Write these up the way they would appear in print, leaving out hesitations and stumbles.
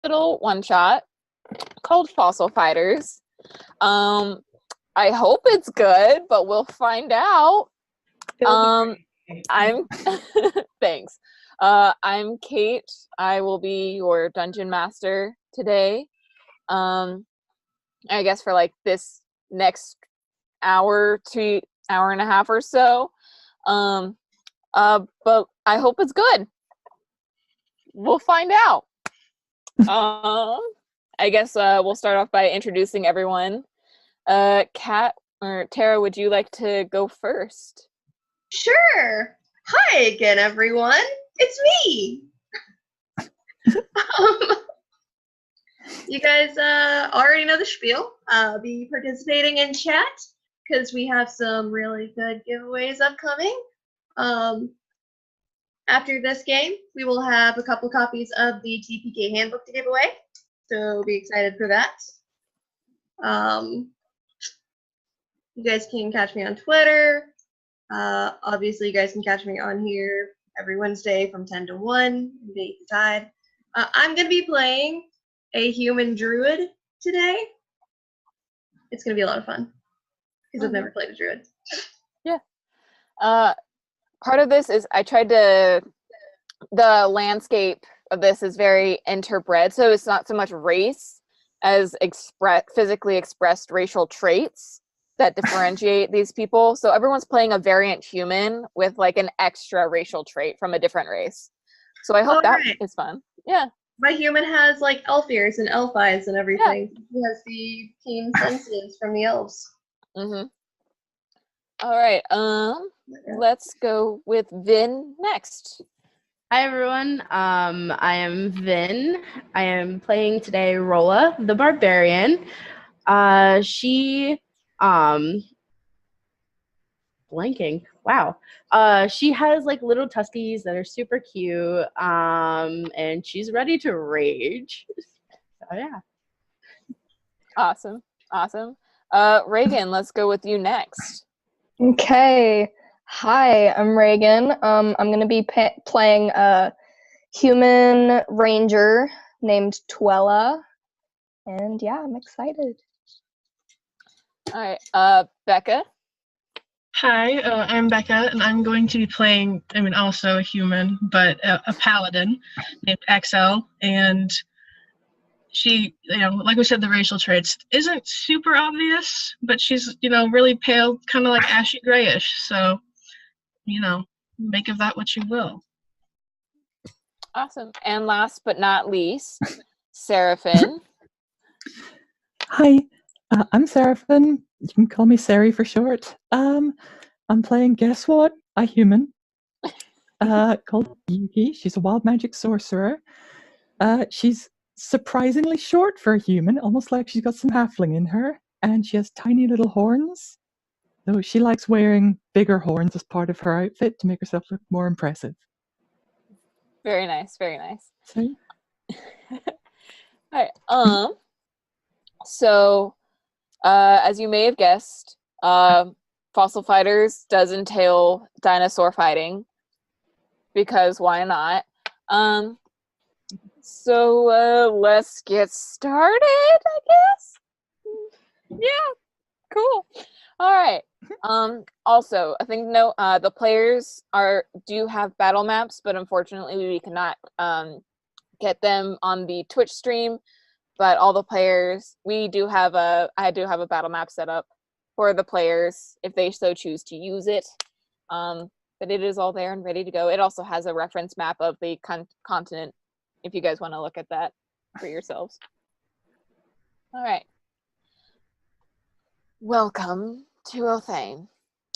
little one-shot called Fossil Fighters. I hope it's good, but we'll find out. I'm thanks. I'm Kate. I will be your dungeon master today. I guess for like this next hour to hour and a half or so. But I hope it's good. We'll find out. I guess we'll start off by introducing everyone. Kat or Tera, would you like to go first? Sure. Hi again, everyone. It's me. You guys already know the spiel. I'll be participating in chat because we have some really good giveaways upcoming. After this game, we will have a couple copies of the TPK handbook to give away, so be excited for that. You guys can catch me on Twitter. Obviously, you guys can catch me on here every Wednesday from 10 to 1, Date the Tide. I'm going to be playing a human druid today. It's going to be a lot of fun because I've never played a druid. Yeah. Part of this is I tried to, the landscape of this is very interbred, so it's not so much race as physically expressed racial traits that differentiate these people. So everyone's playing a variant human with like an extra racial trait from a different race. So I hope that is fun. Yeah. My human has like elf ears and elf eyes and everything. Yeah. He has the keen senses from the elves. Mm-hmm. All right. Let's go with Vin next. Hi everyone. I am Vin. I am playing today Rhola, the Barbarian. She blanking. Wow. She has like little tuskies that are super cute. And she's ready to rage. So yeah. Awesome. Reagan, let's go with you next. Okay. Hi, I'm Reagan. I'm going to be playing a human ranger named Tue'la. And yeah, I'm excited. All right. Becca. Hi, I'm Becca, and I'm going to be playing, also a human, but a paladin named Axelle, and she, like we said, the racial traits isn't super obvious, but she's, really pale, kind of like ashy grayish, so, make of that what you will. Awesome. And last but not least, Seraphin. Hi, I'm Seraphin. You can call me Sari for short. I'm playing, guess what? A human called Yuki. She's a wild magic sorcerer. She's surprisingly short for a human, almost like she's got some halfling in her, and she has tiny little horns. So she likes wearing bigger horns as part of her outfit to make herself look more impressive. Very nice, very nice. Sorry? All right. So, as you may have guessed, Fossil Fighters does entail dinosaur fighting, because why not? So let's get started, I guess. Yeah, cool. All right. Also, I think the players do have battle maps, but unfortunately we cannot get them on the Twitch stream. But all the players, I do have a battle map set up for the players if they so choose to use it. But it is all there and ready to go. It also has a reference map of the continent if you guys want to look at that for yourselves. All right. Welcome to Othane,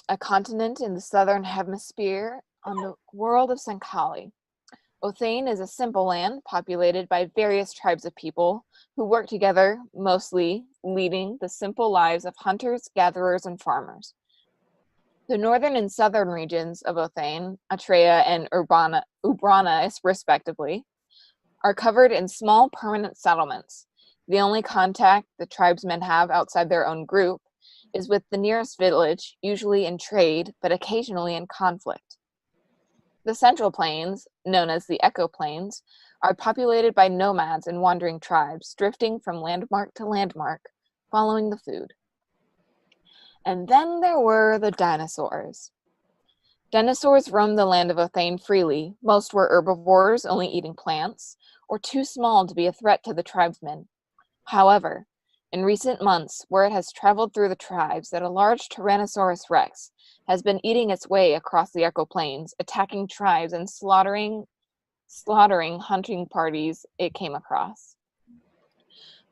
a continent in the southern hemisphere on the world of Senkali. Othane is a simple land populated by various tribes of people who work together, mostly leading the simple lives of hunters, gatherers, and farmers. The northern and southern regions of Othane, Atrea and Ubrana, respectively, are covered in small permanent settlements. The only contact the tribesmen have outside their own group is with the nearest village, usually in trade, but occasionally in conflict. The Central Plains, known as the Echo Plains, are populated by nomads and wandering tribes, drifting from landmark to landmark, following the food. And then there were the dinosaurs. Dinosaurs roamed the land of Othane freely. Most were herbivores, only eating plants, or too small to be a threat to the tribesmen. However, in recent months, word has traveled through the tribes that a large Tyrannosaurus Rex has been eating its way across the Echo Plains, attacking tribes and slaughtering hunting parties it came across.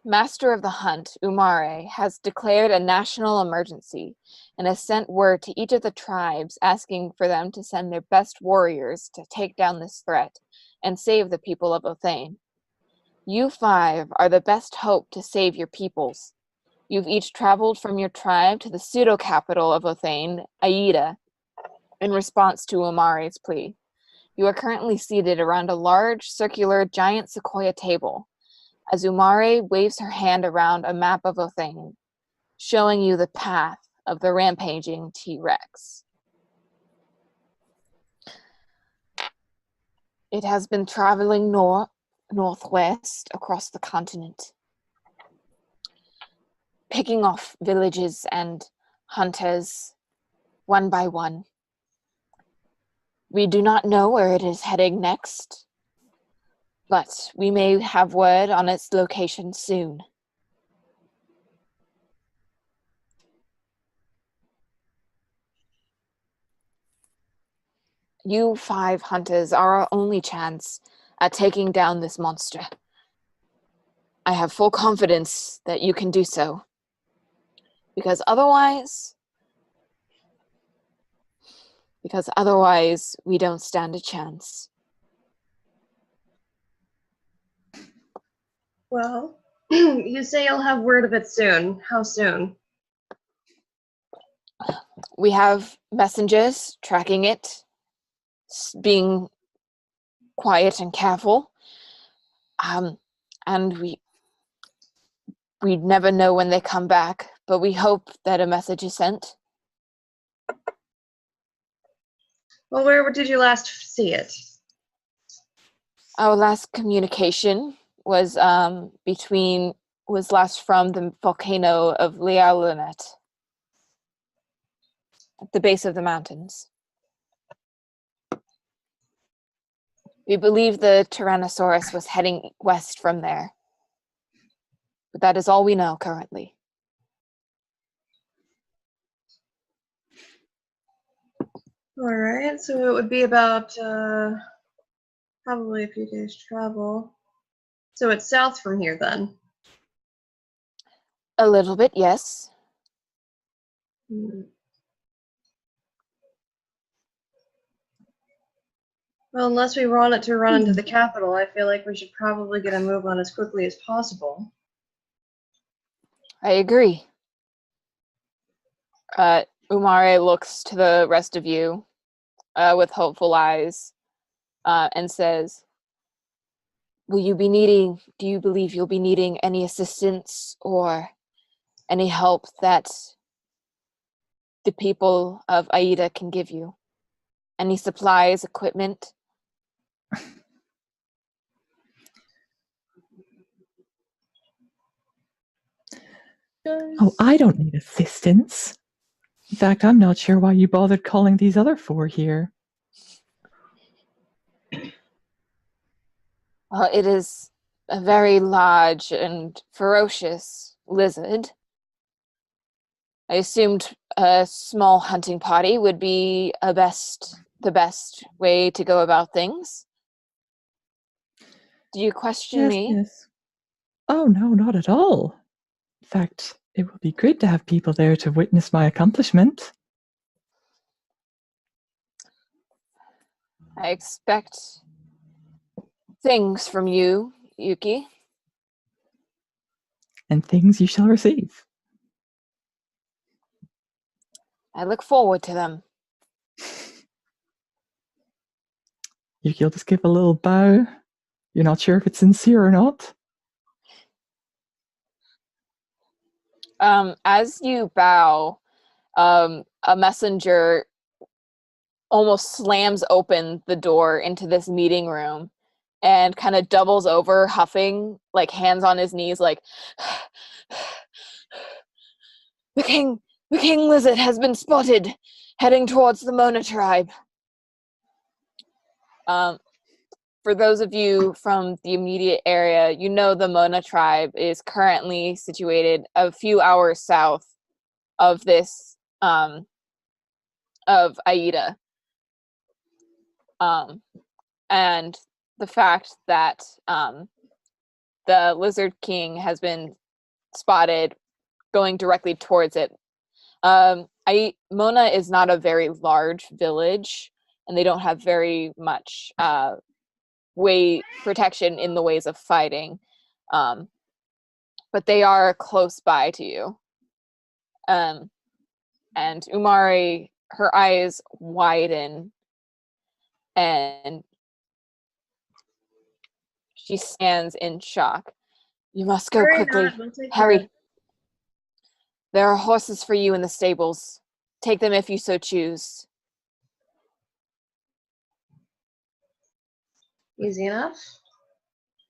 Master of the Hunt, Umare, has declared a national emergency and has sent word to each of the tribes asking for them to send their best warriors to take down this threat and save the people of Othane. You 5 are the best hope to save your peoples. You've each traveled from your tribe to the pseudo-capital of Othane, Aida, in response to Umare's plea. You are currently seated around a large, circular, giant sequoia table, as Umare waves her hand around a map of Othane, showing you the path of the rampaging T-Rex. It has been traveling northwest across the continent, picking off villages and hunters one by one. We do not know where it is heading next, but we may have word on its location soon. You 5 hunters are our only chance at taking down this monster. I have full confidence that you can do so, because otherwise we don't stand a chance. Well, you say you'll have word of it soon. How soon? We have messengers tracking it, being quiet and careful, and we never know when they come back, but we hope that a message is sent. Well, where did you last see it? Our last communication was last from the volcano of Lialanet, at the base of the mountains. We believe the Tyrannosaurus was heading west from there, but that is all we know currently. All right, so it would be about probably a few days travel. So it's south from here then. A little bit, yes. Well, unless we run it to run into the capital, I feel like we should probably get a move on as quickly as possible. I agree. Umare looks to the rest of you with hopeful eyes and says, do you believe you'll be needing any assistance or any help that the people of Aida can give you? Any supplies, equipment? Oh, I don't need assistance. In fact, I'm not sure why you bothered calling these other 4 here. Well, it is a very large and ferocious lizard. I assumed a small hunting party would be the best way to go about things. Do you question me? Yes. Oh, no, not at all. In fact, it would be great to have people there to witness my accomplishment. I expect things from you, Yuki. And things you shall receive. I look forward to them. Yuki'll just give a little bow. You're not sure if it's sincere or not. As you bow, a messenger almost slams open the door into this meeting room and kind of doubles over, huffing, like hands on his knees, like, the king lizard has been spotted, heading towards the Mona tribe. For those of you from the immediate area, you know the Mona tribe is currently situated a few hours south of this, of Aida. And the fact that the Lizard King has been spotted going directly towards it. Mona is not a very large village, and they don't have very much protection in the ways of fighting, but they are close by to you. And Umari, her eyes widen, and she stands in shock. You must go quickly. Hurry. There are horses for you in the stables. Take them if you so choose. Easy enough.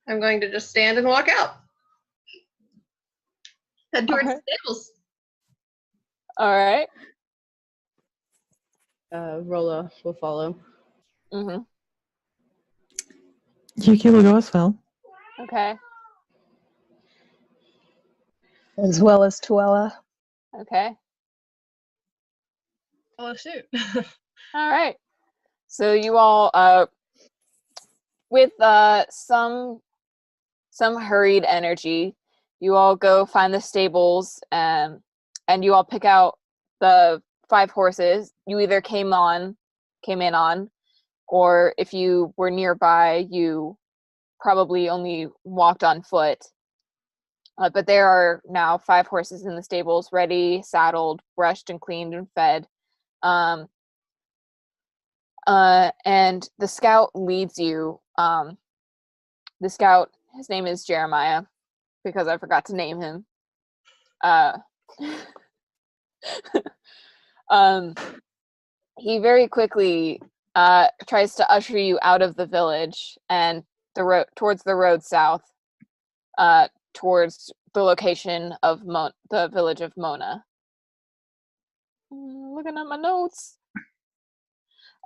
I'm going to just stand and walk out. Head towards the stables. All right. Rhola will follow. Mm-hmm. Yuki will go as well. Okay. As well as Tue'la. Okay. Follow suit. All right. So you all, with some hurried energy, you all go find the stables, and you all pick out the 5 horses you either came in on, or if you were nearby, you probably only walked on foot. But there are now 5 horses in the stables, ready, saddled, brushed and cleaned and fed. And the scout leads you. The scout, his name is Jeremiah, because I forgot to name him. He very quickly tries to usher you out of the village and towards the road south, towards the location of the village of Mona. Looking at my notes.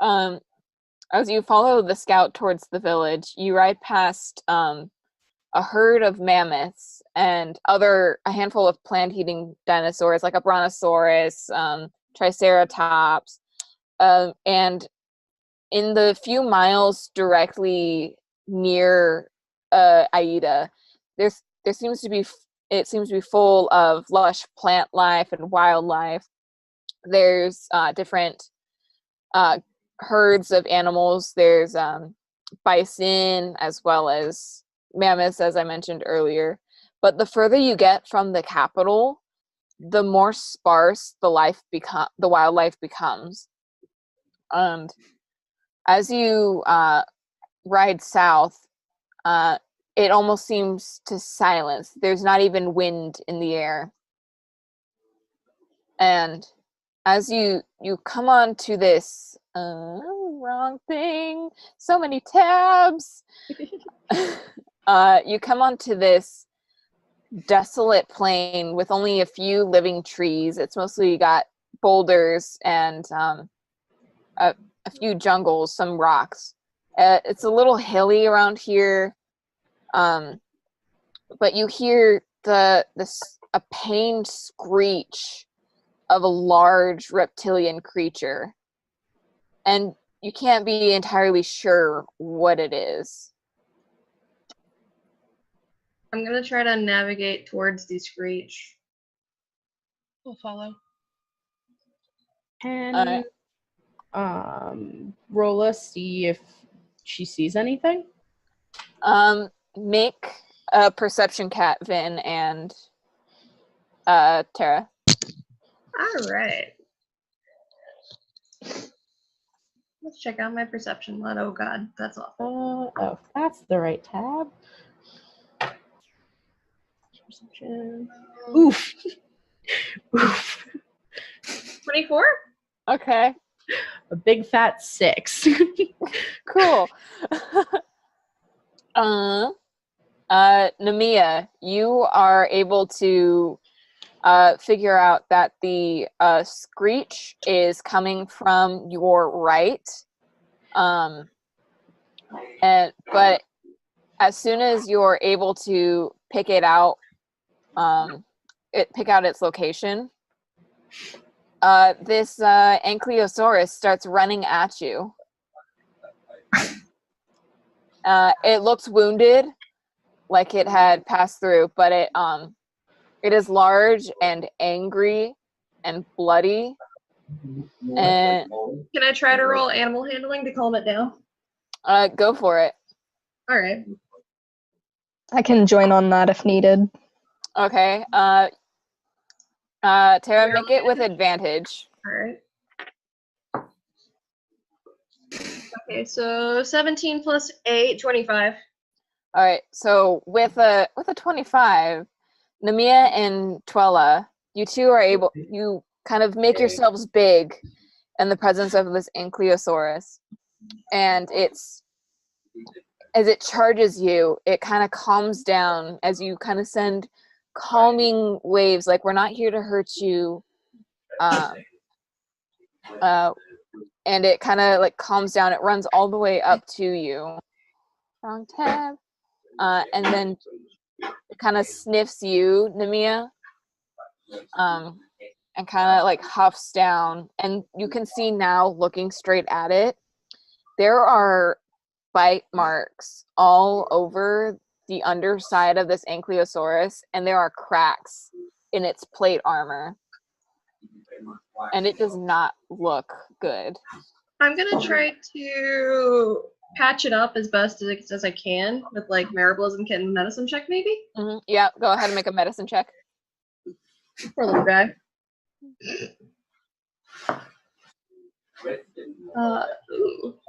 As you follow the scout towards the village, you ride past a herd of mammoths and a handful of plant-eating dinosaurs like a brontosaurus, triceratops, and in the few miles directly near Aida, it seems to be full of lush plant life and wildlife. There's different herds of animals. There's bison as well as mammoths, as I mentioned earlier. But the further you get from the capital, the more sparse the wildlife becomes. And as you ride south, it almost seems to silence. There's not even wind in the air. And as you come on to this wrong thing, so many tabs. You come onto this desolate plain with only a few living trees. It's mostly got boulders and a few jungles, some rocks. It's a little hilly around here, but you hear a pained screech of a large reptilian creature, and you can't be entirely sure what it is. I'm gonna try to navigate towards the screech. We'll follow. And Rhola, see if she sees anything. Make a perception cat, Vin and Tera. All right. Let's check out my perception. Oh God, that's awful. Oh, that's the right tab. Perception. Oof. Oof. 24? Okay. A big fat 6. Cool. Nymea, you are able to figure out that the screech is coming from your right. But as soon as you're able to pick it out, pick out its location, this Ankylosaurus starts running at you. It looks wounded, like it had passed through, but it is large and angry and bloody. And Can I try to roll animal handling to calm it down? go for it. All right. I can join on that if needed. Okay. Tara, make it with advantage. All right. Okay, so 17 plus 8, 25. All right. So with a 25, Nymea and Tue'la, you two are able. You kind of make yourselves big in the presence of this Ankylosaurus, and as it charges you, it kind of calms down as you kind of send calming waves, like, we're not here to hurt you. And it kind of like calms down. It runs all the way up to you. Wrong tab. And then it kind of sniffs you, Nymea, and kind of like huffs down. And you can see now, looking straight at it, there are bite marks all over the underside of this Ankylosaurus, and there are cracks in its plate armor. And it does not look good. I'm gonna try to patch it up as best as I can with like Marablism and medicine check, maybe. Mm-hmm. Yeah, go ahead and make a medicine check. Poor little guy.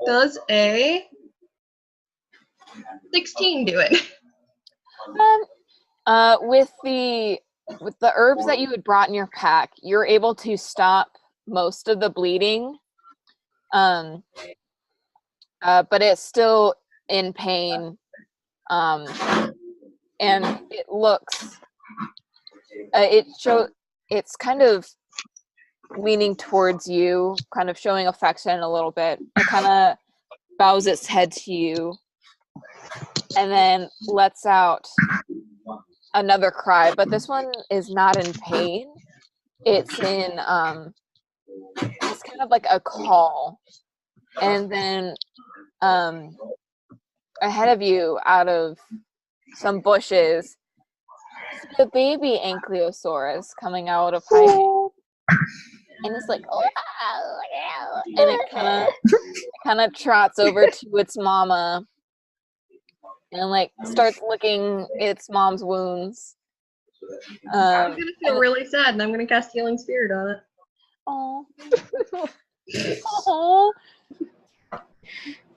Does a 16 do it? With the herbs that you had brought in your pack, you're able to stop most of the bleeding. But it's still in pain. And it looks it's kind of leaning towards you, kind of showing affection a little bit. It kind of bows its head to you and then lets out another cry, but this one is not in pain. It's in it's kind of like a call. And then ahead of you, out of some bushes, the baby Ankylosaurus coming out of hiding. And it's like, and it kind of trots over to its mama and like starts licking its mom's wounds. I'm gonna feel really sad, and I'm gonna cast Healing Spirit on it. Oh.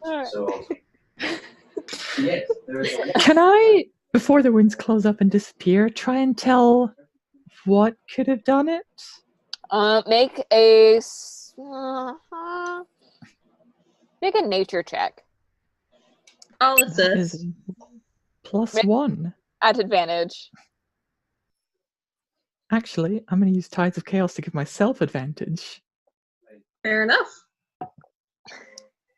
Oh. Can I, before the wounds close up and disappear, try and tell what could have done it? Make a nature check. I'll That assist. is +1. At advantage. Actually, I'm going to use Tides of Chaos to give myself advantage, Fair enough.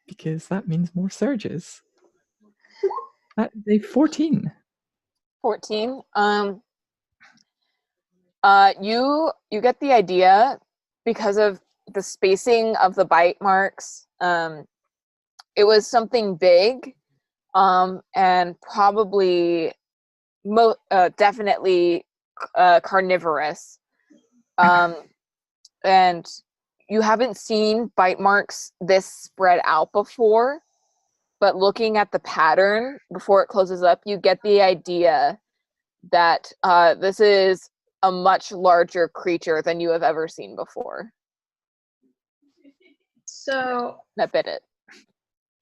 because that means more surges. That is a 14. 14. You get the idea because of the spacing of the bite marks. It was something big, and probably definitely carnivorous. And you haven't seen bite marks this spread out before, but looking at the pattern before it closes up, you get the idea that this is a much larger creature than you have ever seen before. So That bit it.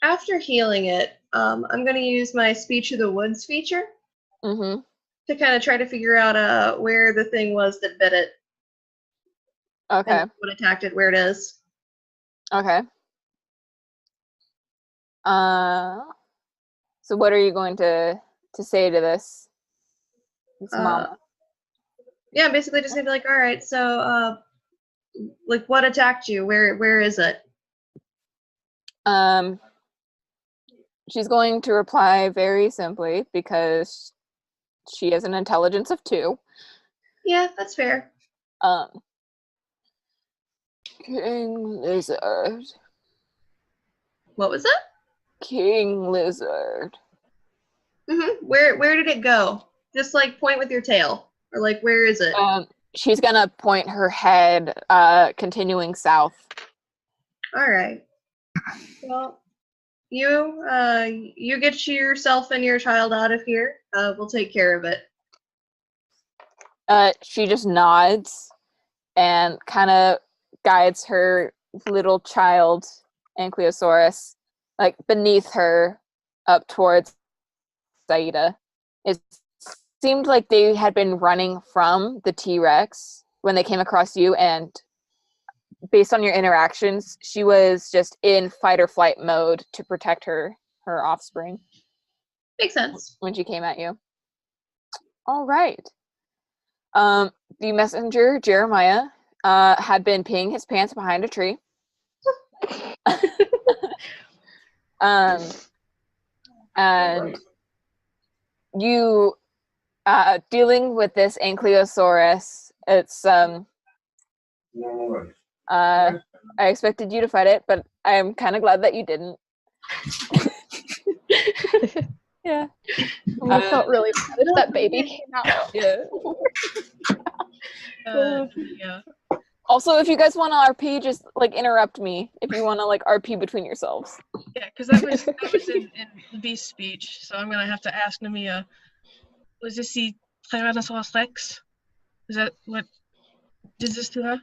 after healing it, I'm gonna use my Speech of the Woods feature Mm-hmm. to kind of try to figure out where the thing was that bit it. Okay. And what attacked it, where it is. Okay. So what are you going to say to this Uh, mama? Yeah, basically just gonna be like, all right, so like what attacked you? Where is it? She's going to reply very simply because she has an intelligence of 2. Yeah, that's fair. King Lizard. What was it? King Lizard. Where did it go? Just like point with your tail, or like where is it? She's gonna point her head, continuing south. All right. Well, you get yourself and your child out of here. We'll take care of it. She just nods and kind of guides her little child, Ankylosaurus, like beneath her up towards Saida. It seemed like they had been running from the T-Rex when they came across you, and based on your interactions, she was just in fight or flight mode to protect her offspring. Makes sense. When she came at you. All right. The messenger, Jeremiah, had been peeing his pants behind a tree. And you, dealing with this Ankylosaurus, it's, I expected you to fight it, but I'm kind of glad that you didn't. Yeah. I felt really bad if that baby came out. Yeah. Yeah. Also, if you guys want to RP, just like interrupt me if you want to like RP between yourselves. Yeah, because that was in V's speech, so I'm gonna have to ask Nymea. Was this the Tyrannosaurus Rex? Is that what did this to her?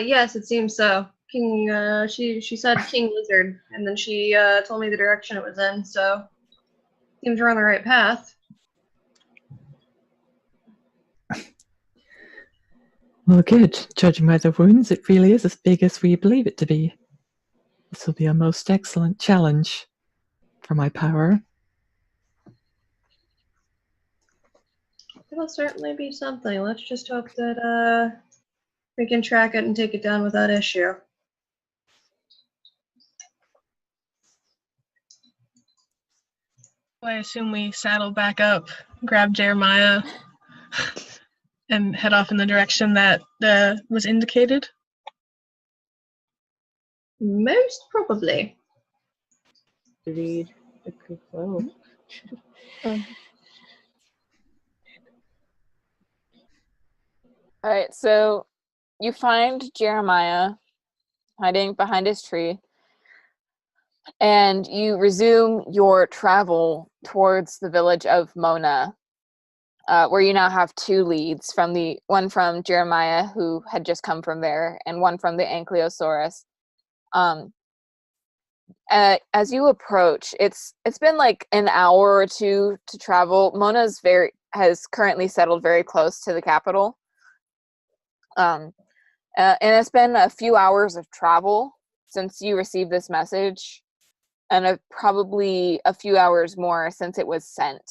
Yes, it seems so. King, she said King Lizard, and then she told me the direction it was in. So seems we're on the right path. Well, good. Judging by the wounds, it really is as big as we believe it to be. This will be a most excellent challenge for my power. It'll certainly be something. Let's just hope that we can track it and take it down without issue. Well, I assume we saddle back up, grab Jeremiah, and head off in the direction that was indicated. Most probably. Agreed. Whoa. All right, so you find Jeremiah hiding behind his tree, and you resume your travel towards the village of Mona, where you now have 2 leads, one from Jeremiah, who had just come from there, and one from the Ankylosaurus. As you approach, it's been like an hour or 2 to travel. Mona's has currently settled very close to the capital. And it's been a few hours of travel since you received this message, and probably a few hours more since it was sent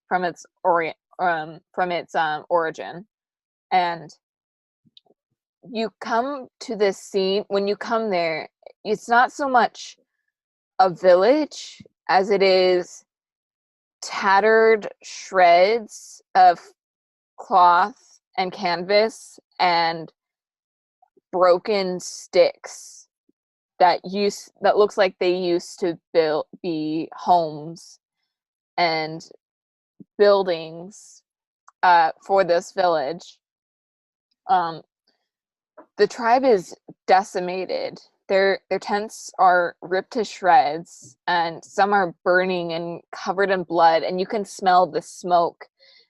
from its origin. And you come to this scene. When you come there, it's not so much a village as it is tattered shreds of cloth and canvas and broken sticks that looks like they used to be homes and buildings for this village. The tribe is decimated. Their tents are ripped to shreds, and some are burning and covered in blood, and you can smell the smoke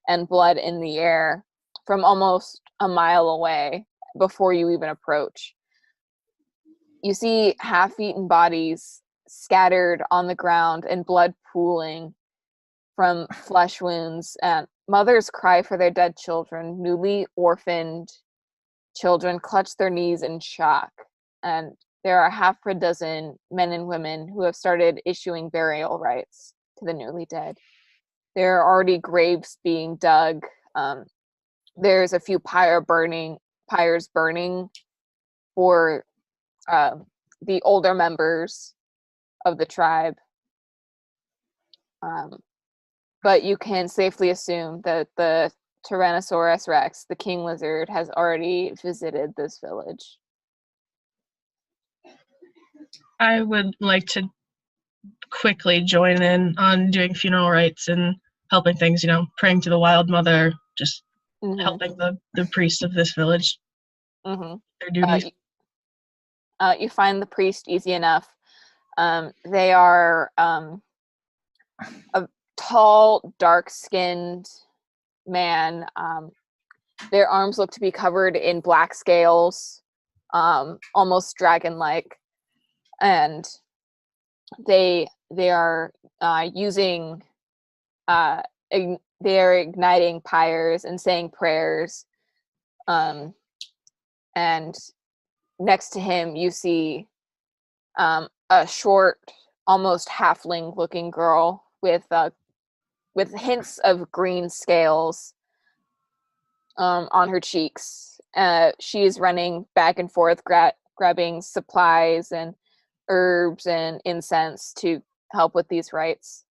and blood in the air from almost a mile away before you even approach. You see half-eaten bodies scattered on the ground and blood pooling from flesh wounds, and mothers cry for their dead children. Newly orphaned children clutch their knees in shock, and there are half a dozen men and women who have started issuing burial rites to the newly dead. There are already graves being dug. There's a few pyres burning for the older members of the tribe. But you can safely assume that the Tyrannosaurus Rex, the king lizard, has already visited this village. I would like to quickly join in on doing funeral rites and helping things, praying to the wild mother, just helping the priests of this village, their duties. You find the priest easy enough. They are a tall, dark-skinned man. Their arms look to be covered in black scales, almost dragon-like, and they are using they are igniting pyres and saying prayers, and next to him you see a short, almost halfling-looking girl with hints of green scales on her cheeks. She is running back and forth, grabbing supplies and herbs and incense to help with these rites.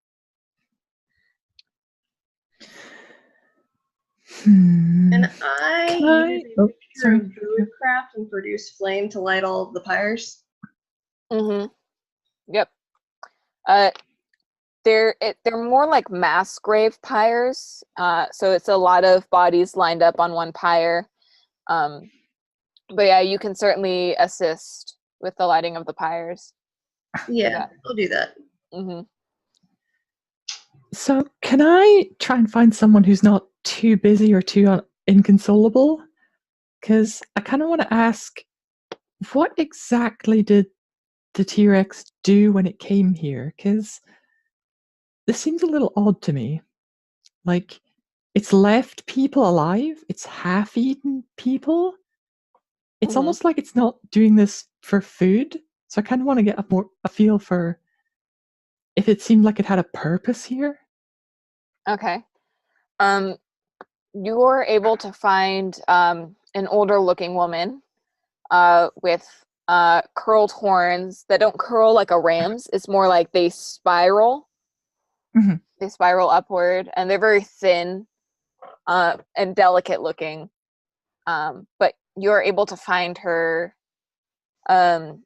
And I use a mixture sorry. of Druid craft and produce flame to light all of the pyres. Yep. They're more like mass grave pyres. So it's a lot of bodies lined up on one pyre. But yeah, you can certainly assist with the lighting of the pyres. Yeah, I'll do that. So can I try and find someone who's not too busy or too inconsolable? Because I kind of want to ask, what exactly did the T-Rex do when it came here? Because this seems a little odd to me. Like, it's left people alive, it's half-eaten people. It's almost like it's not doing this for food. So I kind of want to get a feel for if it seemed like it had a purpose here. Okay. You're able to find an older-looking woman with curled horns that don't curl like a ram's. It's more like they spiral. They spiral upward, and they're very thin and delicate looking. But you're able to find her kind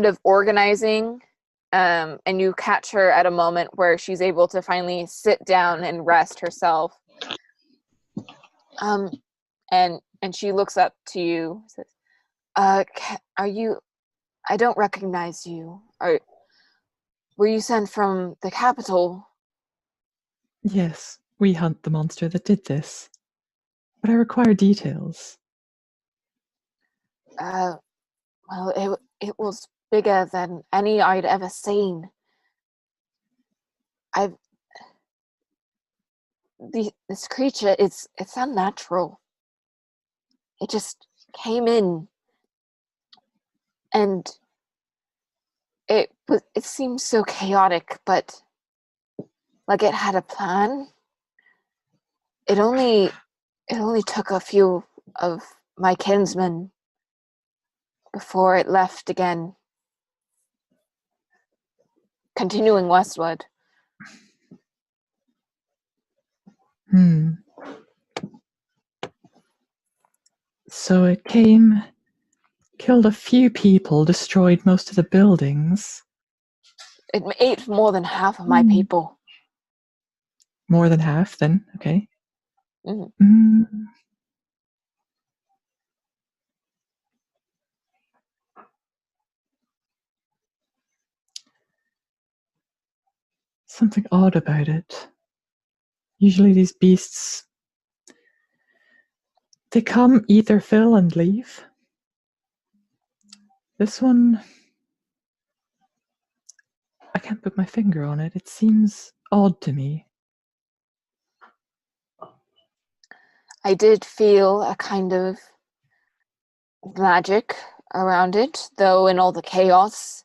of organizing, and you catch her at a moment where she's able to finally sit down and rest herself. And she looks up to you and says, are you, I don't recognize you. Were you sent from the capital? Yes, we hunt the monster that did this. But I require details. Well, it was bigger than any I'd ever seen. This creature, it's unnatural. It just came in, and it seemed so chaotic, but like it had a plan. It only took a few of my kinsmen before it left again, continuing westward. So it came, killed a few people, destroyed most of the buildings. It ate more than half of my people. More than half, then? Okay. Something odd about it. Usually these beasts, they come, eat their fill, and leave. This one, I can't put my finger on it. It seems odd to me. I did feel a kind of magic around it, though in all the chaos,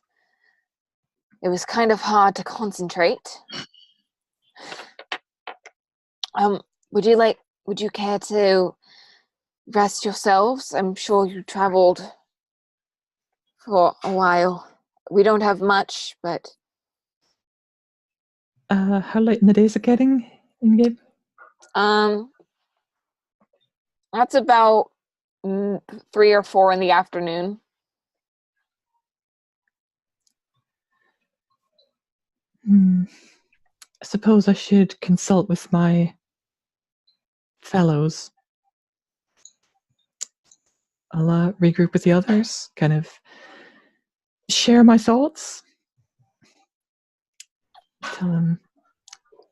it was kind of hard to concentrate. Would you care to rest yourselves? I'm sure you traveled for a while. We don't have much, but... How late in the day is it getting in-game? That's about 3 or 4 in the afternoon. I suppose I should consult with my fellows. I'll regroup with the others, kind of share my thoughts. Tell them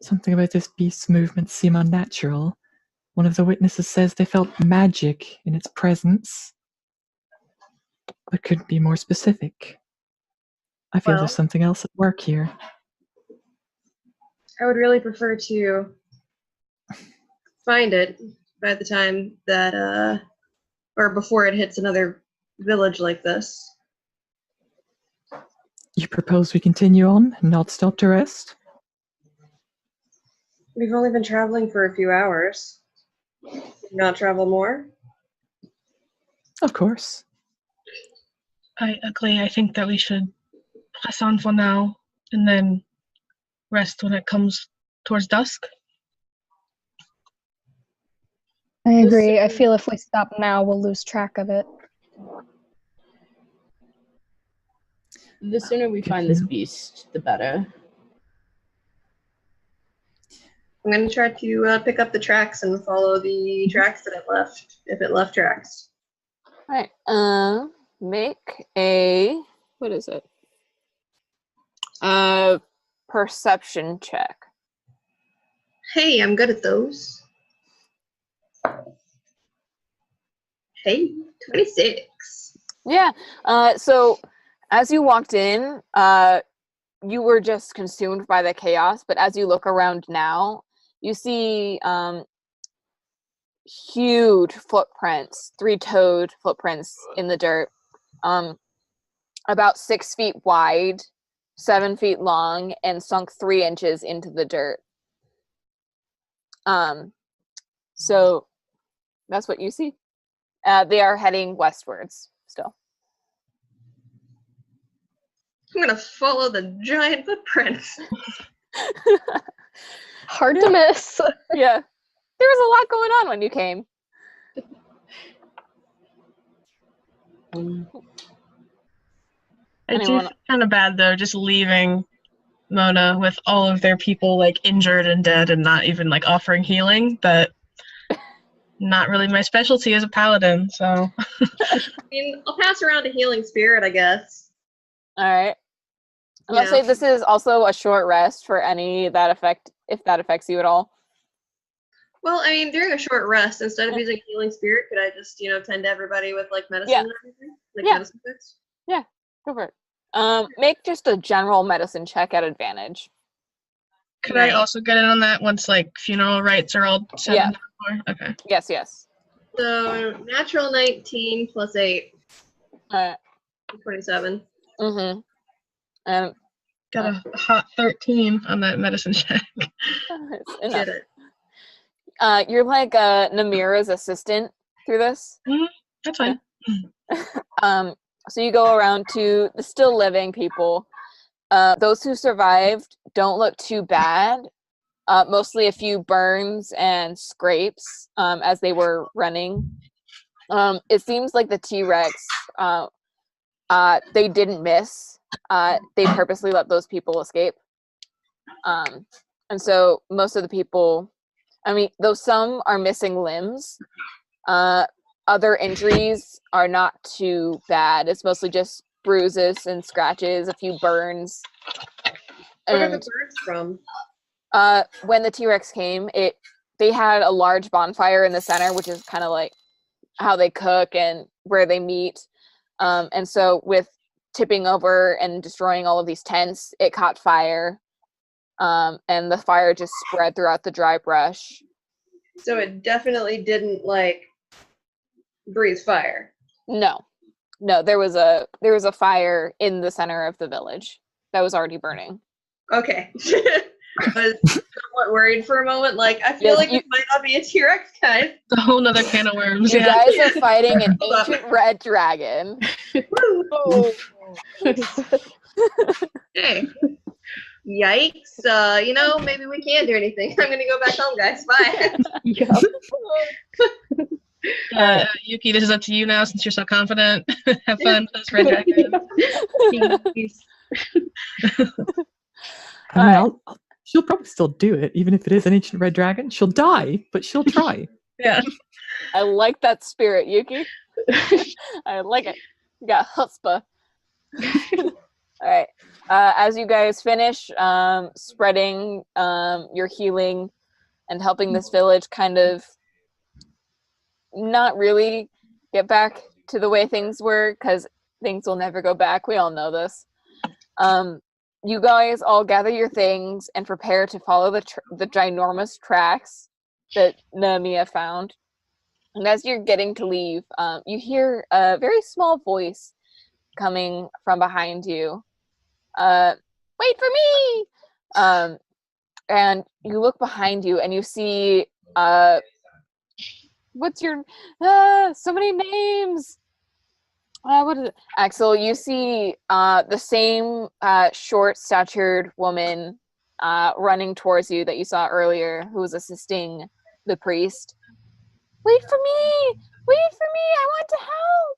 something about this beast's movements seem unnatural. One of the witnesses says they felt magic in its presence, but couldn't be more specific. I feel there's something else at work here. I would really prefer to find it by the time that, or before it hits another village like this. You propose we continue on and not stop to rest? We've only been traveling for a few hours. Not travel more? Of course. I agree. I think that we should press on for now and then rest when it comes towards dusk. I agree. I feel if we stop now, we'll lose track of it. The sooner we find this beast, the better. I'm going to try to pick up the tracks and follow the tracks that it left, if it left tracks. Alright, make a... what is it? Perception check. Hey, I'm good at those. Hey, 26. Yeah, so as you walked in, you were just consumed by the chaos, but as you look around now, you see huge footprints, 3-toed footprints in the dirt, about 6 feet wide, 7 feet long, and sunk 3 inches into the dirt. So that's what you see. They are heading westwards still. I'm going to follow the giant footprints. Hard to miss. Yeah. There was a lot going on when you came. I do feel kind of bad though, just leaving Mona with all of their people like injured and dead and not even like offering healing, but not really my specialty as a paladin, so. I mean, I'll pass around a healing spirit, I guess. Alright. I'm gonna say this is also a short rest for any that affect, if that affects you at all. Well, I mean, during a short rest, instead of using healing spirit, could I just, tend to everybody with like medicine and everything? Like medicine fix? Yeah, go for it. Make just a general medicine check at advantage. Could I also get in on that once like funeral rites are all set up? Okay. Yes. So natural 19 plus 8. 27. Mm-hmm. Got a hot 13 on that medicine check. Get it. You're like Nymea's assistant through this. That's fine. So you go around to the still living people. Those who survived don't look too bad. Mostly a few burns and scrapes as they were running. It seems like the T-Rex, they didn't miss. They purposely let those people escape. And so most of the people, I mean, though some are missing limbs, other injuries are not too bad. It's mostly just bruises and scratches, a few burns. Where are the birds from? When the T-Rex came, they had a large bonfire in the center, which is kind of like how they cook and where they meet. And so with tipping over and destroying all of these tents, it caught fire. And the fire just spread throughout the dry brush. So it definitely didn't, like, breathe fire. No. No, there was a fire in the center of the village that was already burning. Okay. I was somewhat worried for a moment. Like, I feel Yes, like this might not be a T-Rex, guys. It's a whole nother can of worms. You Yeah. guys are fighting an Hold up. ancient red dragon. Woo. Hey. Yikes. Maybe we can't do anything. I'm gonna go back home, guys. Bye. Yuki, this is up to you now since you're so confident. Have fun with this red dragon. I mean, she'll probably still do it, even if it is an ancient red dragon. She'll die, but she'll try. Yeah. I like that spirit, Yuki. I like it. You got chutzpah. All right. As you guys finish spreading your healing and helping this village kind of not really get back to the way things were, because things will never go back. We all know this. You guys all gather your things and prepare to follow the ginormous tracks that Nymea found. And as you're getting to leave, you hear a very small voice coming from behind you. Wait for me! And you look behind you and you see, what's your, so many names! What is it? Axelle, you see the same short-statured woman running towards you that you saw earlier, who was assisting the priest. Wait for me! Wait for me! I want to help!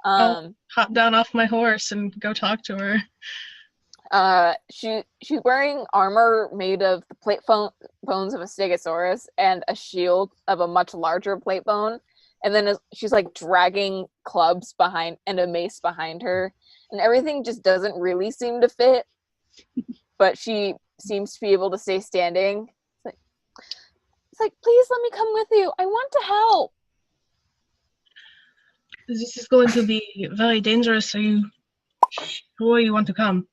I'll hop down off my horse and go talk to her. She's wearing armor made of the plate bones of a stegosaurus and a shield of a much larger plate bone. And then she's like dragging clubs behind and a mace behind her, and everything just doesn't really seem to fit. But she seems to be able to stay standing. It's like, please let me come with you. I want to help. This is going to be very dangerous. Are you sure you want to come?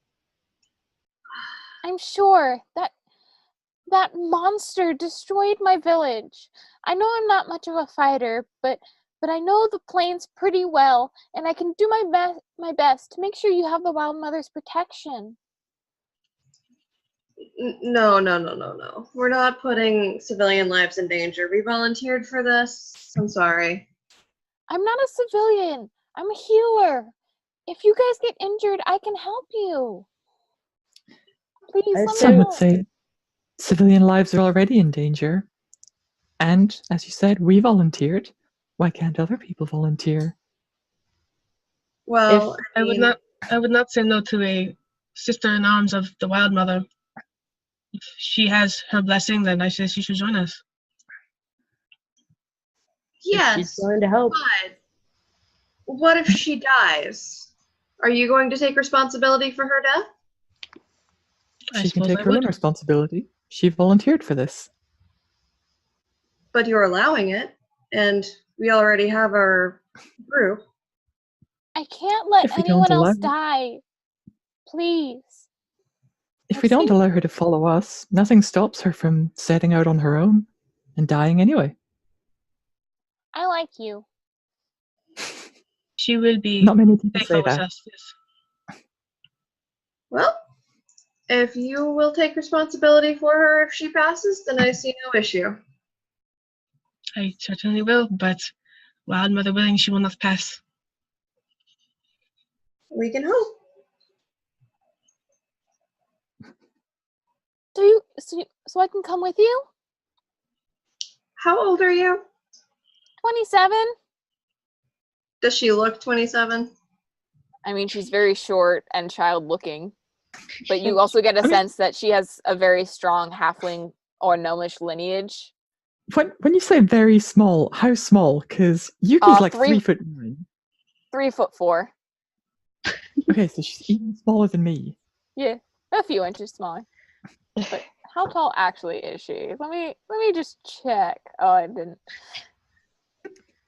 I'm sure that monster destroyed my village. I know I'm not much of a fighter, but I know the plains pretty well, and I can do my best to make sure you have the Wild Mother's protection. No. We're not putting civilian lives in danger. We volunteered for this. I'm sorry. I'm not a civilian. I'm a healer. If you guys get injured, I can help you. Please let me Some would help. say civilian lives are already in danger. And, as you said, we volunteered. Why can't other people volunteer? Well, I would not say no to a sister-in-arms of the Wild Mother. If she has her blessing, then I say she should join us. Yes, She's going to help. but what if she dies? Are you going to take responsibility for her death? She can take her own responsibility. She volunteered for this. But you're allowing it, and we already have our group. I can't let If we don't anyone else allow- die. Please. If we don't allow her to follow us, nothing stops her from setting out on her own and dying anyway. I like you. She will be Not many people faithful say with that. us. Yes. Well, if you will take responsibility for her if she passes, then I see no issue. I certainly will, but Wild Mother willing, she will not pass. We can hope. So I can come with you? How old are you? 27? Does she look 27? I mean, she's very short and child-looking. But you also get a sense that she has a very strong halfling or gnomish lineage. When you say very small, how small? Because Yuki's like 3'9". 3'4". Okay, so she's even smaller than me. Yeah, a few inches smaller. But how tall actually is she? Let me just check. Oh, I didn't.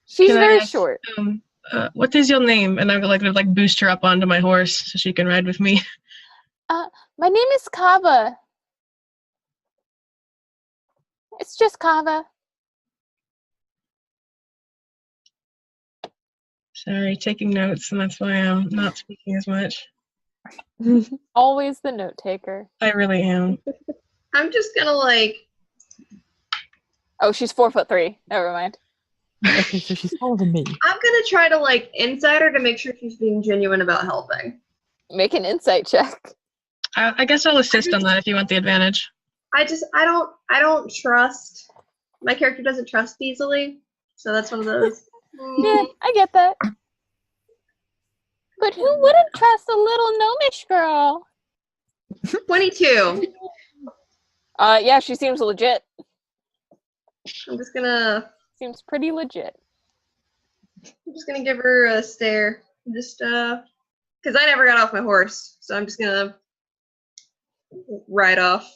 She's Can I very ask, short. What is your name? And I would like boost her up onto my horse so she can ride with me. My name is Kava. It's just Kava. Sorry, taking notes, and that's why I'm not speaking as much. Always the note taker. I really am. I'm just gonna like. Oh, she's 4'3". Never mind. Okay, so she's taller than me. I'm gonna try to like inside her to make sure she's being genuine about helping. Make an insight check. I guess I'll assist on that if you want the advantage. I don't trust. My character doesn't trust easily, so that's one of those. Yeah, I get that. But who wouldn't trust a little gnomish girl? 22. Yeah, she seems legit. I'm just gonna Seems pretty legit. give her a stare. Just because I never got off my horse, so I'm just gonna ride off.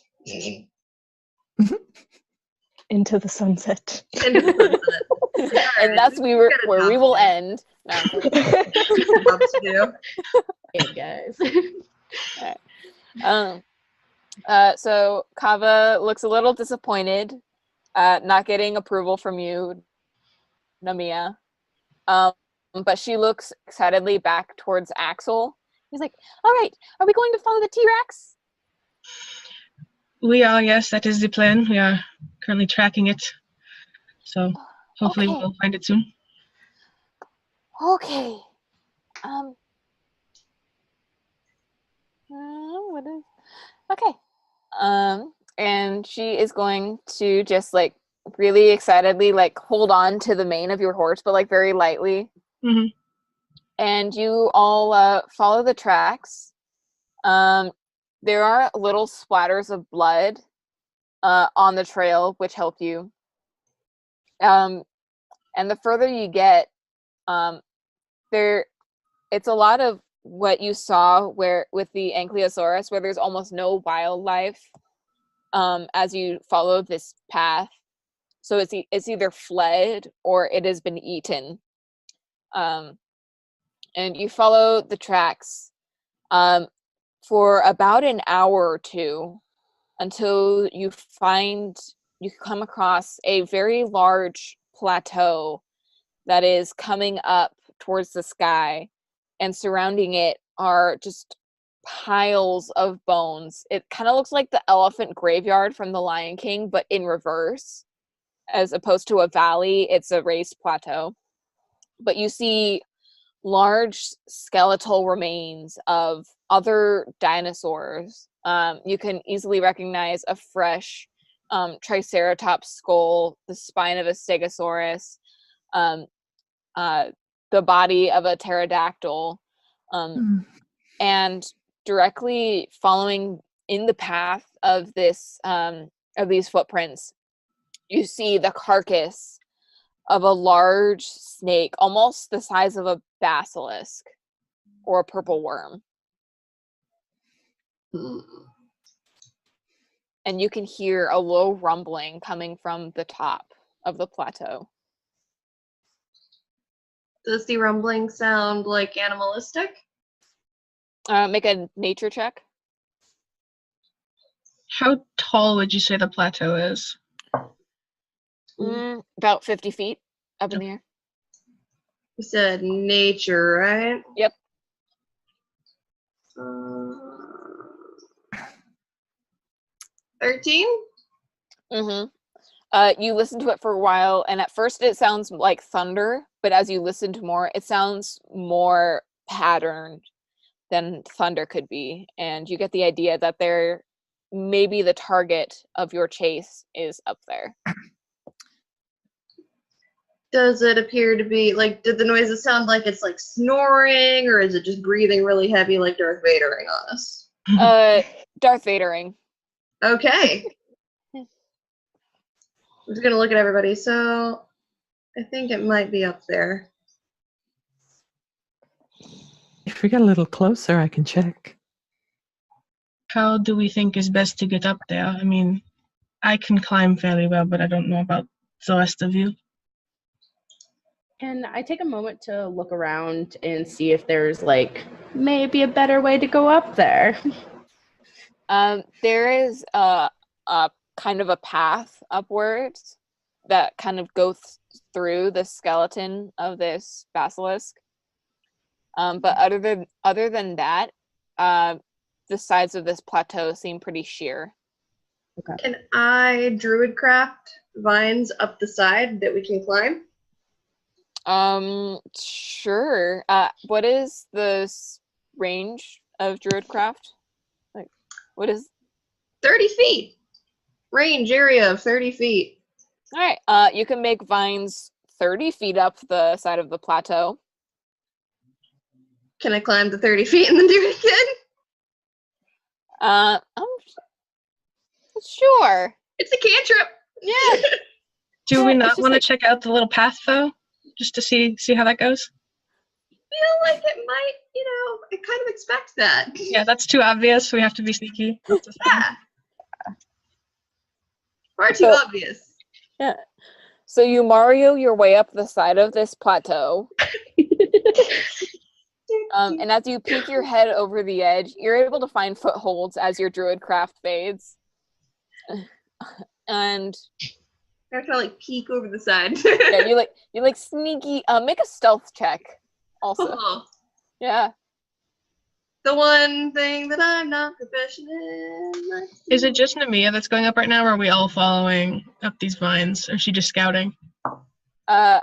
Into the sunset. Into the sunset. And that's where we will end. No, Jobs to do. Hey guys. so Kava looks a little disappointed, not getting approval from you, Nymea. But she looks excitedly back towards Axelle. He's like, "All right, are we going to follow the T-Rex?" We are, yes, that is the plan. We are currently tracking it. So hopefully Okay. we'll find it soon. Okay. What is? Okay. And she is going to just like really excitedly like hold on to the mane of your horse, but like very lightly. Mm-hmm. And you all follow the tracks. There are little splatters of blood on the trail, which help you. And the further you get, it's a lot of what you saw where with the Ankylosaurus, where there's almost no wildlife as you follow this path. So it's either fled or it has been eaten. And you follow the tracks for about an hour or two until you come across a very large plateau that is coming up towards the sky, and surrounding it are just piles of bones. It kind of looks like the elephant graveyard from The Lion King, but in reverse. As opposed to a valley, it's a raised plateau. But you see large skeletal remains of other dinosaurs. You can easily recognize a fresh Triceratops skull, the spine of a Stegosaurus, the body of a pterodactyl, and directly following in the path of these footprints, you see the carcass of a large snake, almost the size of a basilisk or a purple worm. And you can hear a low rumbling coming from the top of the plateau. Does the rumbling sound like animalistic? Make a nature check. How tall would you say the plateau is? About 50 feet up in the air. You said nature, right? Yep. 13? You listen to it for a while, and at first it sounds like thunder, but as you listen to more, it sounds more patterned than thunder could be, and you get the idea that maybe the target of your chase is up there. Does it appear to be, like, did the noises sound like it's, like, snoring, or is it just breathing really heavy like Darth Vadering on us? Darth Vadering. Okay. I'm just gonna look at everybody, so I think it might be up there. If we get a little closer, I can check. How do we think is best to get up there? I mean, I can climb fairly well, but I don't know about the rest of you. Can I take a moment to look around and see if there's like maybe a better way to go up there? There is a kind of a path upwards that kind of goes through the skeleton of this basilisk. But other than that, the sides of this plateau seem pretty sheer. Can I druid craft vines up the side that we can climb? Sure. What is the range of Druidcraft? Like, what is 30 feet. Range area of 30 feet. all right? You can make vines 30 feet up the side of the plateau. Can I climb the 30 feet and then do it again? I'm sure. It's a cantrip. Yeah. Do we it's not just want to like- check out the little path though, just to see how that goes? Feel like it might, I kind of expect that. Yeah, that's too obvious. We have to be sneaky. That's just fine. Yeah. Far too So- obvious. Yeah. So you Mario your way up the side of this plateau. And as you peek your head over the edge, you're able to find footholds as your Druidcraft fades. And I kind of like peek over the side. yeah, you like sneaky. Make a stealth check. Also, Oh, yeah. the one thing that I'm not proficient in. Is it just Nymea that's going up right now, or are we all following up these vines? Or is she just scouting? I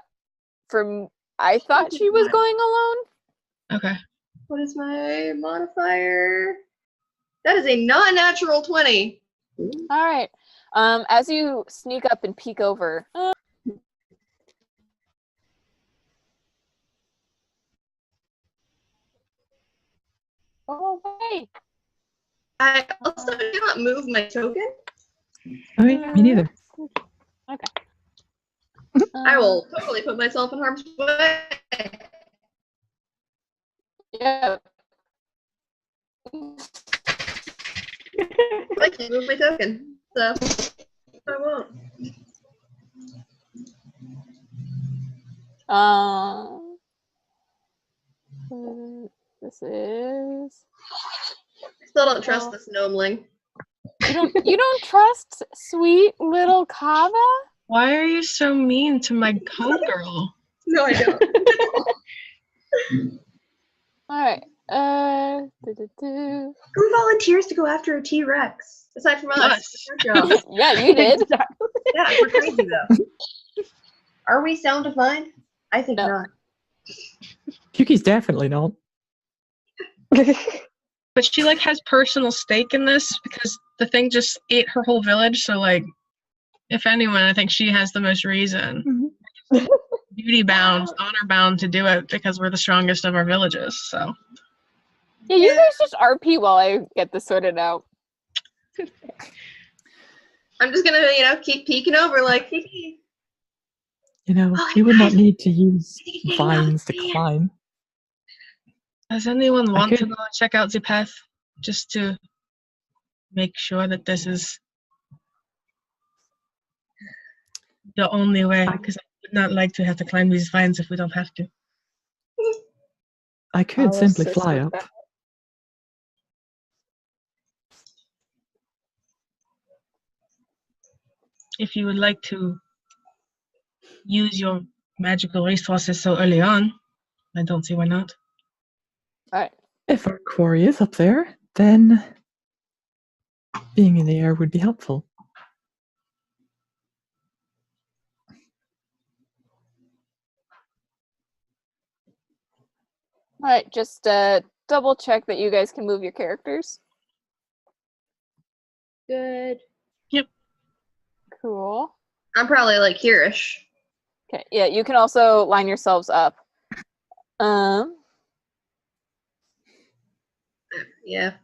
thought she was going alone. Okay. What is my modifier? That is a non-natural 20. All right. As you sneak up and peek over. Go away. I also cannot move my token. Okay, me neither. Okay. I will totally put myself in harm's way. Yeah. I can't move my token, so I won't. This is. Still don't trust this gnomeling. You don't trust sweet little Kava? Why are you so mean to my homegirl? No, I don't. All right. Who volunteers to go after a T-Rex? Aside from us. Us. It's our job. Yeah, you did. Yeah, we're crazy though. Are we sound of mind? I think No. not. Yuki's definitely not. But she like has personal stake in this because the thing just ate her whole village. So like, if anyone, I think she has the most reason. Duty bound, honor bound to do it because we're the strongest of our villages. So Yeah, you guys just RP while I get this sorted out. I'm just gonna, keep peeking over like, hee. You know, Oh, you would not guys. need to use I think it's vines to getting climb. does anyone want to could- go and check out the path just to make sure that this is the only way? Because I would not like to have to climb these vines if we don't have to. I could I'll simply assist fly with up. that. If you would like to use your magical resources so early on, I don't see why not. All right. If our quarry is up there, then being in the air would be helpful. All right. Just double check that you guys can move your characters. Good. Cool. I'm probably like here-ish. Okay. Yeah, you can also line yourselves up. Yeah.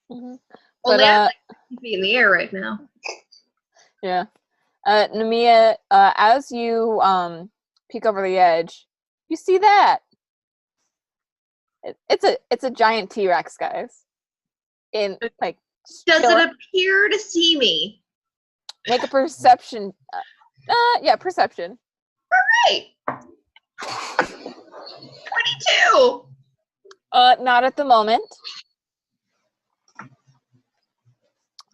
Mhm. Only But, I'm like 50 feet in the air right now. Yeah. Nymea, as you peek over the edge, you see that. It's a giant T-Rex, guys. In like Does chilling- it appear to see me? make a perception. Yeah, perception. Hey! 22! Not at the moment.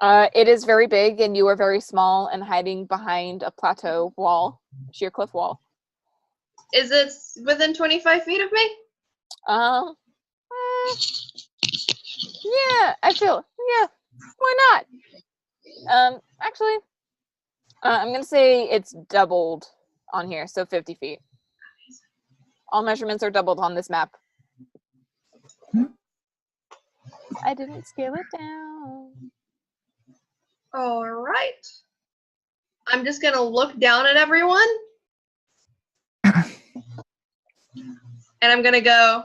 It is very big, and you are very small and hiding behind a plateau wall, sheer cliff wall. Is it within 25 feet of me? Um, yeah, I feel, yeah, why not? Actually, I'm gonna say it's doubled on here, so 50 feet. All measurements are doubled on this map. I didn't scale it down. All right. I'm just gonna look down at everyone. And I'm gonna go.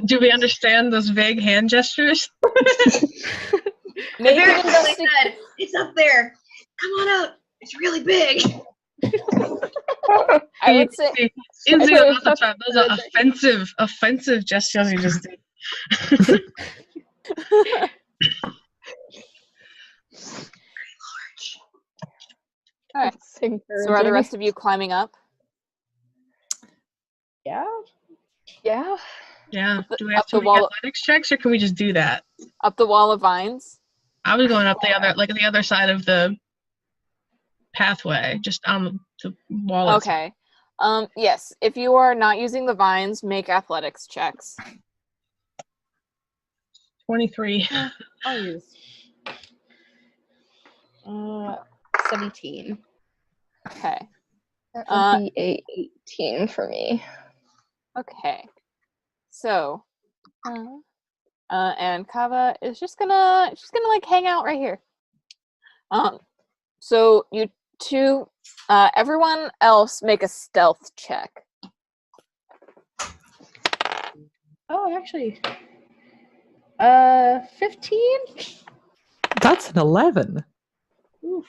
Do we understand those vague hand gestures? Make Very an clearly investi- said, it's up there. Come on out. It's really big. I would say Easy a lot of time. Those are offensive gestures you just did. all right. It's So are the encouraging. rest of you climbing up? Yeah. Yeah. Yeah. Up the- Do we have up to the make wall- athletics checks, or can we just do that? Up the wall of vines? I was going up the other side of the pathway, just on the wall. itself. Okay. Yes. If you are not using the vines, make athletics checks. 23. I'll use 17. Okay. That would be a 18 for me. Okay. So, and Kava is she's gonna like hang out right here. So you two, everyone else make a stealth check. Oh, actually. 15? That's an 11. Oof.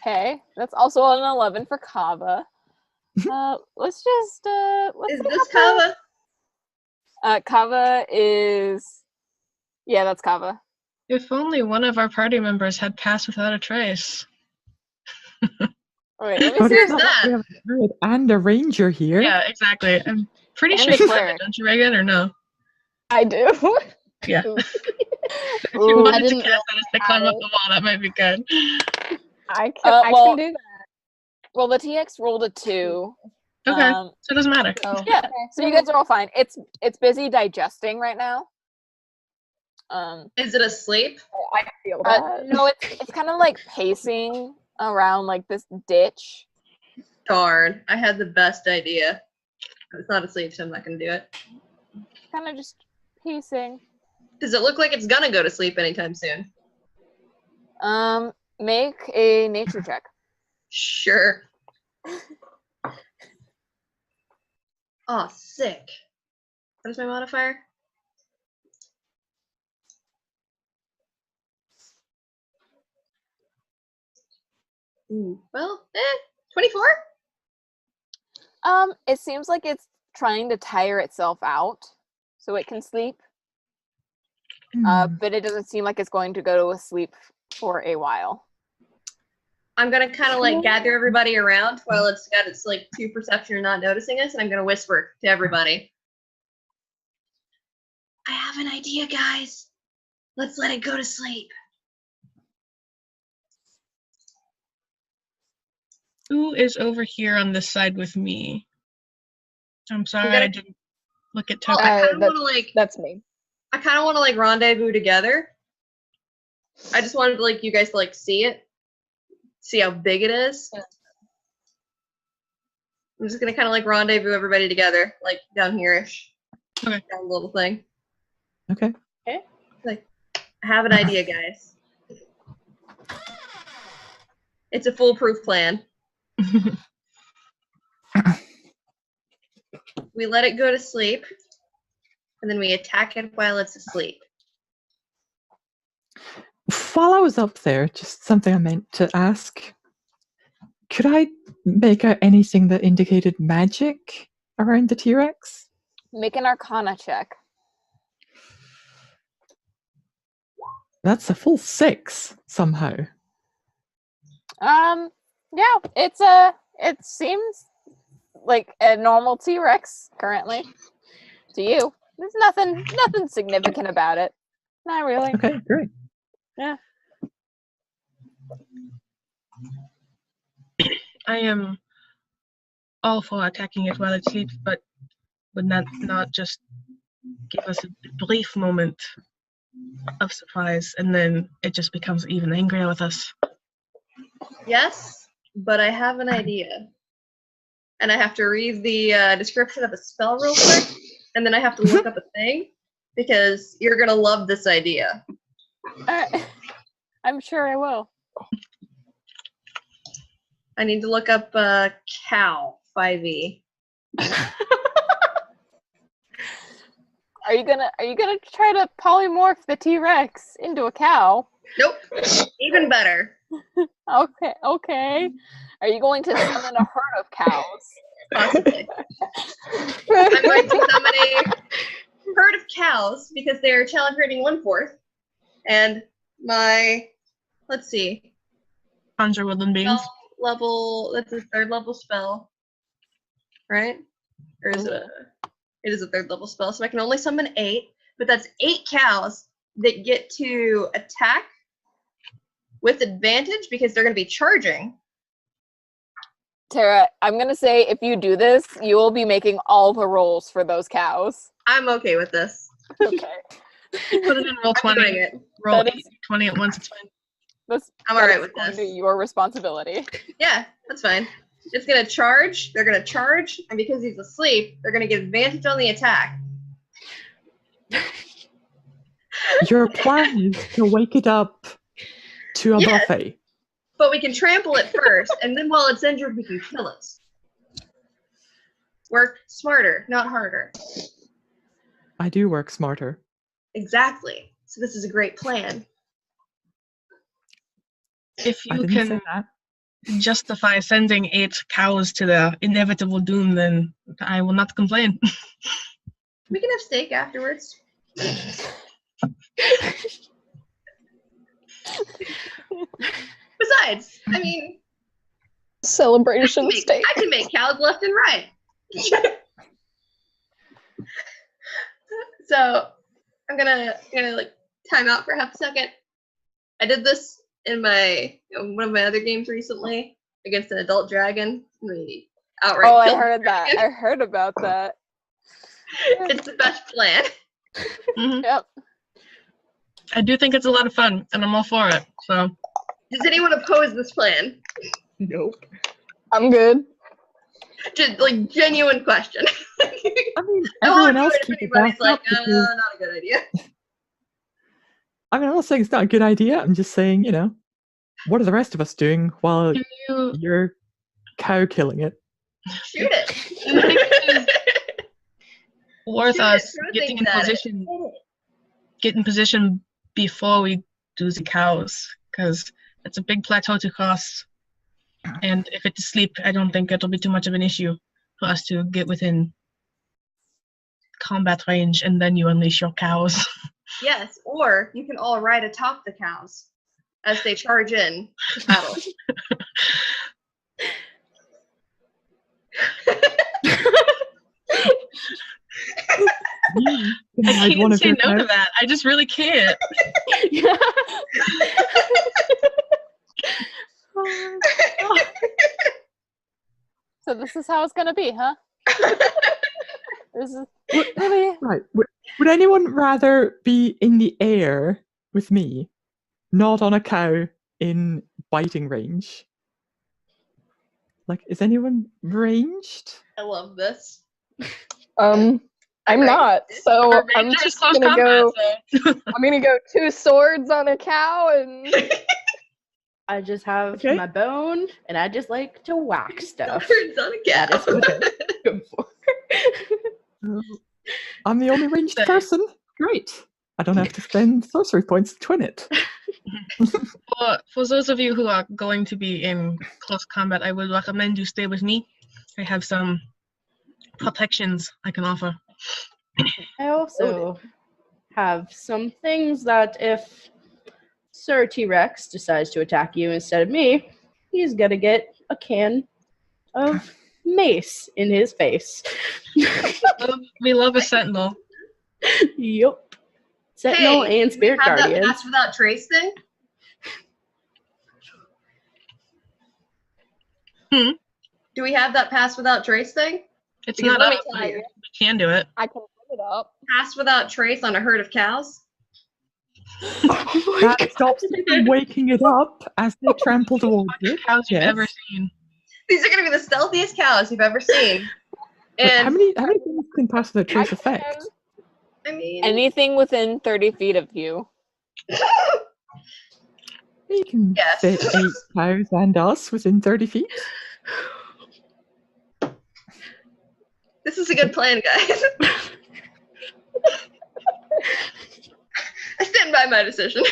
Okay, that's also an 11 for Kava. Let's Is see this how Kava? Kava is, yeah, that's Kava. If only one of our party members had passed without a trace. Oh, wait, let me But see. it's Who's not like that? we have a druid and a ranger here. Yeah, exactly. I'm pretty And sure the you have cleric. it, don't you, Reagan, or no? I do. Yeah. Ooh. If you Ooh. wanted I to didn't cast that as they climb up the wall, that might be good. I well- can do that. Well, the TX rolled a 2. Okay, so it doesn't matter. Oh. Yeah, so you guys are all fine. It's busy digesting right now. Is it asleep? I feel that. No, it's kind of like pacing around like this ditch. Darn. I had the best idea. It's not asleep, so I'm not gonna do it. Kind of just pacing. Does it look like it's gonna go to sleep anytime soon? Make a nature check. Sure. Oh, sick. What is my modifier? Ooh, well, 24? It seems like it's trying to tire itself out so it can sleep. But it doesn't seem like it's going to go to sleep for a while. I'm gonna kind of like gather everybody around while it's got its like 2 perception or not noticing us, and I'm gonna whisper to everybody. I have an idea, guys. Let's let it go to sleep. Who is over here on this side with me? I'm sorry, gonna- I didn't look at Well, Token. I kind of that's- want to like That's me. I kind of want to like rendezvous together. I just wanted like you guys to like see it, see how big it is. Yeah. I'm just gonna kind of like rendezvous everybody together, like down here-ish. Okay. Down the little thing. Okay. Like, I have an idea, guys. It's a foolproof plan. We let it go to sleep, and then we attack it while it's asleep. While I was up there, just something I meant to ask. Could I make out anything that indicated magic around the T-Rex? Make an Arcana check. That's a full 6 somehow. Yeah, it seems like a normal T-Rex currently. To you. There's nothing significant about it. Not really. Okay, great. Yeah. I am all for attacking it while it sleeps, but would not just give us a brief moment of surprise, and then it just becomes even angrier with us. Yes, but I have an idea. And I have to read the description of a spell real quick, and then I have to look up a thing, because you're going to love this idea. I'm sure I will. I need to look up cow 5e. Are you gonna try to polymorph the T-Rex into a cow? Nope. Even better. Okay. Are you going to summon a herd of cows? Possibly. I'm going to summon a herd of cows because they are challenge rating 1/4. And my, let's see. Conjure woodland beings. Spell level, that's a 3rd level spell. Right? Or is it it is a 3rd level spell, so I can only summon 8, but that's 8 cows that get to attack with advantage because they're going to be charging. Tara, I'm gonna say if you do this, you will be making all the rolls for those cows. I'm okay with this. Okay. Put it in roll I'm 20. doing it. Roll That 8, 20 at once, it's fine. I'm that alright is with going this. to be your responsibility. Yeah, that's fine. It's going to charge, they're going to charge, and because he's asleep, they're going to get advantage on the attack. Your plan is to wake it up to a Yes. buffet. But we can trample it first, and then while it's injured, we can kill it. Work smarter, not harder. I do work smarter. Exactly. So this is a great plan. If I you didn't say can that. justify sending 8 cows to their inevitable doom, then I will not complain. We can have steak afterwards. Besides, I mean, Celebration steak. I can make cows left and right. So I'm gonna like time out for half a second. I did this in my one of my other games recently against an adult dragon. We outright Oh, I killed heard the that. dragon. I heard about that. It's the best plan. Mhm. Yep. I do think it's a lot of fun, and I'm all for it. So Does anyone oppose this plan? Nope. I'm good. Just like genuine question. I mean, No, everyone I'll else do it if keep it anybody's back like, up because not a good idea. I mean, I'm not saying it's not a good idea. I'm just saying, what are the rest of us doing while do you you're cow killing it? Shoot it. do you think it is worth Shoot it, us throw getting things in at it. position? Get in position before we do the cows, because it's a big plateau to cross. And if it's asleep, I don't think it'll be too much of an issue for us to get within combat range, and then you unleash your cows. Yes, or you can all ride atop the cows as they charge in to battle. I Like one can't of say your no to cows? that. I just really can't. So this is how it's gonna be, huh? This is really Right. Would anyone rather be in the air with me, not on a cow in biting range? Like, is anyone ranged? I love this. I'm Right. not. So Our I'm ranger is just close gonna combat, go. so I'm gonna go 2 swords on a cow and I just have Okay. my bone, and I just like to whack stuff. Turns on a That cow. is what I'm good for. I'm the only ranged Same. person. Great. I don't have to spend sorcery points to twin it. for those of you who are going to be in close combat, I would recommend you stay with me. I have some protections I can offer. I also have some things that if Sir T-Rex decides to attack you instead of me, he's gonna get a can of mace in his face. We love a sentinel. Yup. Sentinel Hey, and do we Spirit have that Guardians. pass without trace thing? Do we have that pass without trace thing? It's Because not let me up, tell but you, we can do it. I can look it up. pass without trace on a herd of cows. Oh my That stops them from waking it up as they trample towards it. Cows you've Yes. ever seen. These are going to be the stealthiest cows you've ever seen. But how And many things can pass without trace can- effect? I mean, Anything within 30 feet of you. You can Yes. fit 8 cows and us within 30 feet. this is a good plan, guys. I stand by my decision.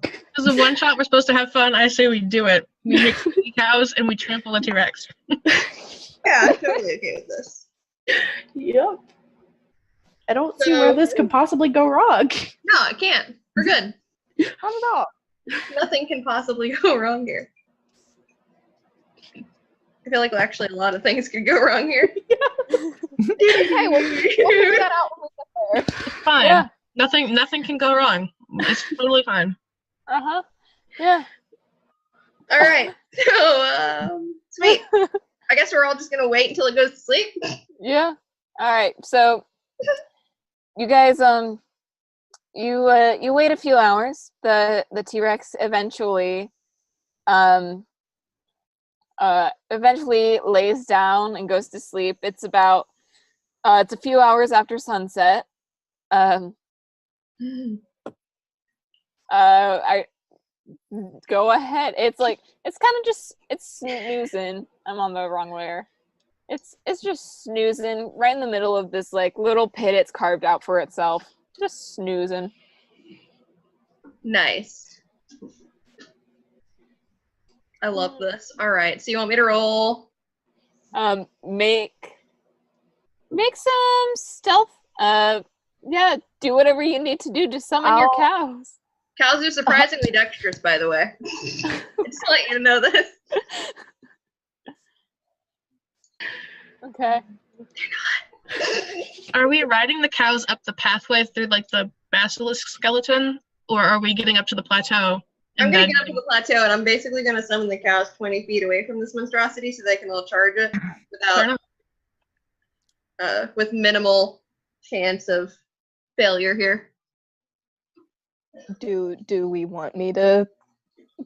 This is a one shot. We're supposed to have fun. I say we do it. We make 50 cows and we trample a T-Rex. Yeah, I'm totally okay with this. Yep. I don't see where this could possibly go wrong. No, it can't. We're good. Not at all. Nothing can possibly go wrong here. I feel like actually a lot of things could go wrong here. Okay, we'll figure that out when we get there. It's fine. Yeah. Nothing can go wrong. It's totally fine. Uh-huh. Yeah. All right. So, sweet. I guess we're all just gonna wait until it goes to sleep. Yeah. All right. So you guys you wait a few hours. The T-Rex eventually eventually lays down and goes to sleep. It's about it's a few hours after sunset. I go ahead. It's like it's kind of just it's snoozing. I'm on the wrong layer. It's just snoozing right in the middle of this like little pit it's carved out for itself. Just snoozing. Nice. I love this. All right. So you want me to roll? Make some stealth. Yeah, do whatever you need to do to summon your cows. Cows are surprisingly dexterous, by the way. Just to let you know this. Okay. Are we riding the cows up the pathway through like the basilisk skeleton, or are we getting up to the plateau? I'm and gonna then- get up to the plateau, and I'm basically gonna summon the cows 20 feet away from this monstrosity so they can all charge it Fair without, enough. with minimal chance of failure here. Do we want me to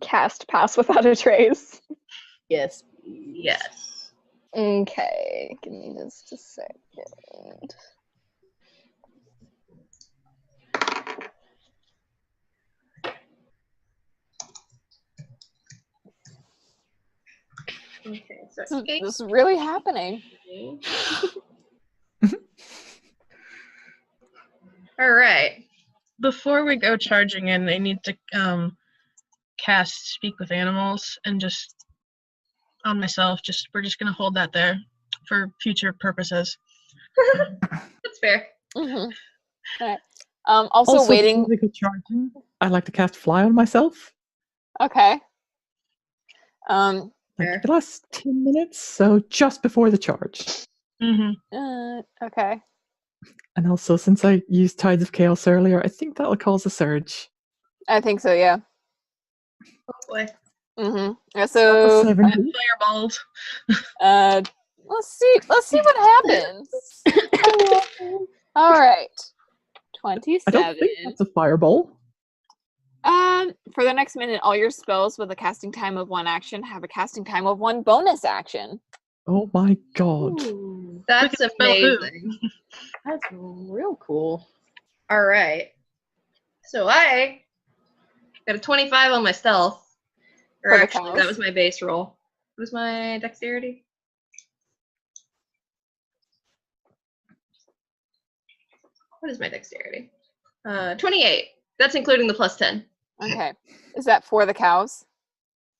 cast Pass Without a Trace? Yes. Yes. Okay, give me just a second. Okay, so This is really happening. all right. Before we go charging in, they need to cast Speak with Animals and just on myself. We're just gonna hold that there for future purposes. That's fair. Mm-hmm. All right. Also waiting. Before they go charging, I'd like to cast Fly on myself. Okay. Like Fair. the last 10 minutes, so just before the charge. Mm-hmm. Okay. And also, since I used Tides of Chaos earlier, I think that'll cause a surge. I think so. Yeah. Oh boy. Mm-hmm. Yeah, so 70. Fireballs. let's see what happens. All right. I don't 27. think that's a fireball. For the next minute, all your spells with a casting time of 1 action have a casting time of 1 bonus action. Oh my god. Ooh, That's can spell who. amazing. that's real cool. All right. So I got a 25 on my stealth. Or For the actually, cows. that was my base roll. What was my dexterity? What is my dexterity? 28. That's including the plus 10. Okay. Is that for the cows?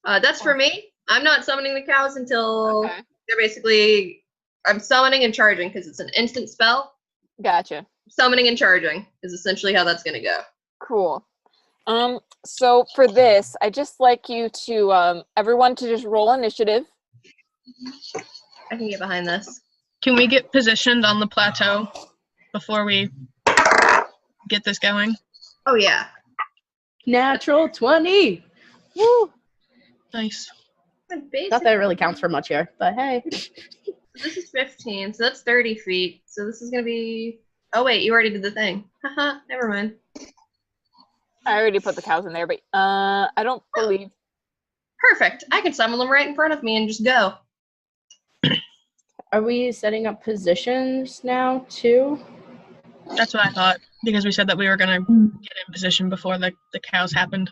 That's for me. I'm not summoning the cows until Okay. they're basically. I'm summoning and charging because it's an instant spell. Gotcha. Summoning and charging is essentially how that's going to go. Cool. So for this, I just like you to everyone to just roll initiative. I can get behind this. Can we get positioned on the plateau before we get this going? Oh yeah. Natural 20. Woo! Nice. Not that it really counts for much here, but hey. This is 15, so that's 30 feet. So this is gonna be. Oh wait, you already did the thing. Haha, never mind. I already put the cows in there, but I don't believe. Perfect. I can summon them right in front of me and just go. Are we setting up positions now too? That's what I thought, because we said that we were gonna get in position before the cows happened.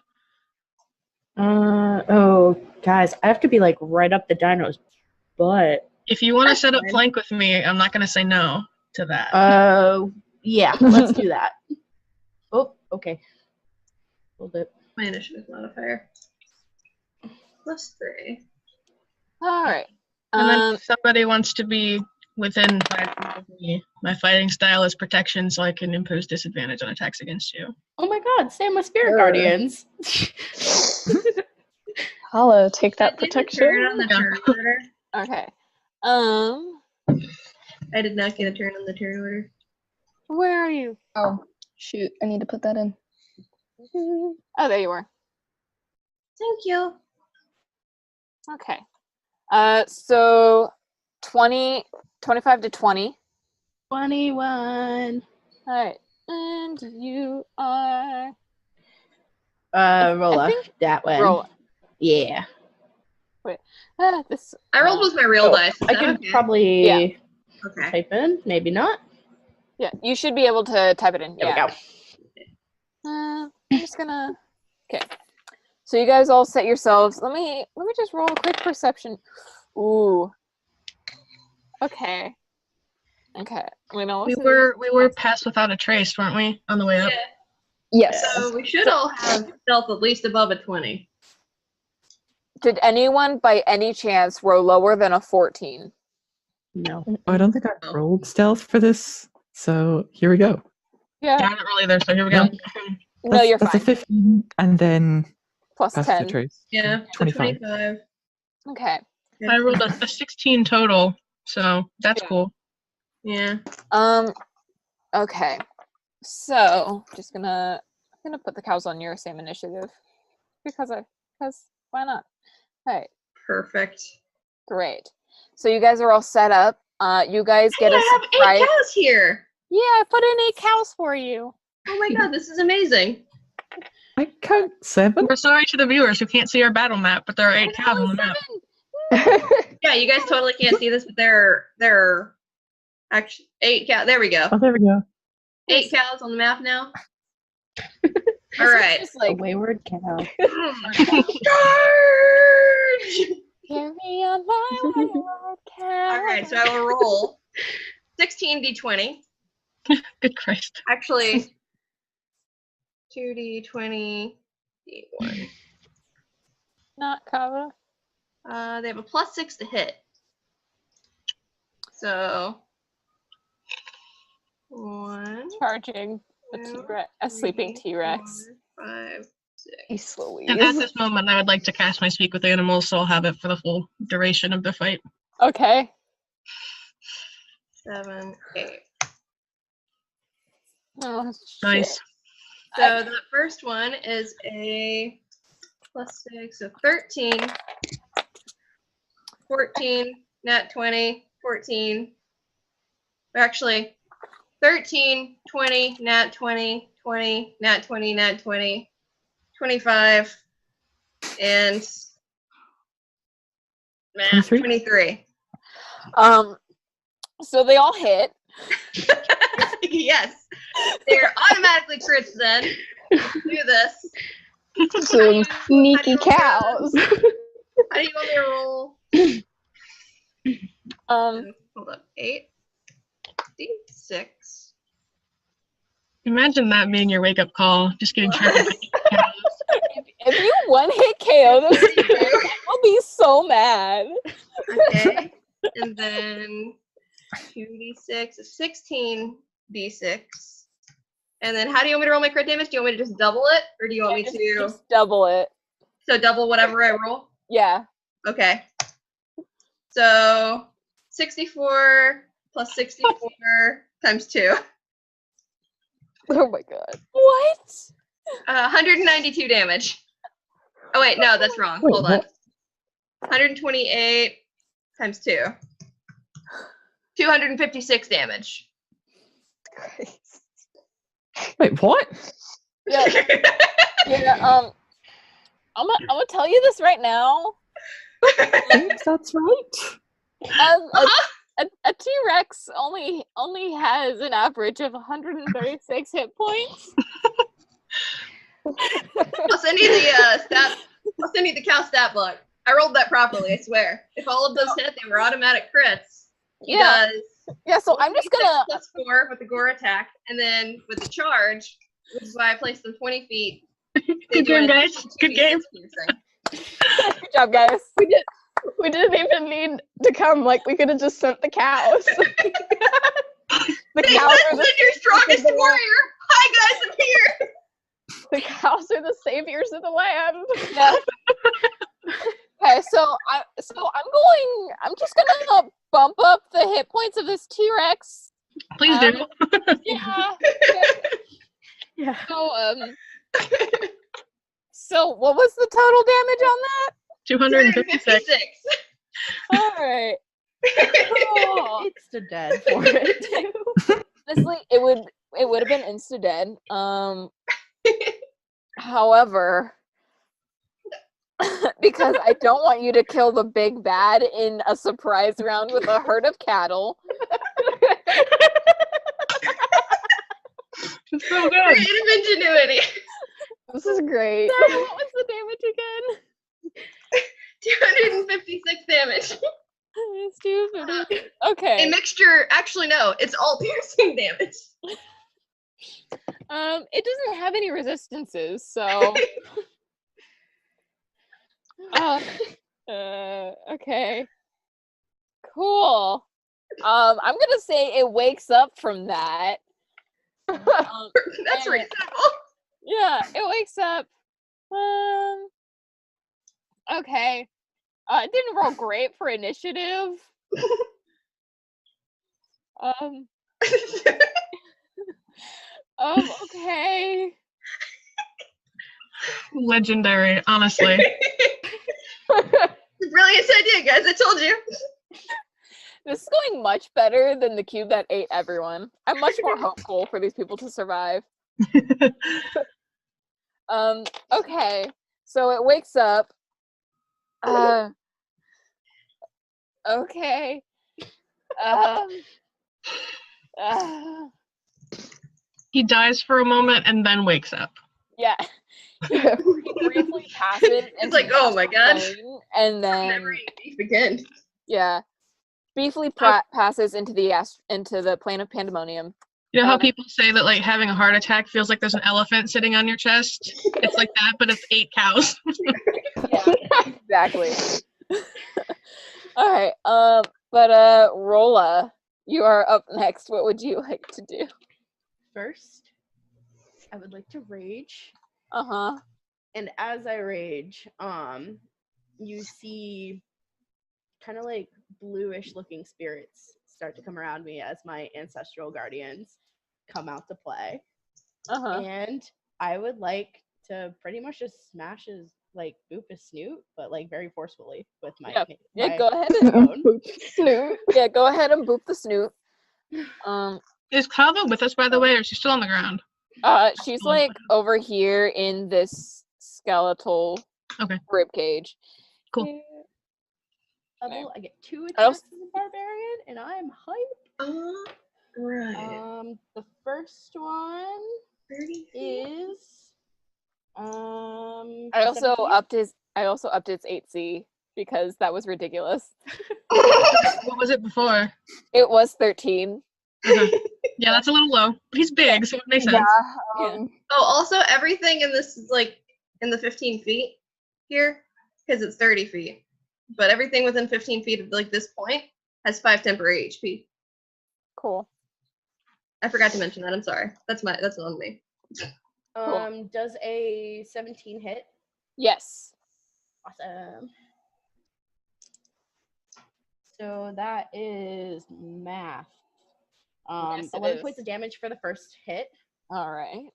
Oh, guys, I have to be like right up the dino's butt. If you want to That's set up fine. flank with me, I'm not gonna say no to that. Yeah, let's do that. Oh, okay. Hold it. My initiative modifier. +3. All right. And then if somebody wants to be within 5 feet of me, my fighting style is protection, so I can impose disadvantage on attacks against you. Oh my god, same with Spirit Sure. Guardians. Hello, take that Did you protection. turn on the turn order? Okay. I did not get a turn on the turn order. Where are you? Oh, shoot. I need to put that in. Oh, there you are. Thank you. Okay. So 25 to 20. 21. All right. And you are Rhola. think That one. Rhola. Yeah. This. I rolled with my real dice. Is I that could okay? probably Okay. type in, maybe not. Yeah, you should be able to type it in. There Yeah. we go. I'm just gonna. Okay. So you guys all set yourselves. Let me just roll a quick perception. Ooh. Okay. Okay. We were passed without a trace, weren't we, on the way up? Yeah. Yes. So we should all have stealth at least above a 20. Did anyone by any chance roll lower than a 14? No. I don't think I rolled stealth for this, so here we go. Yeah, Yeah. I didn't roll either, so here we No. go. No, you're That's fine. a 15, and then Plus pass the 10. trace. Yeah. So 25. 25. Okay. I rolled a 16 total, so that's Yeah. cool. Yeah. Okay. So I'm gonna put the cows on your same initiative because why not? All right. Perfect. Great. So you guys are all set up. You guys get Hey, a I have 8 surprise. cows here. Yeah, I put in 8 cows for you. Oh my god, this is amazing. I count 7. We're sorry to the viewers who can't see our battle map, but there are 8 cows on the map. Yeah, you guys totally can't see this, but there are actually 8 cows. There we go. Oh, there we go. 8 cows on the map now. This All is right. just A like wayward cow. Charge! carry on my wayward cow. All right, so I will roll 16 d20. Good Christ. Actually, 2d20 d1. Not Kava. They have a +6 to hit. So 1, Charging a 2, T-Rex, a sleeping 3, T-Rex. 4, 5, 6. Peace, And at Louise. this moment, I would like to cast my Speak with Animals, so I'll have it for the full duration of the fight. Okay. 7, 8. Oh, Nice. shit. So the first one is a +6, so 13, 14, nat 20, 14. Actually, 13, 20, nat 20, 20, nat 20, nat 20, 25, and 23? 23. So they all hit. Yes. They're automatically crits then. Let's do this. Some sneaky cows. How do you want me to roll? Hold up. 8, D6. Imagine that being your wake-up call, just getting triggered by cows. If you one hit KO this, I'll be so mad. Okay. And then 2d6 is 16 d6. And then how do you want me to roll my crit damage? Do you want me to just double it? Or do you want me to Just double it. so double whatever I roll? Yeah. Okay. So 64 plus 64 times 2. Oh my god. What? 192 damage. Oh wait, no, that's wrong. Wait, Hold on. what? 128 times 2. 256 damage. Wait, what? Yeah, yeah. I'm gonna tell you this right now. I think that's right. A T-Rex only has an average of 136 hit points. I'll send you the cow stat block. I rolled that properly, I swear. If all of those hit, they were automatic crits. He Yeah. does Yeah, so I'm just 1d6 gonna plus 4 with the gore attack, and then with the charge, which is why I placed them 20 feet. Good game, guys. Good game. good job, guys. We didn't even need to come. Like, we could have just sent the cows. The Hey, cows are listen, your strongest warrior! Hi guys, I'm here! the cows are the saviors of the land. Yeah. Okay, so I'm just gonna bump up the hit points of this T-Rex. Please do. Yeah. Yeah. So what was the total damage on that? 256. All right. Cool. It's the dead for it. Honestly, it would have been insta dead. However, because I don't want you to kill the big bad in a surprise round with a herd of cattle. It's so good. Creative ingenuity. This is great. Sorry, what was the damage again? 256 damage. It's 250. Okay. A mixture, actually no, it's all piercing damage. It doesn't have any resistances, so okay. Cool. I'm gonna say it wakes up from that. That's and- reasonable. Yeah, it wakes up. Okay. It didn't roll great for initiative. Okay. Legendary, honestly. Brilliant idea, guys. I told you. This is going much better than the cube that ate everyone. I'm much more hopeful for these people to survive. Okay. So it wakes up. Okay. He dies for a moment and then wakes up. Yeah. He briefly passes. It's like, oh my god. And then Never eat beef again. yeah, briefly passes into the plane of pandemonium. You know how people say that like having a heart attack feels like there's an elephant sitting on your chest? It's like that, but it's 8 cows. Yeah, exactly. All right. But Rhola, you are up next. What would you like to do? First, I would like to rage. Uh-huh. And as I rage, you see kind of like bluish looking spirits start to come around me as my ancestral guardians come out to play. Uh-huh. And I would like to pretty much just smash his like boop his snoot, but like very forcefully with my Yeah, go ahead and bone. Snoot. Yeah, go ahead and boop the snoot. Is Kava with us, by the way, or is she still on the ground? She's like over here in this skeletal rib cage. Cool. I get 2 I also- attacks as a barbarian, and I'm hyped. Right. The first one 30 is I also 17. upped its 8C because that was ridiculous. What was it before? It was 13. Yeah, that's a little low. He's big, so it makes sense. Yeah. Oh, also everything in this is like in the 15 feet here because it's 30 feet. But everything within 15 feet of like this point has 5 temporary HP. Cool. I forgot to mention that. I'm sorry. That's on me. Cool. Does a 17 hit? Yes. Awesome. So that is math. Yes, it 11 is. points of damage for the first hit. All right.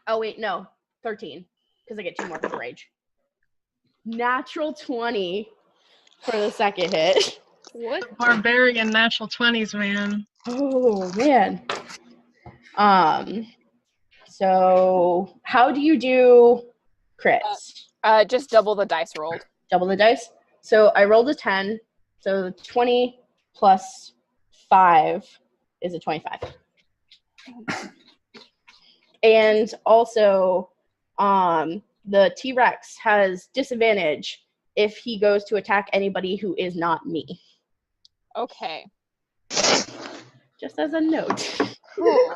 Oh wait, no. 13, because I get 2 more for the rage. Natural 20 for the second hit. What? Barbarian natural 20s, man. Oh man. So how do you do crits? Just double the dice rolled. Double the dice. So I rolled a 10. So 20 plus 5 is a 25. And also, the T-Rex has disadvantage if he goes to attack anybody who is not me. Okay. Just as a note. Cool.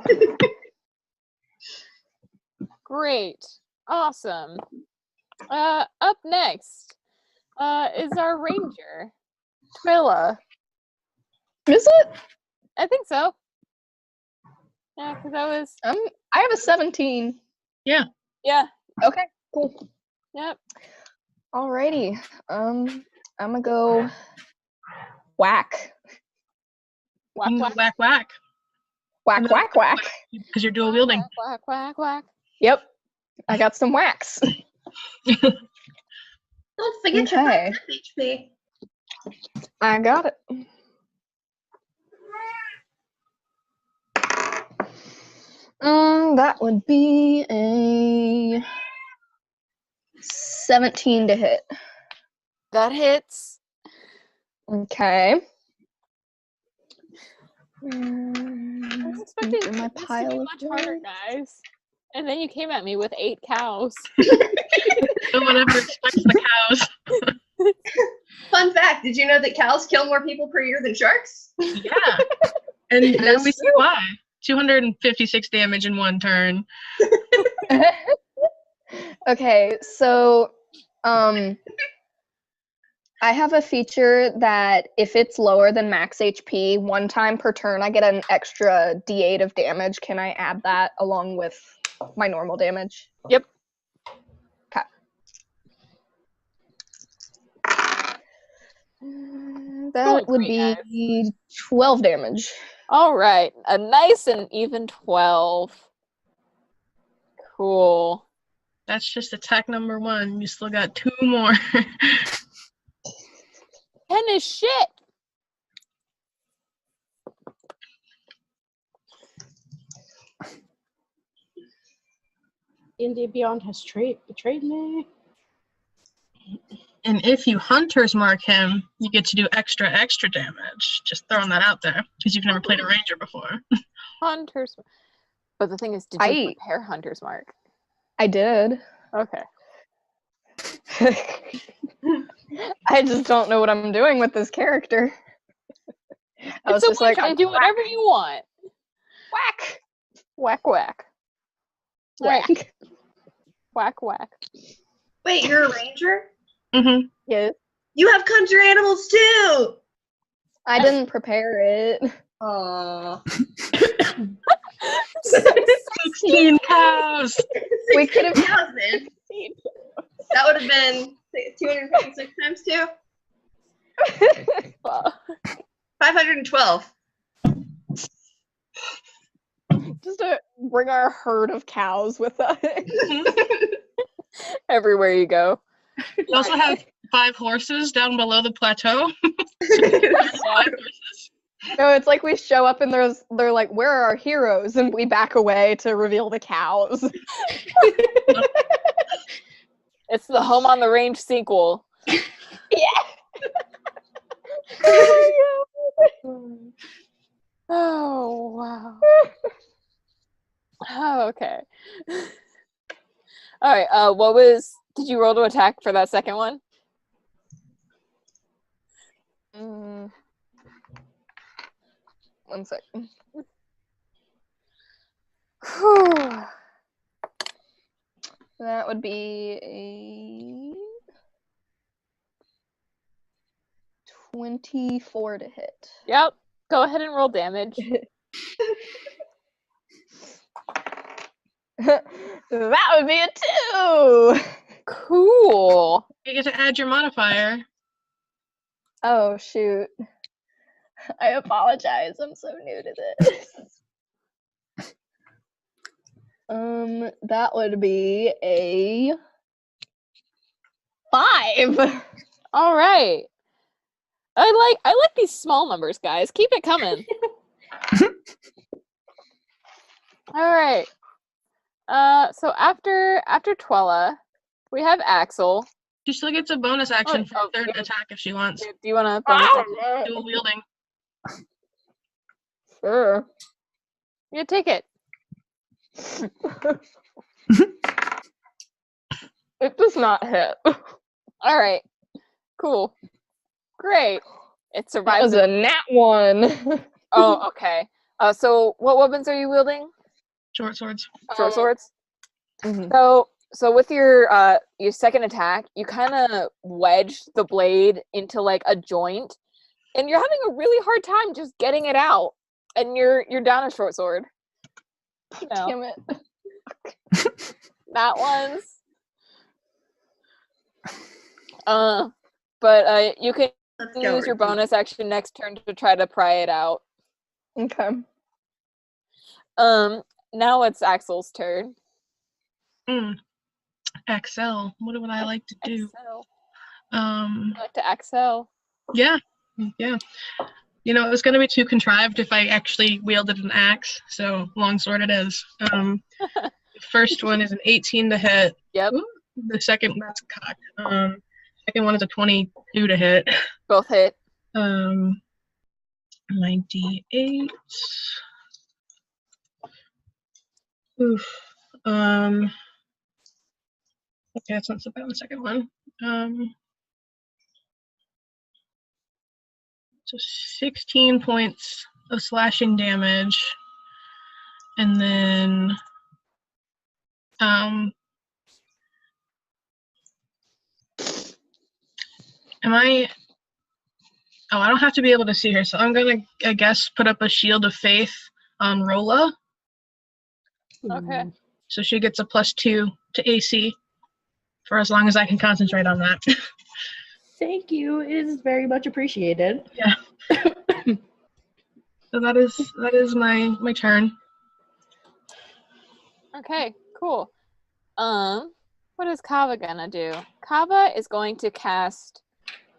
Great. Awesome. Up next is our ranger, Tue'la. Is it? I think so. Yeah, because I was. I have a 17. Yeah. Okay, cool. Yep. Alrighty. I'm gonna go whack. Whack whack Whack, whack. Whack, whack, whack. Because you're dual wielding. whack whack whack. Yep. I got some whacks. Don't forget your Okay. HP. I got it. That would be a 17 to hit. That hits. Okay. I was expecting my this to pile be of much harder, words. guys. And then you came at me with 8 cows. No one ever expects the cows. Fun fact, did you know that cows kill more people per year than sharks? Yeah. And now That's we see why. 256 damage in 1 turn. Okay, so I have a feature that if it's lower than max HP, 1 time per turn, I get an extra D8 of damage. Can I add that along with my normal damage? Yep. Okay. That Going would great, be 12 damage. All right. A nice and even 12. Cool. That's just attack number 1. You still got 2 more. 10 is shit. D&D Beyond has betrayed me. And if you Hunter's Mark him, you get to do extra damage. Just throwing that out there, because you've never played a ranger before. Hunter's. But the thing is, did you prepare Hunter's Mark? I did. Okay. I just don't know what I'm doing with this character. I was It's just okay, like, do whatever you want. whack, Whack whack. whack. Whack whack. Wait, you're a ranger? Mm-hmm. Yes. You have conjure animals too! I didn't prepare it. Aww. 16 cows! We could have 6,000. That would have been 256 times 2? 512. just to bring our herd of cows with us. Everywhere you go. You also have 5 horses down below the plateau. 5 horses. No, it's like we show up and they're like, where are our heroes? And we back away to reveal the cows. It's the Home on the Range sequel. Yeah. Oh, wow. Oh, okay. All right. Did you roll to attack for that second one? One second. That would be a 24 to hit. Yep. Go ahead and roll damage. That would be a 2. Cool. You get to add your modifier. Oh, shoot. I apologize. I'm so new to this. That would be a 5. All right. I like these small numbers, guys. Keep it coming. All right. So after Tue'la, we have Axelle. She still gets a bonus action for oh, a third yeah. attack if she wants. Do you want to bonus action? Dual wielding. Sure. Yeah, take it. It does not hit. All right. Cool. Great. It That survives. was a nat 1. Oh, okay. So what weapons are you wielding? Short swords. Short swords. Mhm. So with your second attack, you kind of wedge the blade into like a joint, and you're having a really hard time just getting it out, and you're down a short sword. You know, Damn it. that one's. But you can Let's go. use your bonus action next turn to try to pry it out. Okay. Now it's Axel's turn. Axelle. What would I like to do? Axelle. Um, I like to Axelle. yeah. You know, it was going to be too contrived if I actually wielded an axe, so longsword it is. The first one is an 18 to hit. Yep. The second, that's cock. Second one is a 22 to hit. Both hit. My D8. Oof. Okay, that's not so bad. The second one. So 16 points of slashing damage, and then am I? Oh, I don't have to be able to see her, so I'm gonna, I guess, put up a shield of faith on Rhola. Okay. So she gets a +2 to AC for as long as I can concentrate on that. Thank you. It is very much appreciated. Yeah. So that is my turn. Okay, cool. What is Kava gonna do? Kava is going to cast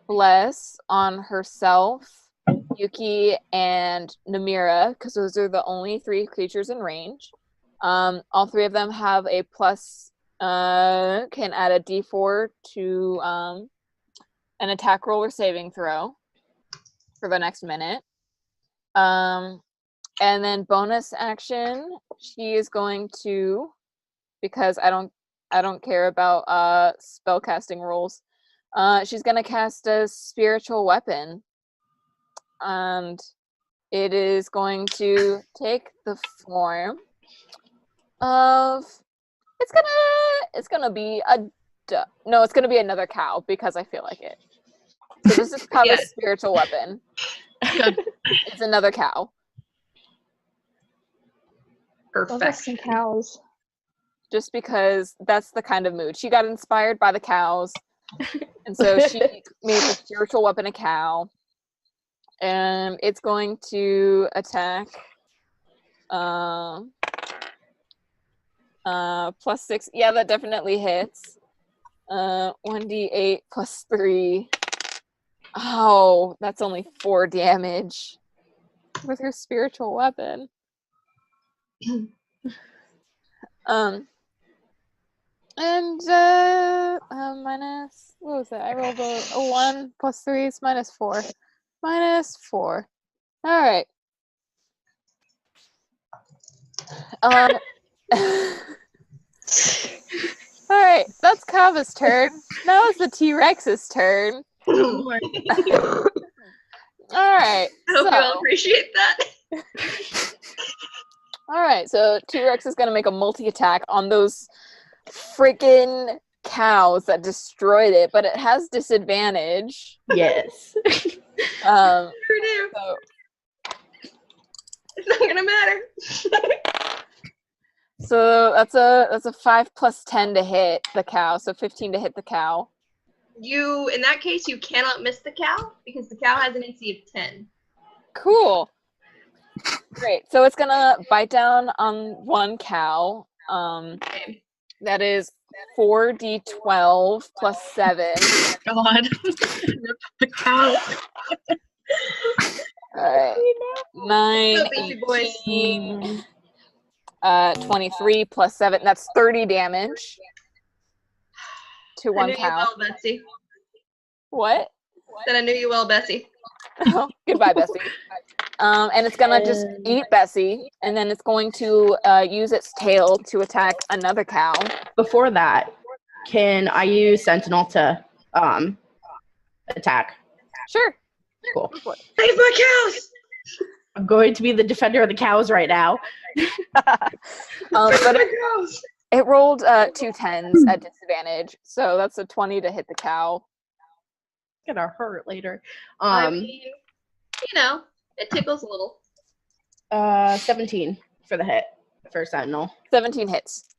Bless on herself, Yuki, and Nymea, because those are the only 3 creatures in range. All 3 of them have a plus, can add a d4 to an attack roll or saving throw for the next minute. And then bonus action, she is going to, because I don't care about spell casting rolls. She's gonna cast a spiritual weapon, and it is going to take the form of. It's gonna be it's gonna be another cow because I feel like it. So this is Kava's Yes. spiritual weapon. Good. It's another cow. Those are some Perfect. cows. Just because that's the kind of mood. She got inspired by the cows. And so she made the spiritual weapon a cow. And it's going to attack +6. Yeah, that definitely hits. 1d8 + 3. Oh, that's only 4 damage with her spiritual weapon. And minus, what was that? I rolled a 1 + 3 is -4. -4. All right. All right, that's Kava's turn. Now it's the T-Rex's turn. All right. I hope you all appreciate that. All right, so T-Rex is going to make a multi-attack on those freaking cows that destroyed it, but it has disadvantage. Yes. So, It's not gonna matter. so that's a 5 + 10 to hit the cow, so 15 to hit the cow. In that case, you cannot miss the cow because the cow has an AC of 10. Cool. Great. So it's gonna bite down on one cow, Okay. That is 4d12 plus 7. God. The cow. Alright. 9, Go, beefy boys. 18, 23 plus 7. That's 30 damage to I one knew you cow. well, Betsy. What? Said I knew you well, Bessie. Oh, goodbye, Bessie. And it's gonna just eat Bessie, and then it's going to use its tail to attack another cow. Before that, can I use Sentinel to attack? Sure. Cool. Save my cows! I'm going to be the defender of the cows right now. But it rolled 2 10s at disadvantage, so that's a 20 to hit the cow. It's gonna hurt later. I mean, you know, it tickles a little. 17 for the hit for Sentinel. 17 hits.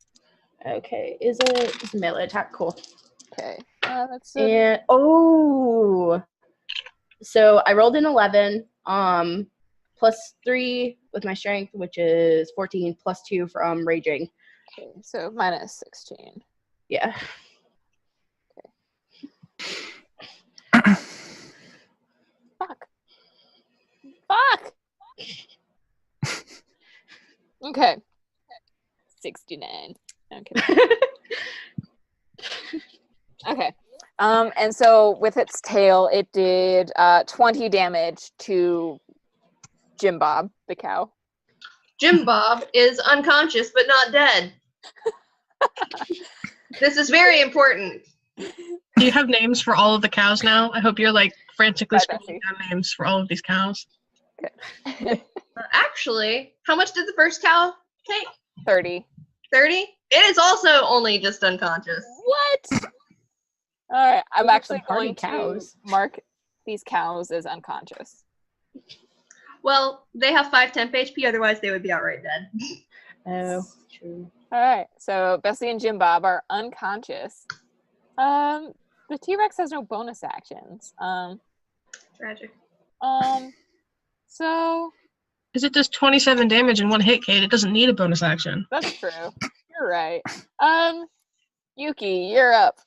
Okay, it's a melee attack? Cool. Okay. That's And so I rolled an 11, plus 3 with my strength, which is 14, plus 2 from raging. okay. So minus 16. Yeah. Fuck. Okay. 69. Okay. Okay. And so with its tail, it did 20 damage to Jim Bob, the cow. Jim Bob is unconscious but not dead. This is very important. Do you have names for all of the cows now? I hope you're like frantically Bye, scribbling down names for all of these cows. Actually, how much did the first cow take? 30. 30? It is also only just unconscious. What? All right. I'm actually some hardy going cows. to mark these cows as unconscious. Well, they have 5 temp HP, otherwise they would be outright dead. Oh, true. All right. So Bessie and Jim Bob are unconscious. The T-Rex has no bonus actions. Tragic. So Because it does 27 damage in one hit, Kate. It doesn't need a bonus action. that's true. You're right. Yuki, you're up.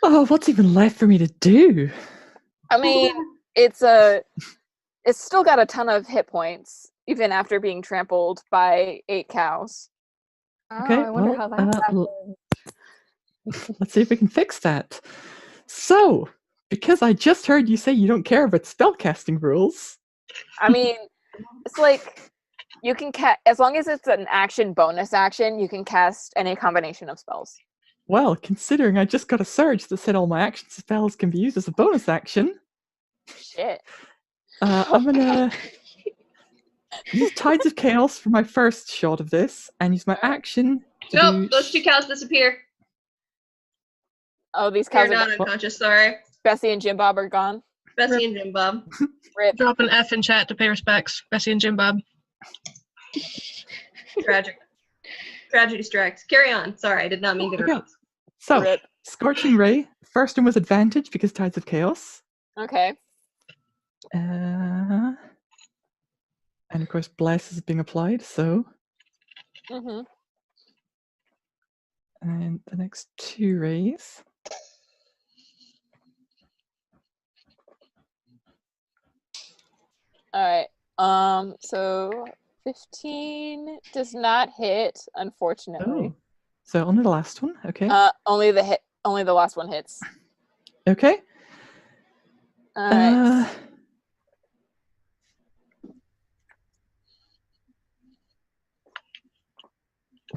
Oh, what's even left for me to do? I mean, it's still got a ton of hit points, even after being trampled by 8 cows. Okay, I wonder well, how that happened. Let's see if we can fix that. So, because I just heard you say you don't care about spellcasting rules. I mean, it's like you can as long as it's an action bonus action, you can cast any combination of spells. Well, considering I just got a surge that said all my action spells can be used as a bonus action, Shit. I'm gonna use Tides of Chaos for my first shot of this, and use my action to Nope, do... those 2 cows disappear. Oh, these They're cows are not gone. unconscious, sorry. Bessie and Jim Bob are gone. Bessie and Jim Bob. Rip. Drop an F in chat to pay respects. Bessie and Jim Bob. Tragic. Tragedy strikes. Carry on. Sorry, I did not mean to Okay. interrupt. So, Rip. Scorching Ray. First one was advantage because Tides of Chaos. Okay. And of course, Bless is being applied, so... Mm-hmm. And the next 2 rays. All right. So 15 does not hit, unfortunately. Oh. So only the last one, okay. Only the last one hits. Okay. All right.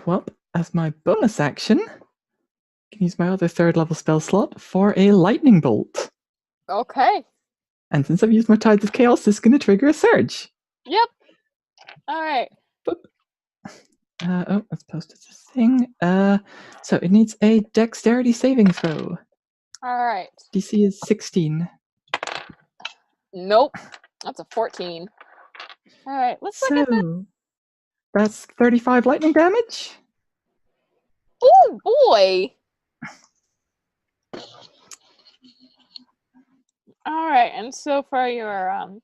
Well, as my bonus action, I can use my other 3rd level spell slot for a lightning bolt. Okay. And since I've used my Tides of Chaos, this is going to trigger a surge. Yep. All right. Oh, let's post it as a thing. So it needs a dexterity saving throw. All right. DC is 16. Nope. That's a 14. All right. Let's look at this. So that's 35 lightning damage. Oh boy. All right. And so for your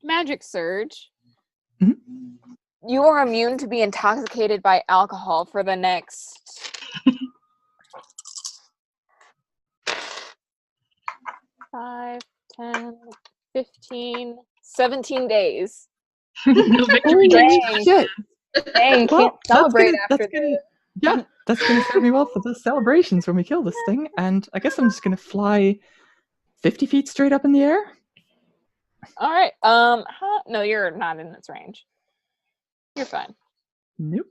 magic surge, Mhm. You are immune to be intoxicated by alcohol for the next 5, 10, 15, 17 days. No victory Oh, drinks. Dang. shit. Dang, Well, can't celebrate that's after gonna, this. yeah, that's gonna serve me well for the celebrations when we kill this thing. And I guess I'm just gonna fly 50 feet straight up in the air. All right. No, you're not in its range. You're fine. Nope.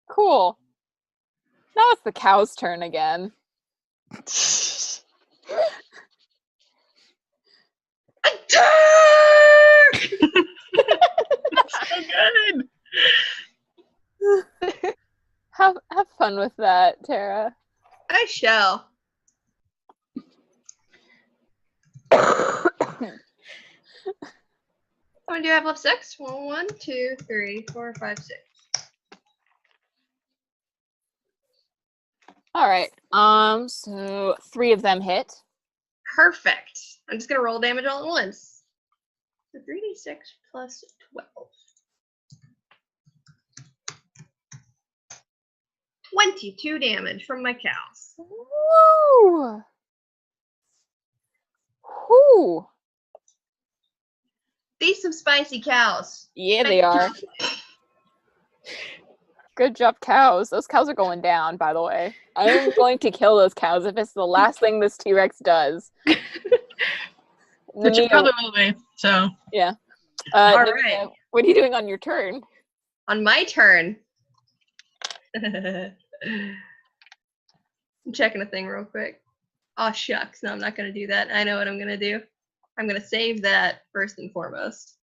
Cool. Now it's the cow's turn again. Attack! So good. Have fun with that, Tara. I shall. How many do I have left? 6? 1, 2, 3, 4, 5, 6. All right. So 3 of them hit. Perfect. I'm just gonna roll damage all at once. So 3d6 plus 12. 22 damage from my cows. Woo! Whoo! These some spicy cows. Yeah, they are. Good job, cows. Those cows are going down, by the way. I'm going to kill those cows if it's the last thing this T-Rex does. Which it Nymea, probably will be. So yeah. All Nymea, right. what are you doing on your turn? On my turn. I'm checking a thing real quick. Oh shucks, no, I'm not gonna do that. I know what I'm gonna do. I'm gonna save that first and foremost.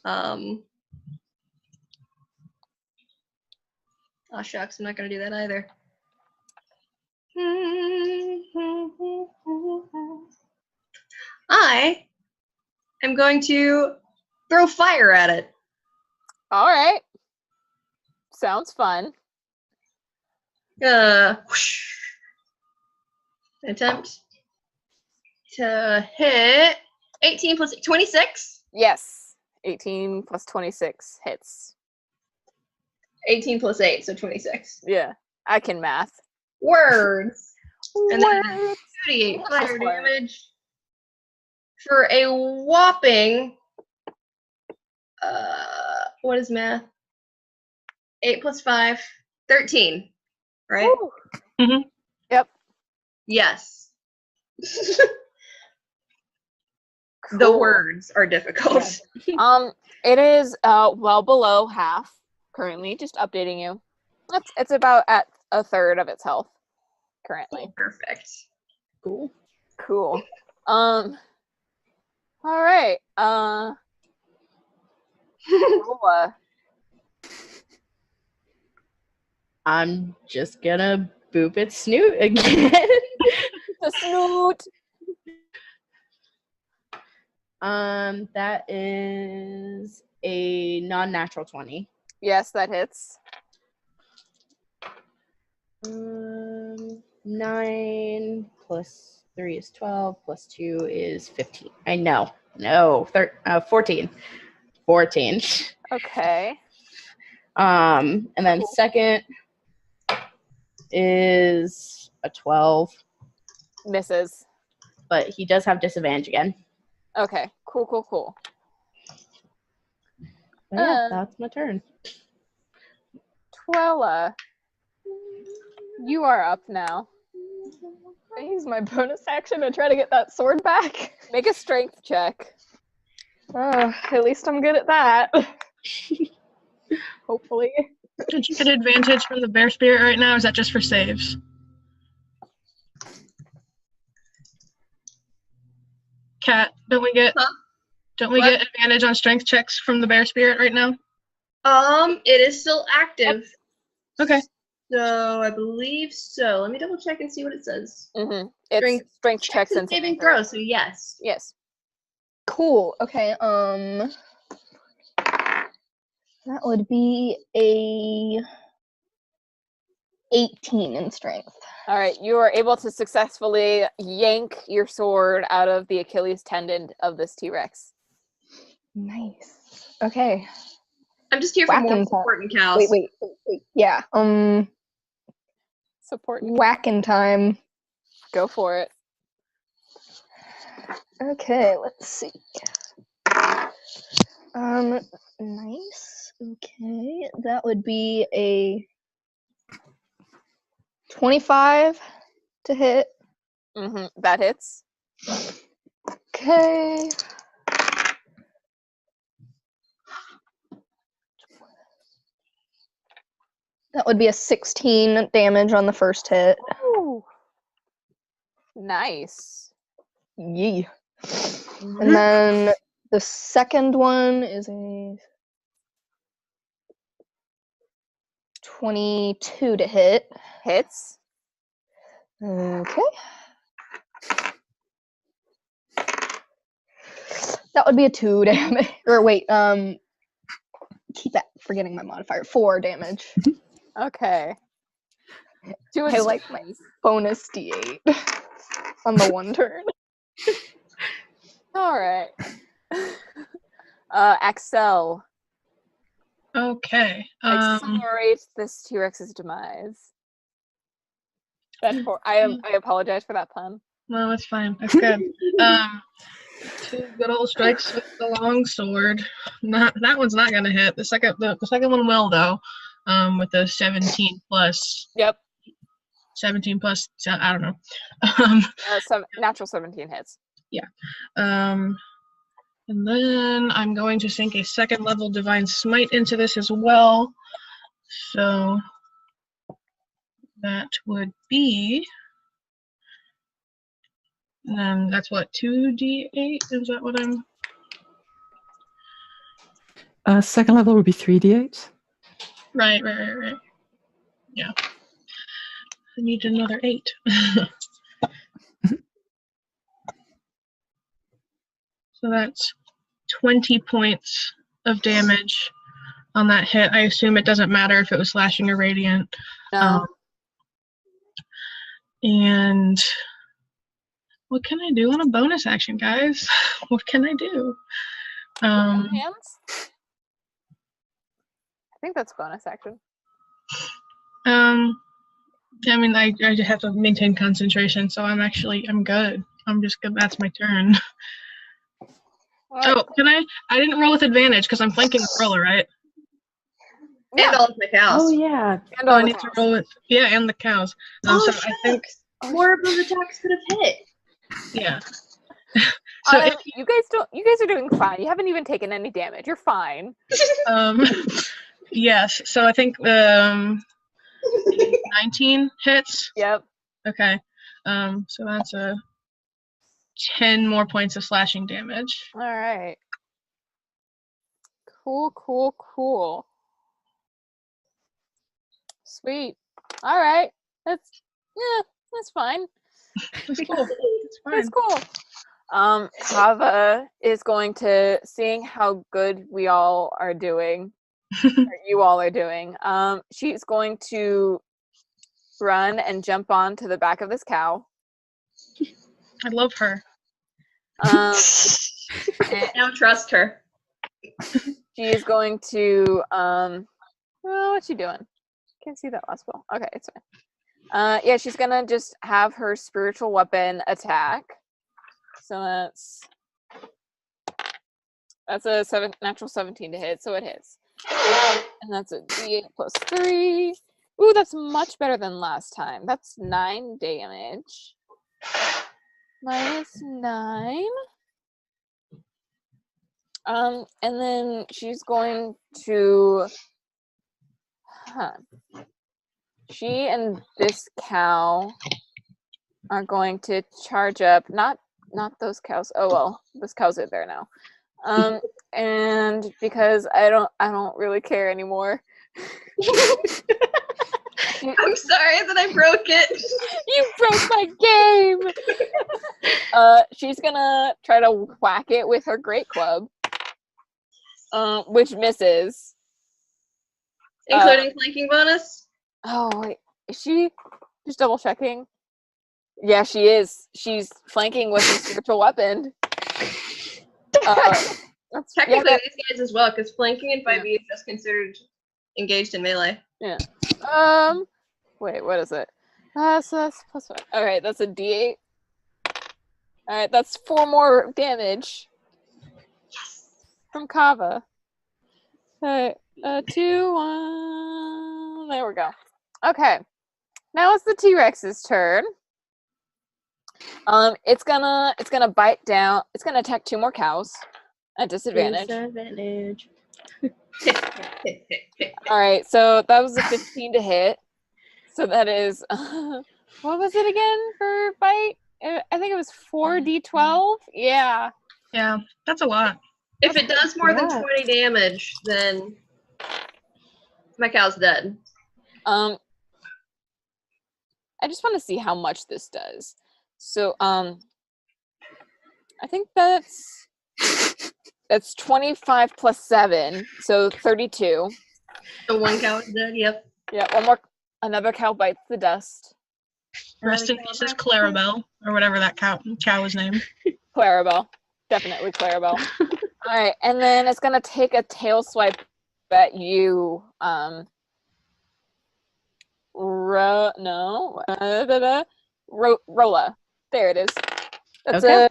Oh shucks, I'm not gonna do that either. I am going to throw fire at it. All right. Sounds fun. Whoosh. Attempt to hit 18 plus 26. Yes. 18 plus 26 hits. 18 plus 8, so 26. Yeah. I can math. Words. And then Words. 38 That's fire smart. damage for a whopping what is math? 8 plus 5, 13. Right? Woo. Mhm. Yep. Yes. The Cool. words are difficult. It is well below half currently. Just updating you. It's about at a third of its health currently. Perfect. Cool. Cool. All right. Rhola. I'm just gonna boop its snoot again. The snoot. That is a non-natural 20. Yes, that hits. 9 plus 3 is 12, plus 2 is 15. I know. No, 14. 14. Okay. And then Cool. second is a 12, Misses. but he does have disadvantage again. Okay. Cool. But yeah, that's my turn. Tue'la. You are up now. I use my bonus action to try to get that sword back. Make a strength check. Oh, at least I'm good at that. Hopefully. did you get advantage from the bear spirit right now? Or is that just for saves? Cat, don't we get What? get advantage on strength checks from the bear spirit right now? It is still active. Okay. So I believe so. Let me double check and see what it says. Mm-hmm. It's strength checks and saving saving throw, so yes. Yes. Cool. Okay. That would be a 18 in strength. All right. You are able to successfully yank your sword out of the Achilles tendon of this T-Rex. Nice. Okay. I'm just here for more Whacking support and cows. Wait. Yeah. Support. Whacking time. Go for it. Okay, let's see. Nice. Okay, that would be a 25 to hit. That hits. Okay. That would be a 16 damage on the first hit. Ooh. Nice. Yee. And then the second one is a 22 to hit. Hits. Okay. That would be a 2 damage. Or wait, keep that, forgetting my modifier. 4 damage. Okay. I like my bonus d8 on the one turn. All right. Axelle. Okay. Accelerate this T-Rex's demise. I apologize for that pun. No, it's fine. That's good. 2 good old strikes with the long sword. That one's not gonna hit. The second one will though. With the 17 plus. Yep. 17 plus. I don't know. Natural 17 hits. Yeah. And then I'm going to sink a 2nd level Divine Smite into this as well. So that would be. And then that's what, 2d8? Is that what I'm. 2nd level would be 3d8. Right. Yeah. I need another 8. So that's 20 points of damage on that hit. I assume it doesn't matter if it was slashing or radiant. No. And what can I do on a bonus action, guys? What can I do? Hands? I think that's bonus action. I mean, I just have to maintain concentration, so I'm good. I'm just good. That's my turn. Oh, can I didn't roll with advantage because I'm flanking with Rhola, right? And all of my cows. Oh yeah. And Oh, all I the need to cows. roll with and the cows. So I think more of those attacks could have hit. yeah. So you guys are doing fine. You haven't even taken any damage. You're fine. Yes. So I think 19 hits. Yep. Okay. So that's a 10 more points of slashing damage. All right. Cool. Sweet. All right. That's fine. That's cool. It's fine. That's cool. Kava is going to, seeing how good we all are doing, or you all are doing, she's going to run and jump onto the back of this cow. I love her. I don't trust her. She is going to, what's she doing? Can't see that last spell. Okay, it's fine. Yeah, she's gonna just have her spiritual weapon attack. So that's a natural 17 to hit, so it hits. And that's a d8 plus 3. Ooh, that's much better than last time. That's 9 damage. Minus 9. And then she's going to she and this cow are going to charge up, not those cows. Oh well, those cows are there now. And because I don't really care anymore. I'm sorry that I broke it. You broke my game. She's gonna try to whack it with her great club, which misses. Including flanking bonus? Oh wait, is she just double checking? Yeah, she is. She's flanking with a spiritual weapon. That's Technically, yeah, these guys as well, because flanking in 5e is just considered engaged in melee. wait, what is it? So that's plus 5. All right, that's a D8. All right, that's 4 more damage. Yes. From Kava. All right, 2, 1. There we go. Okay, now it's the T-Rex's turn. It's gonna bite down. It's gonna attack 2 more cows at disadvantage. Disadvantage. All right, so that was a 15 to hit. So that is, what was it again for bite? I think it was 4d12. Yeah. Yeah, that's a lot. If it does more than Yeah. 20 damage, then my cow's dead. I just want to see how much this does. So, I think that's 25 plus 7, so 32. So one cow is dead, yep. Yeah, another cow bites the dust. Rest in peace, Clarabelle, or whatever that cow is named. Clarabelle. Definitely Clarabelle. All right, and then it's gonna take a tail swipe at you, Rhola. There it is. That's Okay. a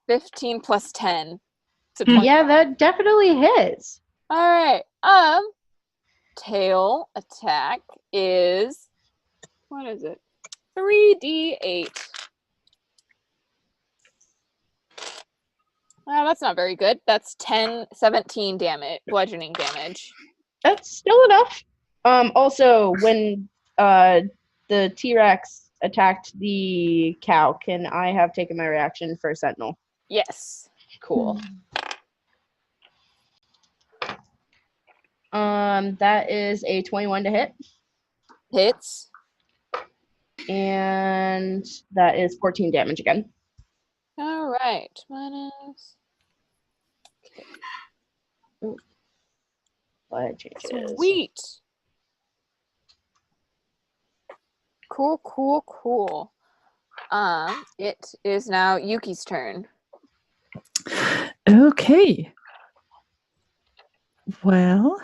15 plus 10. So Yeah, that definitely hits. All right. Tail attack is, what is it? 3d8. That's not very good. That's 17 damage, bludgeoning damage. That's still enough. Also, when the T-Rex attacked the cow, can I have taken my reaction for Sentinel? Yes. Cool. That is a 21 to hit, Hits. and that is 14 damage again. All right. Minus. What changes? Sweet. Cool. It is now Yuki's turn. Okay. Well.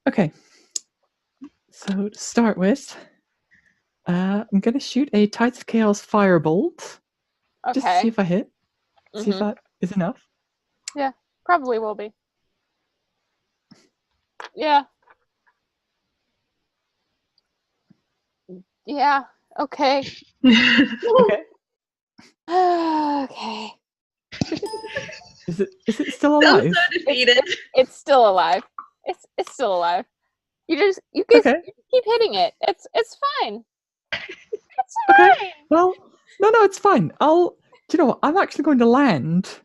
Okay. So to start with, I'm going to shoot a Tides of Chaos Firebolt. Okay. Just to see if I hit. See if that is enough. Yeah, probably will be. Yeah. Yeah. Okay. Okay. Okay. Is it still I'm alive? so defeated. It's still alive. It's still alive. You guys keep hitting it. It's fine. It's fine. Okay. Well, no, it's fine. Do you know what? I'm actually going to land.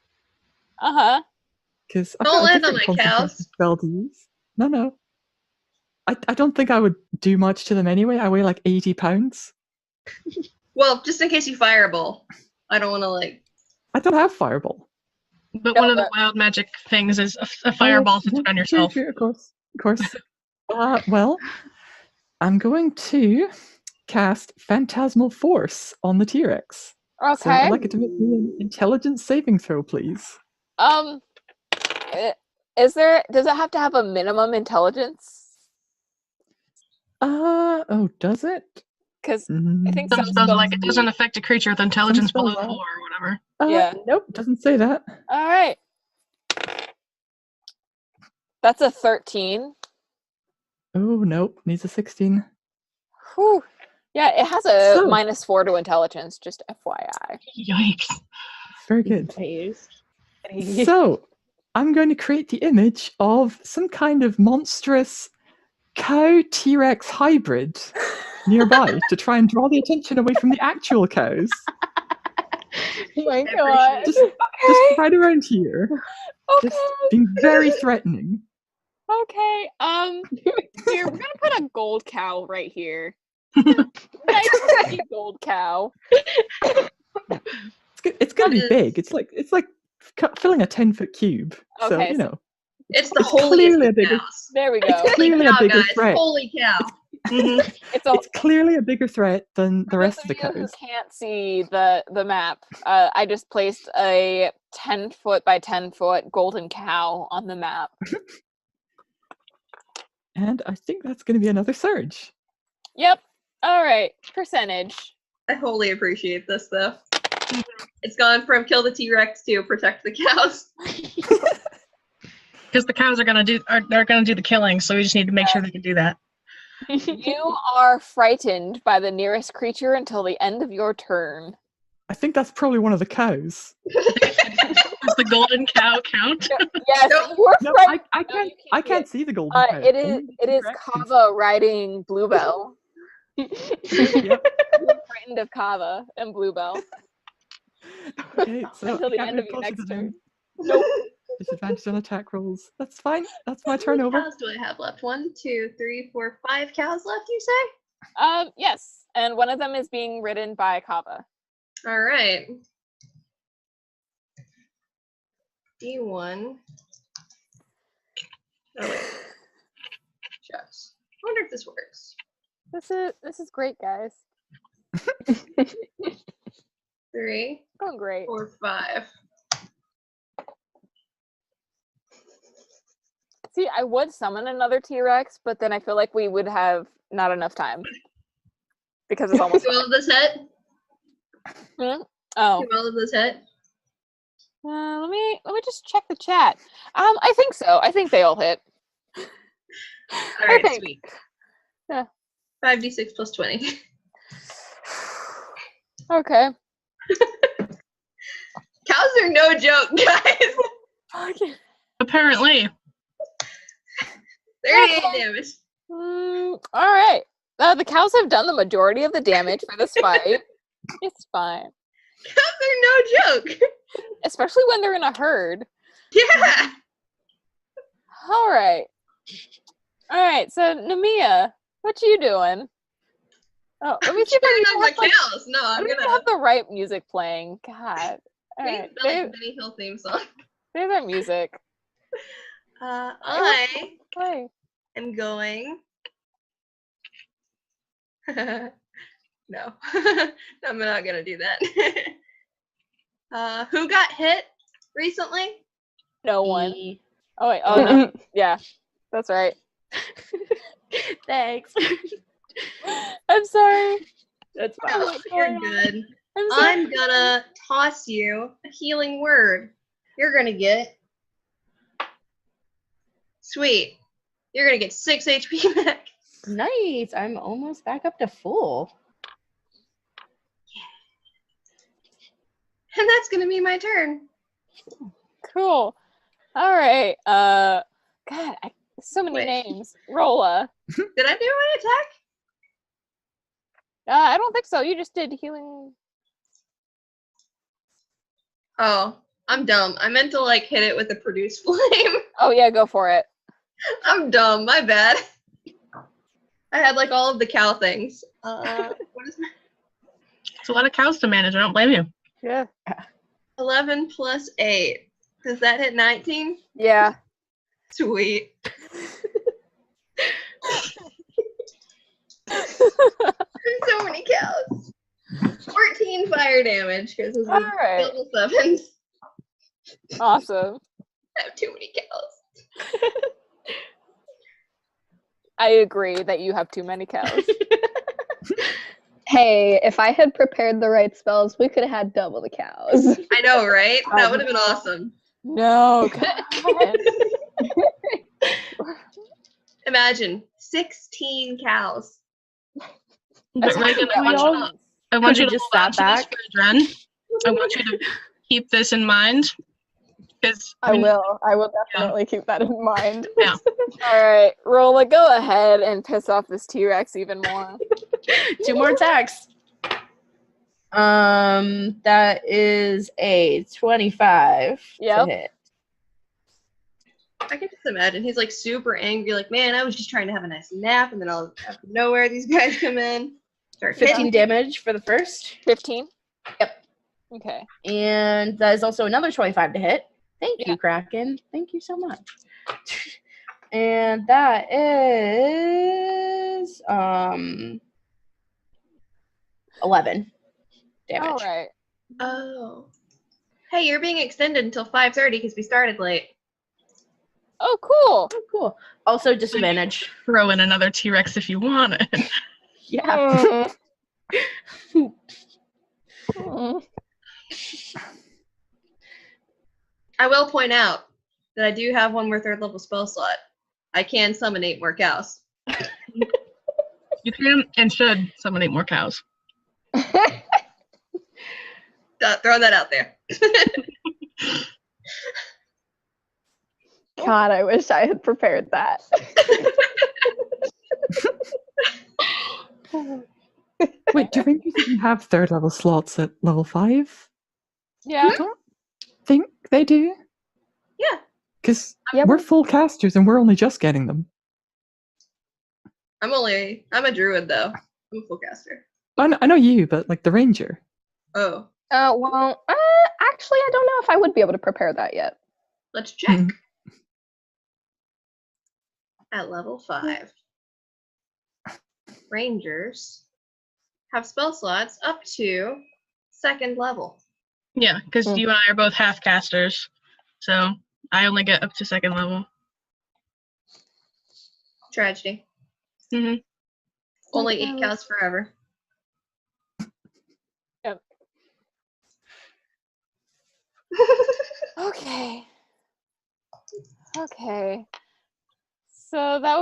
Because I've Don't got a land on different my concentration cows. spell to use. No. I don't think I would do much to them anyway. I weigh like 80 pounds. Well, just in case you fireball. I don't want to, I don't have fireball. But one of the wild magic things is a fireball to put on yourself. True, of course. Well, I'm going to cast Phantasmal Force on the T-Rex. Okay. So I'd like it to make me an intelligence saving throw, please. Does it have to have a minimum intelligence? Does it? Because I think Some some spells spells like it doesn't affect a creature with intelligence spells below 4 are. or whatever. Yeah. Nope, doesn't say that. All right. That's a 13. Oh, nope, needs a 16. Whew. Yeah, it has a So- -4 to intelligence, just FYI. Yikes. Very good. Phase. So, I'm going to create the image of some kind of monstrous cow T-Rex hybrid nearby to try and draw the attention away from the actual cows. Oh my God. Just right around here. Just being very threatening. Okay. Here, we're gonna put a gold cow right here. Nice pretty gold cow. It's gonna be big. It's like filling a 10-foot cube. So Okay, you know. It's the It's holiest clearly a of bigger- cows. There we go. Holy clearly a cow, bigger guys. threat. Holy cow. It's all It's clearly a bigger threat than the for rest those of the you who cows. can't see the map. I just placed a 10-foot by 10-foot golden cow on the map. And I think that's going to be another surge. Yep. All right. Percentage. I wholly appreciate this, though. It's gone from kill the T-Rex to protect the cows. Because the cows are gonna do the killing, so we just need to make sure they can do that. You are frightened by the nearest creature until the end of your turn. I think that's probably one of the cows. Does the golden cow count? Yes, Nope. you are No, frightened. I can't see the golden cow. It Only is the it is T-Rex can see. Kava riding Bluebell. Yep. You're frightened of Kava and Bluebell. Okay, so Until I the can't end move of your closer next to them. turn. Nope. Disadvantage on attack rolls. That's fine. That's my How turn many over. cows do I have left? 1, 2, 3, 4, 5 cows left, you say? Yes, and one of them is being ridden by Kava. All right. D1. Oh, wait. Shucks. I wonder if this works. This is great, guys. 3, Oh, great. 4, 5. See, I would summon another T-Rex, but then I feel like we would have not enough time because it's almost. Do all of this hit? Oh, Do all of this hit? let me just check the chat. I think so. I think they all hit. All right, Okay. sweet. Yeah. 5d6 plus 20. Okay. Cows are no joke, guys. Apparently. 38 damage. All right. The cows have done the majority of the damage for this fight. It's fine, Cows are no joke. especially when they're in a herd. Yeah. All right. So Nymea, what you doing? Oh, let me see if I Turn on can my have, cows. No, I'm let me gonna have the right music playing. God. All please right. feel like the Benny Hill theme song. There's our music. I Play. am going. No, I'm not gonna do that. Who got hit recently? No one. Me. Oh wait. Oh no. Yeah, that's right. Thanks. I'm sorry. That's fine. Oh, you're good. I'm sorry. I'm gonna toss you a healing word. You're gonna get. Sweet. You're gonna get 6 HP back. Nice. I'm almost back up to full. And that's gonna be my turn. Cool. All right. God, so many Wait. names. Rhola. Did I do my attack? I don't think so. You just did healing. Oh, I'm dumb. I meant to like hit it with a produce flame. Oh yeah, go for it. I'm dumb. My bad. I had like all of the cow things. What is my It's a lot of cows to manage. I don't blame you. Yeah. 11 plus 8? Does that hit 19? Yeah. Sweet. So many cows. 14 fire damage because it's All right. level 7. Awesome. I have too many cows. I agree that you have too many cows. Hey, if I had prepared the right spells, we could have had double the cows. I know, right? That would have been awesome. No. God. Imagine 16 cows. But Reagan, I we want all you to, I want you could've to just hold on sat to this back. for Dren. I want you to keep this in mind. Because I will. I will definitely keep that in mind. Yeah. All right, Rhola, go ahead and piss off this T-Rex even more. 2 more attacks. That is a 25 Yep. to hit. I can just imagine he's like super angry, like, man, I was just trying to have a nice nap, and then out of nowhere these guys come in. Start 15 hitting. damage for the first. 15? Yep. Okay. And that is also another 25 to hit. Thank Yeah. you, Kraken. Thank you so much. And that is 11 damage. All right. Oh. Hey, you're being extended until 5:30 because we started late. Oh, cool. Oh, cool. Also disadvantage. Throw in another T-Rex if you want it. Yeah. I will point out that I do have one more 3rd level spell slot. I can summon 8 more cows. You can and should summon 8 more cows. Throw that out there. God, I wish I had prepared that. Wait, do Rangers even have 3rd level slots at level 5? Yeah. I don't think they do. Yeah. Because Yeah, we're but- full casters and we're only just getting them. I'm a druid though. I'm a full caster. I know you, but like the ranger. Oh, Well, actually, I don't know if I would be able to prepare that yet. let's check. Mhm. At level 5, Rangers have spell slots up to 2nd level. Yeah, because Hmm. you and I are both half casters, so I only get up to 2nd level. Tragedy. Mhm. Only 8 cows forever. Yep. Okay. Okay. So that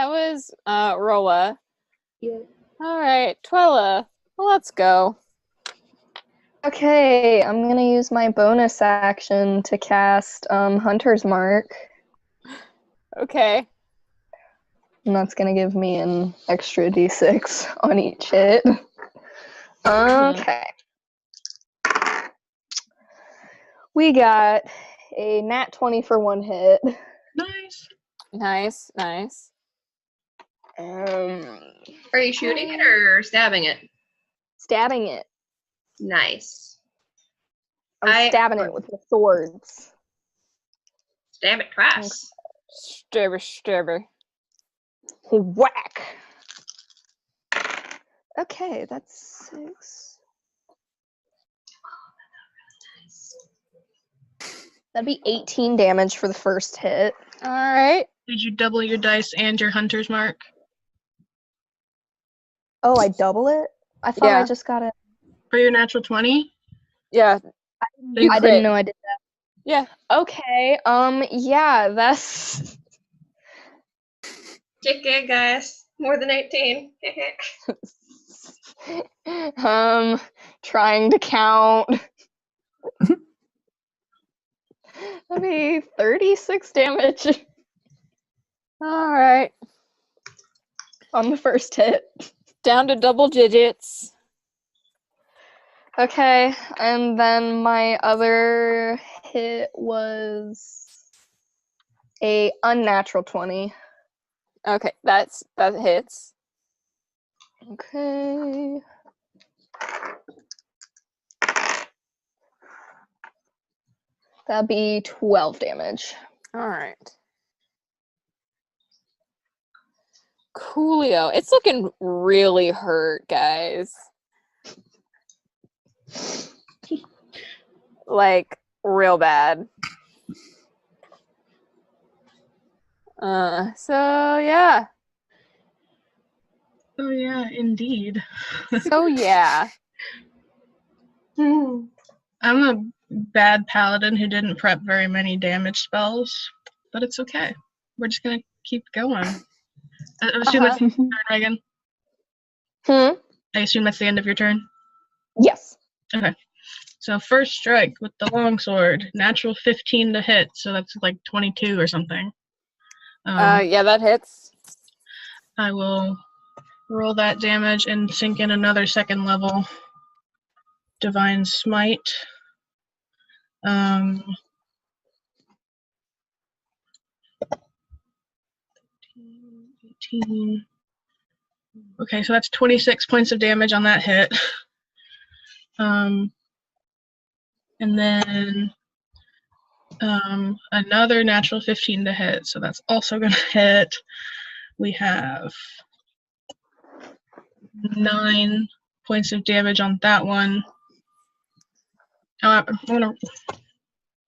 was Rhola. Yeah. All right, Tue'la. Let's go. Okay, I'm gonna use my bonus action to cast Hunter's Mark, Okay. and that's gonna give me an extra d6 on each hit. Okay. We got a nat 20 for 1 hit. Nice. Nice, nice. Are you shooting it or stabbing it? Stabbing it. Nice. I'm stabbing it with the swords. Stab it twice. Stabber, stabber. Whack. Okay, that's 6. That'd be 18 damage for the first hit. All right. Did you double your dice and your hunter's mark? Oh, I double it? I thought I Yeah. just got it. For your natural 20? Yeah. You I crit. didn't know I did that. Yeah. Okay, yeah, that's JK, guys. More than 18. trying to count. That'd be 36 damage All right. on the first hit. Down to double digits. Okay, and then my other hit was a unnatural 20. Okay, that hits. Okay. That'd be 12 damage. All right. Coolio. It's looking really hurt, guys. Like, real bad. So yeah. Oh yeah, indeed. So yeah. I'm a bad paladin who didn't prep very many damage spells, but it's okay. We're just gonna keep going. I assume that's your turn, Reagan. I assume that's the end of your turn. Yes. Okay. So first strike with the longsword, natural 15 to hit, so that's like 22 or something. Yeah, that hits. I will roll that damage and sink in another 2nd level divine smite. 18. Okay, so that's 26 points of damage on that hit. And then another natural 15 to hit, so that's also gonna hit. we have 9 points of damage on that one. I'm gonna,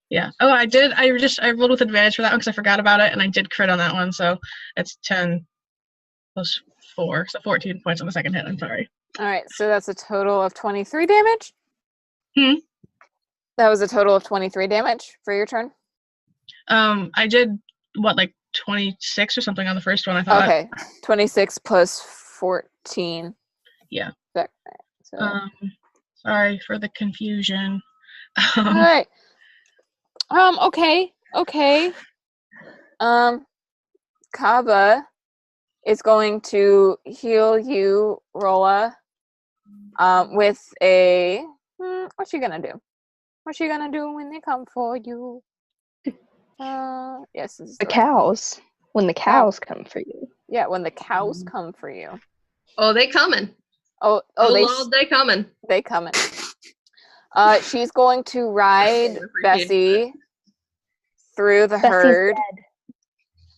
yeah. Oh, I did. I rolled with advantage for that one because I forgot about it, and I did crit on that one. So it's 10 plus 4, so 14 points on the second hit. I'm sorry. All right, so that's a total of 23 damage. Hmm. That was a total of 23 damage for your turn. I did like 26 or something on the first one. I thought. Okay, 26 plus 14. Yeah. So. Sorry for the confusion. All right. Okay. Kaba is going to heal you, Rhola, with a. What's she gonna do? What's she gonna do when they come for you? Yes, this is The right. cows. When the cows come for you. Yeah, when the cows come for you. Oh, they coming. Oh, Lord, they coming. They coming. She's going to ride Bessie through the herd. Dead.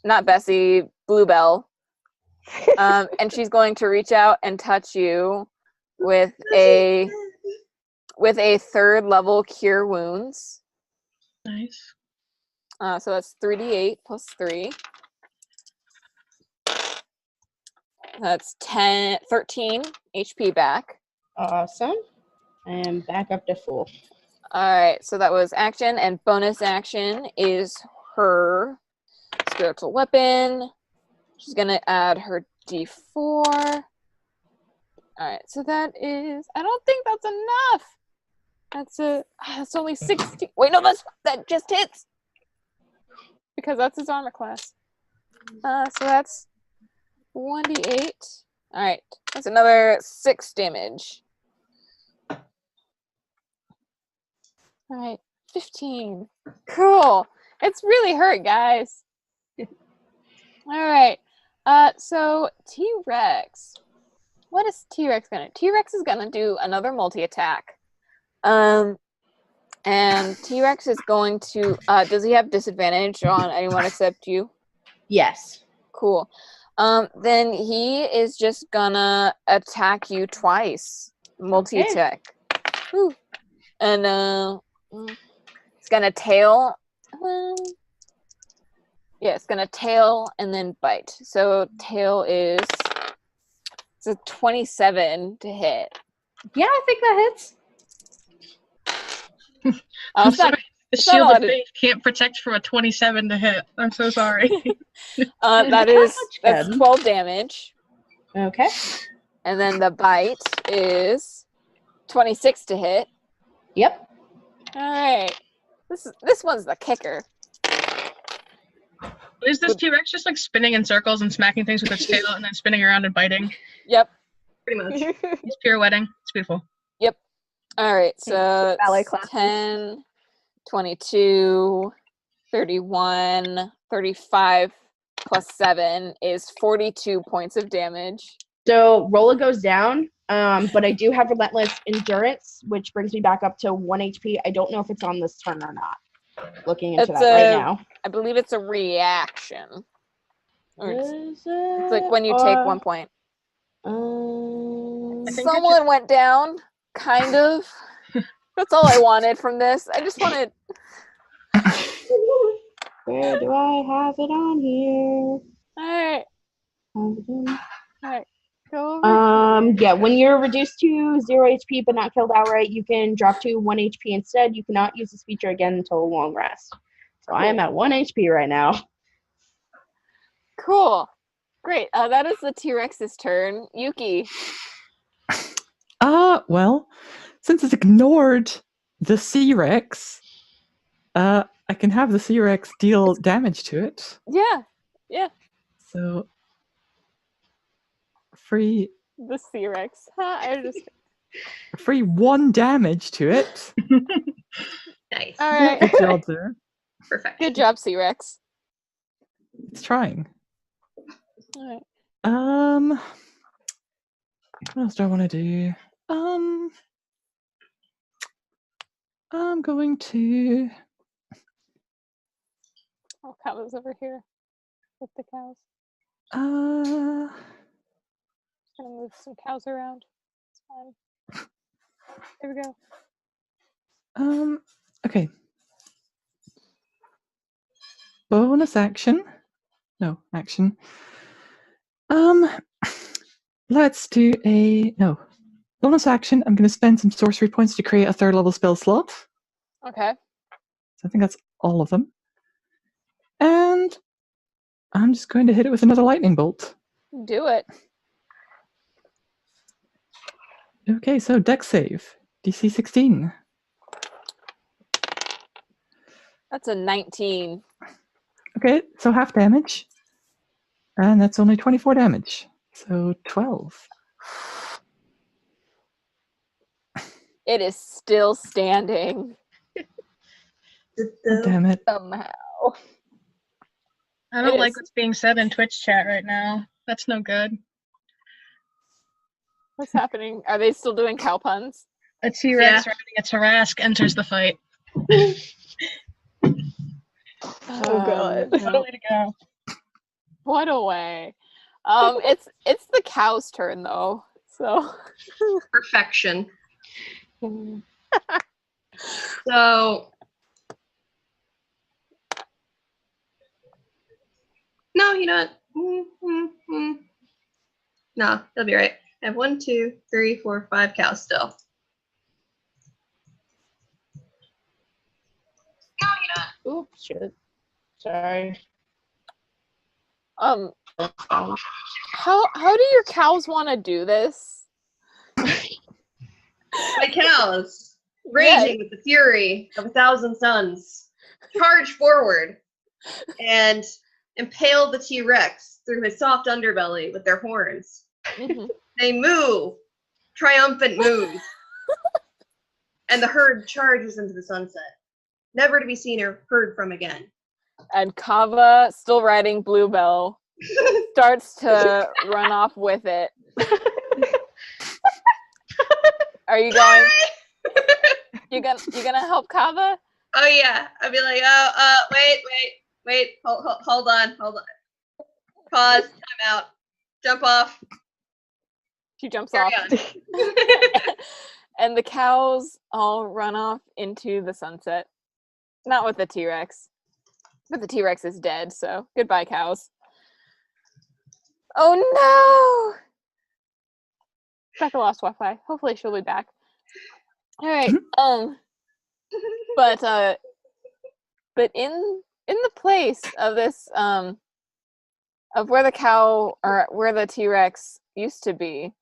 Not Bessie, Bluebell. And she's going to reach out and touch you with a 3rd level Cure Wounds. Nice. So that's 3d8 plus 3. That's 13 HP back. Awesome. I am back up to full. Alright, so that was action, and bonus action is her spiritual weapon. She's gonna add her d4. Alright, so that is, I don't think that's enough. That's only 16. Wait, no, that just hits. Because that's his armor class. So that's 1d8. Alright, that's another 6 damage. Alright, 15. Cool. It's really hurt, guys. Alright. So T-Rex. What is T-Rex gonna do? T-Rex is gonna do another multi-attack. And T-Rex is going to does he have disadvantage on anyone except you? Yes. Cool. Then he is just gonna attack you twice. Multi-attack. Whew. And it's gonna tail. Yeah, it's gonna tail and then bite. So tail is it's a 27 to hit. Yeah, I think that hits. I'm It's not- sorry. The it's not shield a lot of of- faith can't protect from a 27 to hit. I'm so sorry. that's good. 12 damage. Okay. And then the bite is 26 to hit. Yep. Alright. This one's the kicker. Is this T-Rex just like spinning in circles and smacking things with its tail and then spinning around and biting? Yep. Pretty much. It's pirouetting. It's beautiful. Alright, so Ballet it's classes. 10, 22, 31, 35 plus 7 is 42 points of damage. So Rhola goes down, but I do have Relentless Endurance, which brings me back up to 1 HP. I don't know if it's on this turn or not. Looking into It's that right now. I believe it's a reaction. Or Is it's like it? when you take 1 point. I think Someone went down, kind of. That's all I wanted from this. I just wanted. Where do I have it on here? Alright, go over. Yeah, when you're reduced to 0 HP but not killed outright, you can drop to 1 HP instead. You cannot use this feature again until a long rest. So I am at 1 HP right now. Cool. Great. That is the T-Rex's turn. Yuki. Well, since it's ignored the C-Rex, I can have the C-Rex deal damage to it. Yeah. So, free The C-Rex. I just. free 1 damage to it. Nice. Alright. Good job there. Perfect. Good job, C-Rex. It's trying. Alright. What else do I want to do? I'm going to. Oh, Kava's over here with the cows. Uh, Just gonna move some cows around. It's fine. There we go. okay. Bonus action. No, action. Let's do bonus action. I'm going to spend some sorcery points to create a 3rd level spell slot. Okay. So I think that's all of them. And I'm just going to hit it with another lightning bolt. Do it. Okay, so dex save. DC 16. That's a 19. Okay, so half damage. And that's only 24 damage. So 12. It is still standing. Oh, damn it. Somehow. I don't It like is. what's being said in Twitch chat right now. That's no good. What's happening? Are they still doing cow puns? A T-Rex riding a Tarrasque enters the fight. Oh god. What a way to go. What a way. It's the cow's turn though. So Perfection. So no, you know what? No, that'll be right. I have 1, 2, 3, 4, 5 cows still. No, you know what? Oops, shit. Sorry. how do your cows want to do this? My cows, raging with the fury of 1,000 suns, charge forward and impale the T-Rex through his soft underbelly with their horns. Mhm. They moo, triumphant moos, and the herd charges into the sunset, never to be seen or heard from again. And Kava, still riding Bluebell, starts to run off with it. Are you going? You gonna help Kava? Oh yeah, I'd be like, wait, hold on. Pause, time out, jump off. She jumps Carry off. on. And the cows all run off into the sunset. Not with the T-Rex. But the T-Rex is dead, so goodbye, cows. Oh no! Becca lost Wi-Fi. Hopefully she'll be back. Alright, but in the place of this of where the cow or where the T-Rex used to be,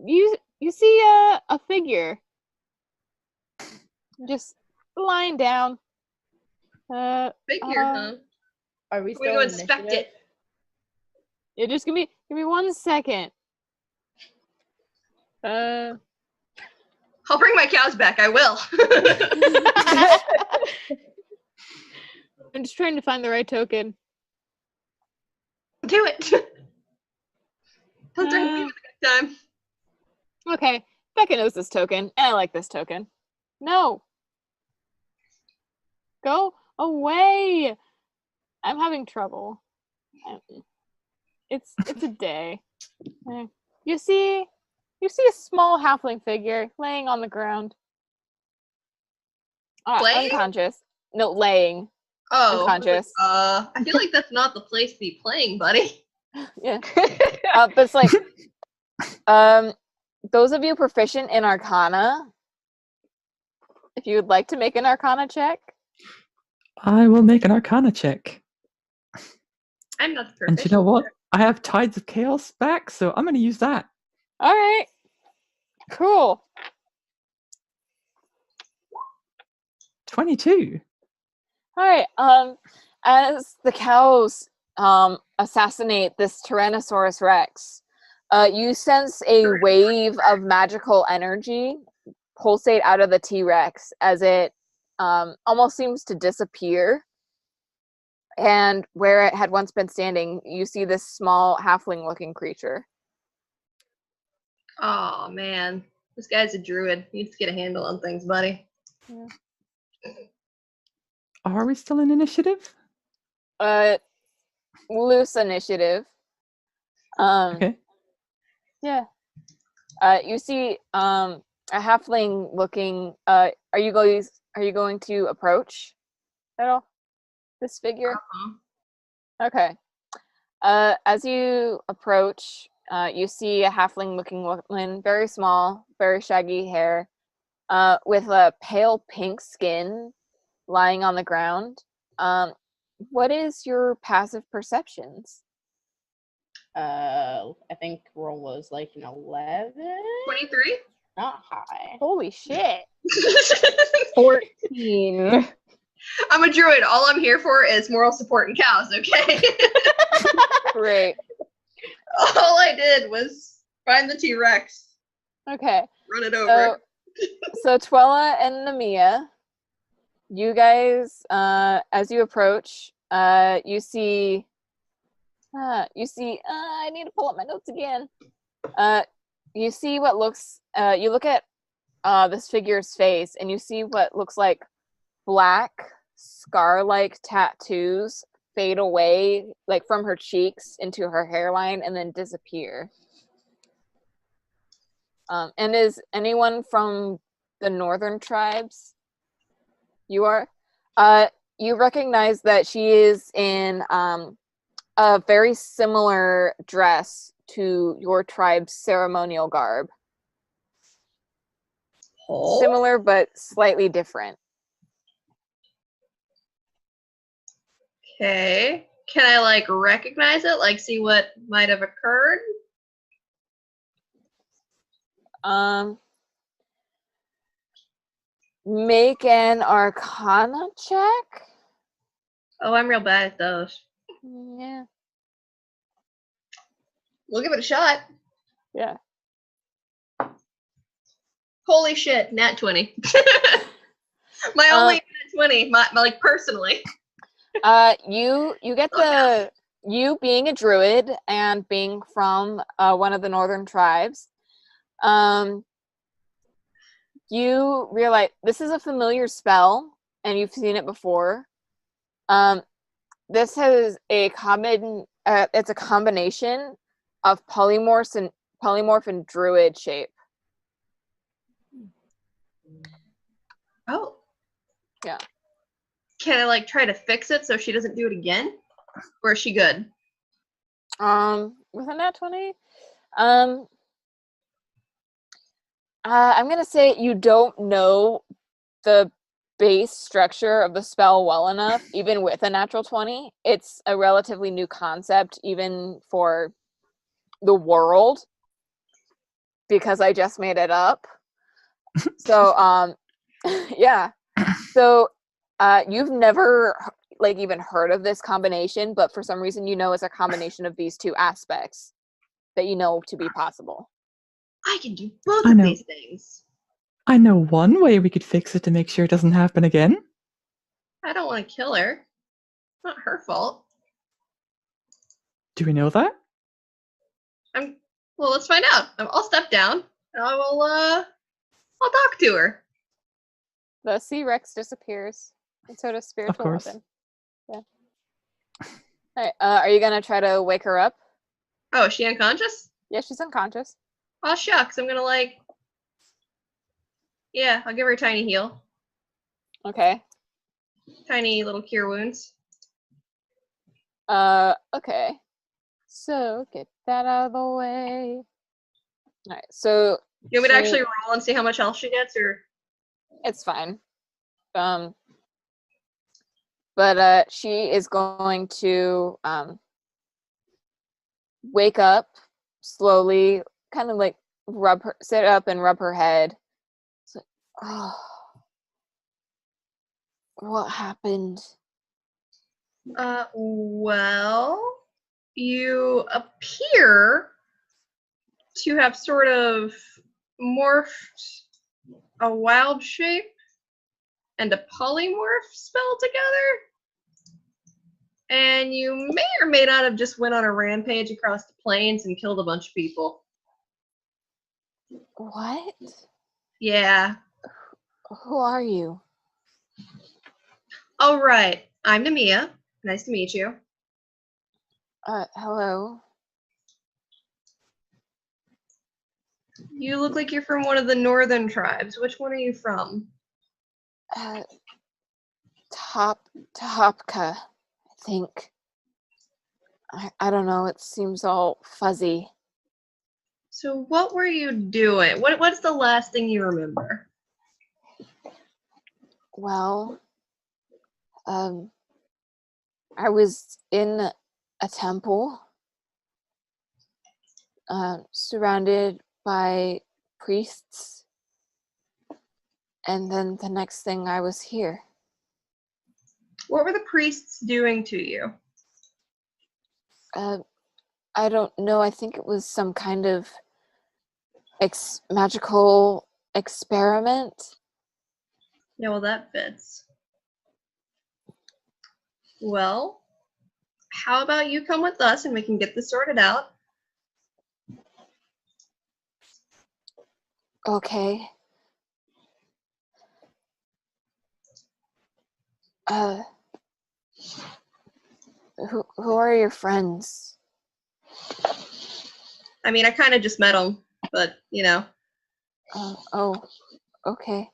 you see a figure just lying down. Figure, huh? Are we We still go in inspect initiative? it. Yeah, just give me 1 second. I'll bring my cows back. I will. I'm just trying to find the right token. Do it. Don't try to do it the next time. Okay, Becca knows this token, and I like this token. No. Go away. I'm having trouble. It's a day. You see a small halfling figure laying on the ground. Playing? Unconscious. No, laying. Oh. Unconscious. I feel like that's not the place to be playing, buddy. Yeah. But it's like, those of you proficient in Arcana, if you would like to make an Arcana check. I will make an Arcana check. I'm not the And you know what? I have Tides of Chaos back, so I'm going to use that. All right. Cool. 22. All right. As the cows assassinate this Tyrannosaurus Rex, you sense a wave of magical energy pulsate out of the T-Rex as it almost seems to disappear. And where it had once been standing, you see this small halfling-looking creature. Oh man, this guy's a druid. He needs to get a handle on things, buddy. Yeah. Are we still in initiative? loose initiative. Okay. Yeah. You see a halfling looking. Are you going to approach at all this figure? Okay. As you approach, you see a halfling-looking woman, very small, very shaggy hair, with a pale pink skin, lying on the ground. What is your passive perceptions? I think Rola's like an 11. 23? Not high. Holy shit! 14. I'm a druid. All I'm here for is moral support and cows, okay? Great. All I did was find the T-Rex, Okay. run it over. So Tue'la and Nymea, you guys, as you approach, you see. I need to pull up my notes again. You see what looks. You look at this figure's face, and you see what looks like black scar-like tattoos fade away, like from her cheeks into her hairline, and then disappear. And is anyone from the northern tribes? You are. You recognize that she is in a very similar dress to your tribe's ceremonial garb. Oh. Similar but slightly different. Okay. Can I, like, recognize it? Like, see what might have occurred? Make an Arcana check. Oh, I'm real bad at those. Yeah. We'll give it a shot. Yeah. Holy shit, nat 20. My only nat 20, like, personally. You get the you being a druid and being from one of the northern tribes. You realize this is a familiar spell, and you've seen it before. This has a common. It's a combination of polymorph and druid shape. Oh. Yeah. Can I, like, try to fix it so she doesn't do it again? Or is she good? With a nat 20, I'm gonna say you don't know the base structure of the spell well enough, even with a natural 20. It's a relatively new concept, even for the world, because I just made it up. So, yeah. So, you've never like even heard of this combination, but for some reason you know it's a combination of these two aspects that you know to be possible. I can do both I of know. these things. I know one way we could fix it to make sure it doesn't happen again. I don't want to kill her. Not her fault. Do we know that? Well, let's find out. I'll step down and I will I'll talk to her. The Sea Rex disappears, and so does Spiritual course. Weapon. Yeah. All right. Are you gonna try to wake her up? Oh, is she unconscious? Yeah, she's unconscious. Oh shucks, I'm gonna like. Yeah, I'll give her a tiny heal. Okay. Tiny little cure wounds. Okay. So get that out of the way. All right. So You want me to actually roll and see how much health she gets, or? it's fine. But she is going to wake up slowly, kind of like sit up and rub her head. It's like, oh, what happened? Well, you appear to have sort of morphed a wild shape and a polymorph spell together. And you may or may not have just went on a rampage across the plains and killed a bunch of people. What? Yeah. Who are you? All right. I'm Nymea. Nice to meet you. Hello. You look like you're from one of the northern tribes. Which one are you from? Topka, I think. I don't know, it seems all fuzzy. So what were you doing? What's the last thing you remember? Well, I was in a temple, surrounded by priests, and then the next thing I was here. What were the priests doing to you? I don't know, I think it was some kind of magical experiment. Yeah, well, that fits. Well, how about you come with us and we can get this sorted out? Okay. Who are your friends? I mean, I kind of just met them, but, you know. Oh, okay.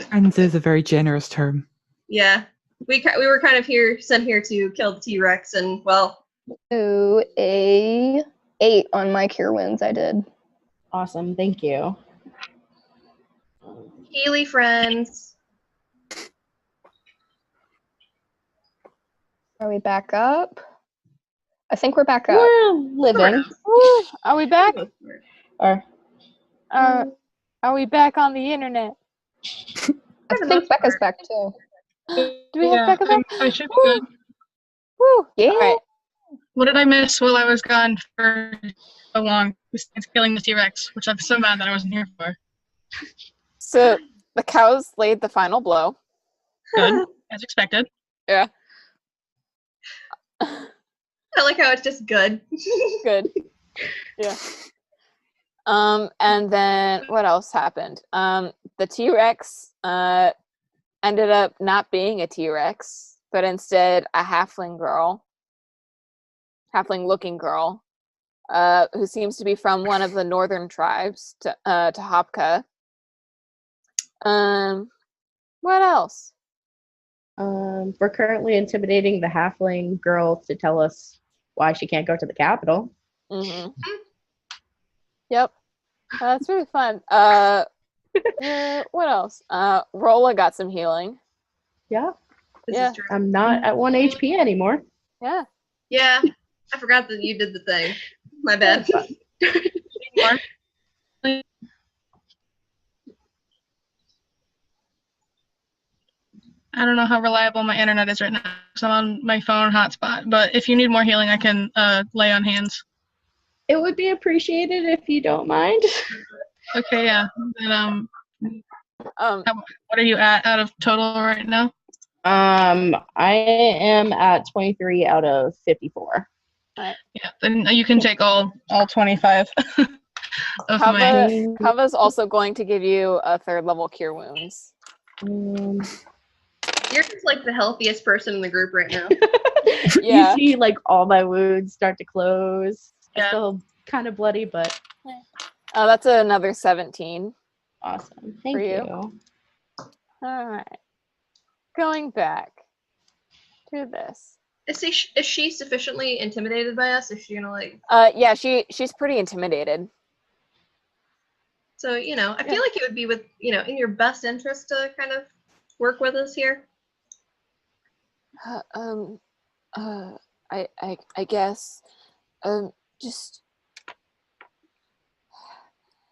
Friends is a very generous term. Yeah, we were kind of sent here to kill the T-Rex, and, well. Ooh, a 8 on my cure wounds. I did. Awesome, thank you. Healy friends. Are we back up? I think we're back up. We're living. Woo, are we back? Or Are we back on the internet? I think Becca's back too. Do we have Becca back? I should be Woo! good. Woo! Yeah. All right. What did I miss while I was gone for so long? Besides killing the T-Rex, which I'm so mad that I wasn't here for. So the cows laid the final blow. Good, as expected. Yeah. I like how it's just good. Good. Yeah. And then what else happened? The T-Rex ended up not being a T-Rex, but instead a halfling looking girl, who seems to be from one of the northern tribes, Hopka. What else? we're currently intimidating the halfling girl to tell us why she can't go to the capital. Mm-hmm. Yep. That's really fun. What else? Rhola got some healing. Yeah, This Yeah. is true. I'm not at 1 HP anymore. Yeah. Yeah, I forgot that you did the thing. My bad. More? I don't know how reliable my internet is right now, so I'm on my phone hotspot. But if you need more healing, I can lay on hands. It would be appreciated if you don't mind. Okay, yeah. Then, what are you at out of total right now? I am at 23 out of 54. Yeah, then you can take all 25 of my. Kava's also going to give you a 3rd level cure wounds. You're just like the healthiest person in the group right now. Yeah. You see, like, all my wounds start to close. Yeah. I'm still kind of bloody, but That's another 17. awesome. Thank For you. you. All right. Going back to this. Is she sufficiently intimidated by us? Is she gonna like? Yeah, she's pretty intimidated. So I feel like it would be in your best interest to kind of work with us here. I guess. Just.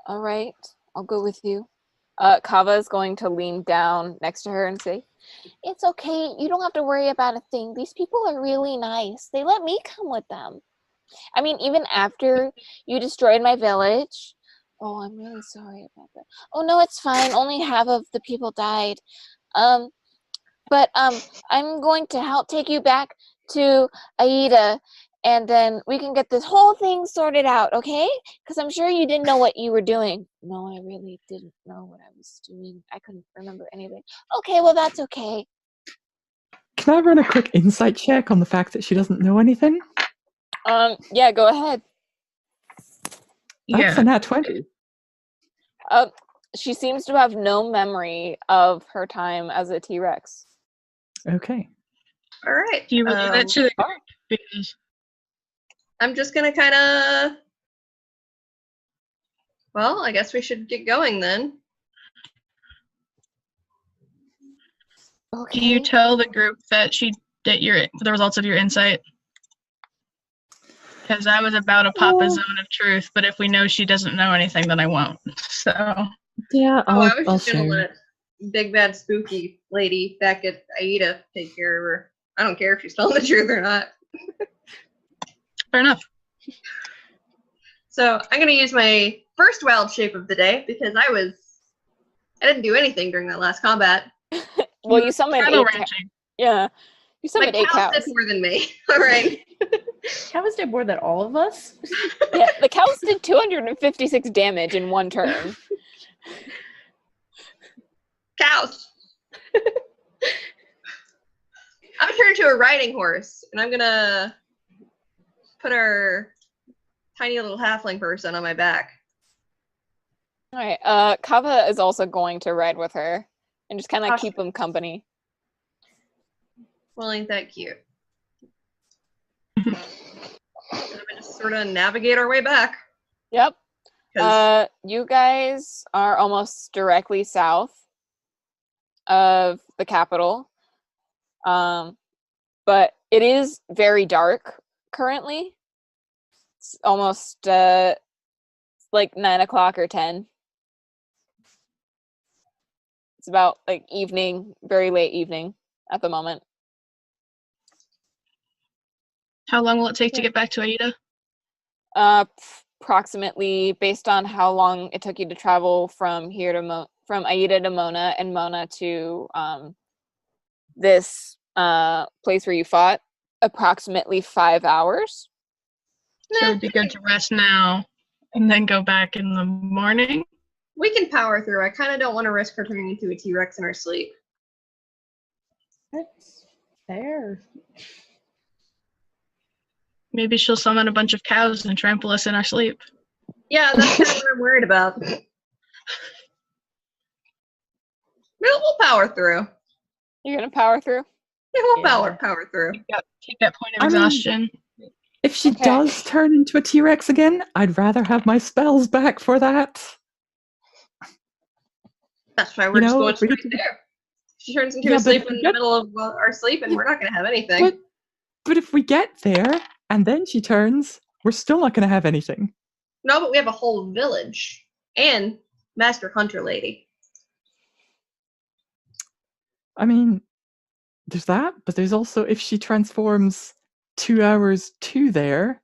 All right, I'll go with you. Kava is going to lean down next to her and say, "It's okay. You don't have to worry about a thing. These people are really nice. They let me come with them. I mean, even after you destroyed my village." Oh, I'm really sorry about that. Oh no, it's fine. Only half of the people died. But I'm going to help take you back to Aida, and then we can get this whole thing sorted out, okay? Because I'm sure you didn't know what you were doing. No, I really didn't know what I was doing. I couldn't remember anything. Okay, well, that's okay. Can I run a quick insight check on the fact that she doesn't know anything? Yeah, go ahead. That's Yeah. a nat 20. She seems to have no memory of her time as a T-Rex. Okay. All right. Do you relay that to the group? Because I'm just gonna kind of. Well, I guess we should get going then. Okay. do you tell the group that the results of your insight? Because I was about to pop a zone of truth, but if we know she doesn't know anything, then I won't. So Yeah, Oh, I was I'll just gonna share. let big bad spooky lady back at Aida take care of her. I don't care if she's telling the truth or not. fair enough. So I'm gonna use my first wild shape of the day because I didn't do anything during that last combat. Well, you summoned Cattle 8 cows. ranching. Yeah. You My summoned 8 cows cows. did more than me. All right. Cows did more than all of us? Yeah, the cows did 256 damage in one turn. Cows. I'm gonna turn into a riding horse, and I'm gonna put our tiny little halfling person on my back. All right. Kava is also going to ride with her and just kind of Awesome. keep him company. Well, ain't that cute? I'm gonna just sort of navigate our way back. Yep. 'Cause You guys are almost directly south of the capital. But it is very dark currently. It's almost like 9 o'clock or 10. It's about like evening, very late evening at the moment. How long will it take to get back to Aida? Approximately, based on how long it took you to travel from here to from Aida to Mona, and Mona to this place where you fought, approximately 5 hours. So it'd be good to rest now and then go back in the morning. we can power through. I kind of don't want to risk her turning into a T-Rex in her sleep. That's fair. Maybe she'll summon a bunch of cows and trample us in our sleep. Yeah, that's kind of what I'm worried about. We'll power through. You're gonna power through? Yeah, we'll Yeah. power through. Take that point of I mean- exhaustion. If she Okay. does turn into a T-Rex again, I'd rather have my spells back for that. That's why we're You just know, going if we get straight to- there. She turns into Yeah, a but sleep if in we the get- middle of our sleep, and we're not going to have anything. But if we get there and then she turns, we're still not going to have anything. No, but we have a whole village and Master Hunter Lady. I mean, there's that, but there's also if she transforms 2 hours to there.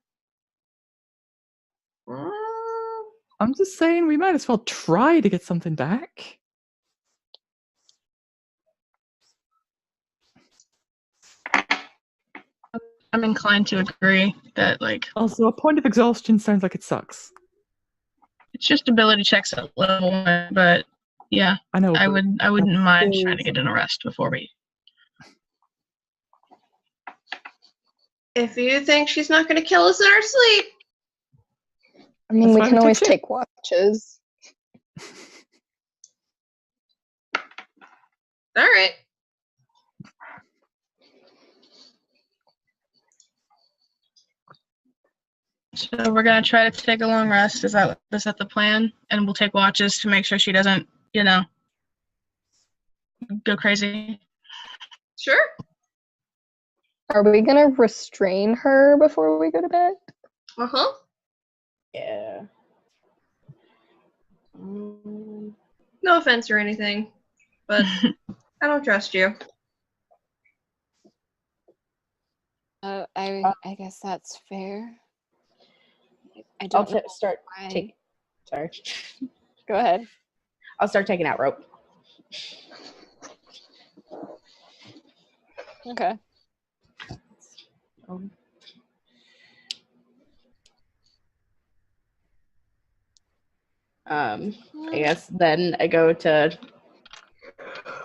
I'm just saying we might as well try to get something back. I'm inclined to agree that Also, a point of exhaustion sounds like it sucks. it's just ability checks at level 1, but yeah, I know. I but wouldn't mind still trying to get in a rest before we. If you think she's not going to kill us in our sleep, I mean, That's we why can we always take take watches. all right. So we're gonna try to take a long rest. Is that the plan? And we'll take watches to make sure she doesn't, go crazy. Sure. Are we gonna restrain her before we go to bed? Uh-huh. Yeah. No offense or anything, but I don't trust you. I guess that's fair. I I'll don't know start why. taking. Sorry. Go ahead. I'll start taking out rope. Okay. I guess then I go to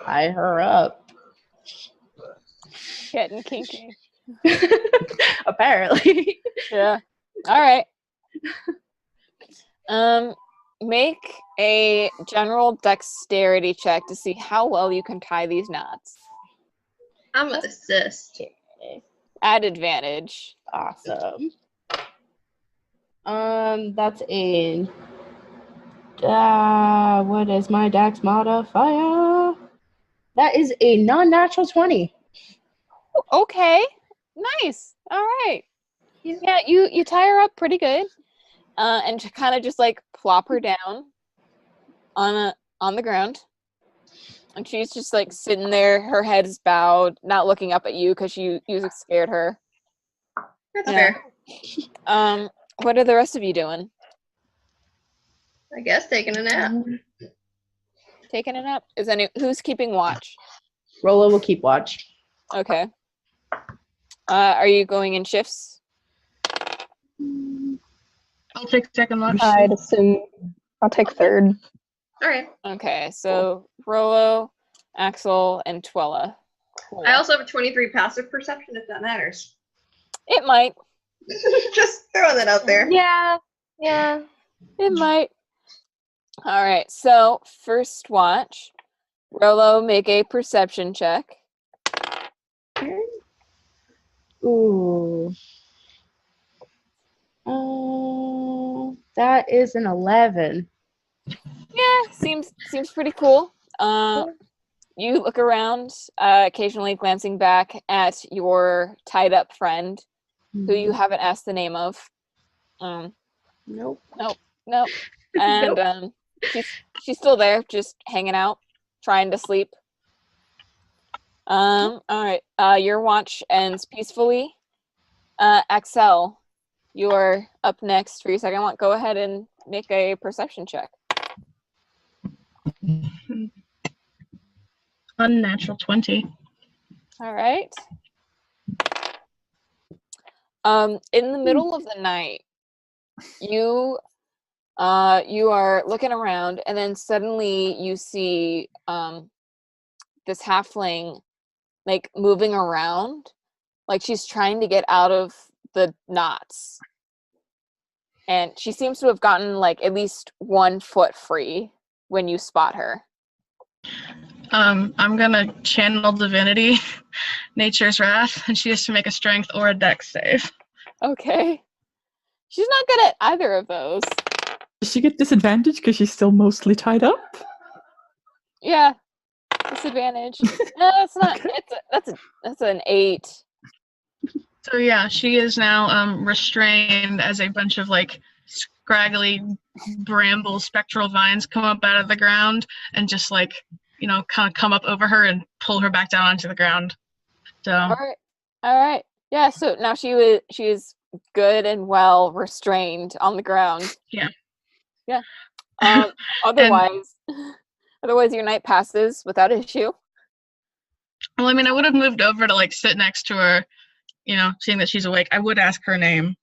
tie her up. Getting kinky. Apparently. Yeah. All right. Make a general dexterity check to see how well you can tie these knots. I'm gonna assist. At advantage. Awesome. That's a what is my dex modifier? That is a non-natural 20. Okay. Nice. All right. Yeah, you tie her up pretty good. And to kind of just like plop her down on the ground. And she's just like sitting there, her head is bowed, not looking up at you because you scared her. That's Yeah. fair. What are the rest of you doing? I guess taking a nap. Taking a nap? Who's keeping watch? Rhola will keep watch. Okay. Are you going in shifts? I'll take second watch. I'd assume I'll take third. All right. Okay, so Rolo, Axelle, and Tue'la. Cool. I also have a 23 passive perception, if that matters. It might. Just throwing that out there. Yeah. It might. All right, so first watch. Rolo, make a perception check. Ooh. That is an 11. Yeah, seems pretty cool. You look around, occasionally glancing back at your tied up friend, who you haven't asked the name of. Nope. And she's still there, just hanging out, trying to sleep. All right. Your watch ends peacefully. Axelle, you're up next for your second one. Go ahead and make a perception check. Unnatural 20. All right. In the middle of the night, you are looking around, and then suddenly you see this halfling like moving around, like she's trying to get out of the knots, and she seems to have gotten like at least 1 foot free when you spot her. I'm gonna channel divinity, nature's wrath, and she has to make a strength or a dex save. Okay. She's not good at either of those. Does she get disadvantage because she's still mostly tied up? Yeah. Disadvantage. No, it's not. That's an 8. So yeah, she is now restrained as a bunch of like scraggly bramble spectral vines come up out of the ground and just like, kind of come up over her and pull her back down onto the ground. So All right. Yeah, so now she is good and well restrained on the ground. Yeah. Otherwise your night passes without issue. Well, I mean, I would have moved over to like sit next to her, seeing that she's awake. I would ask her name.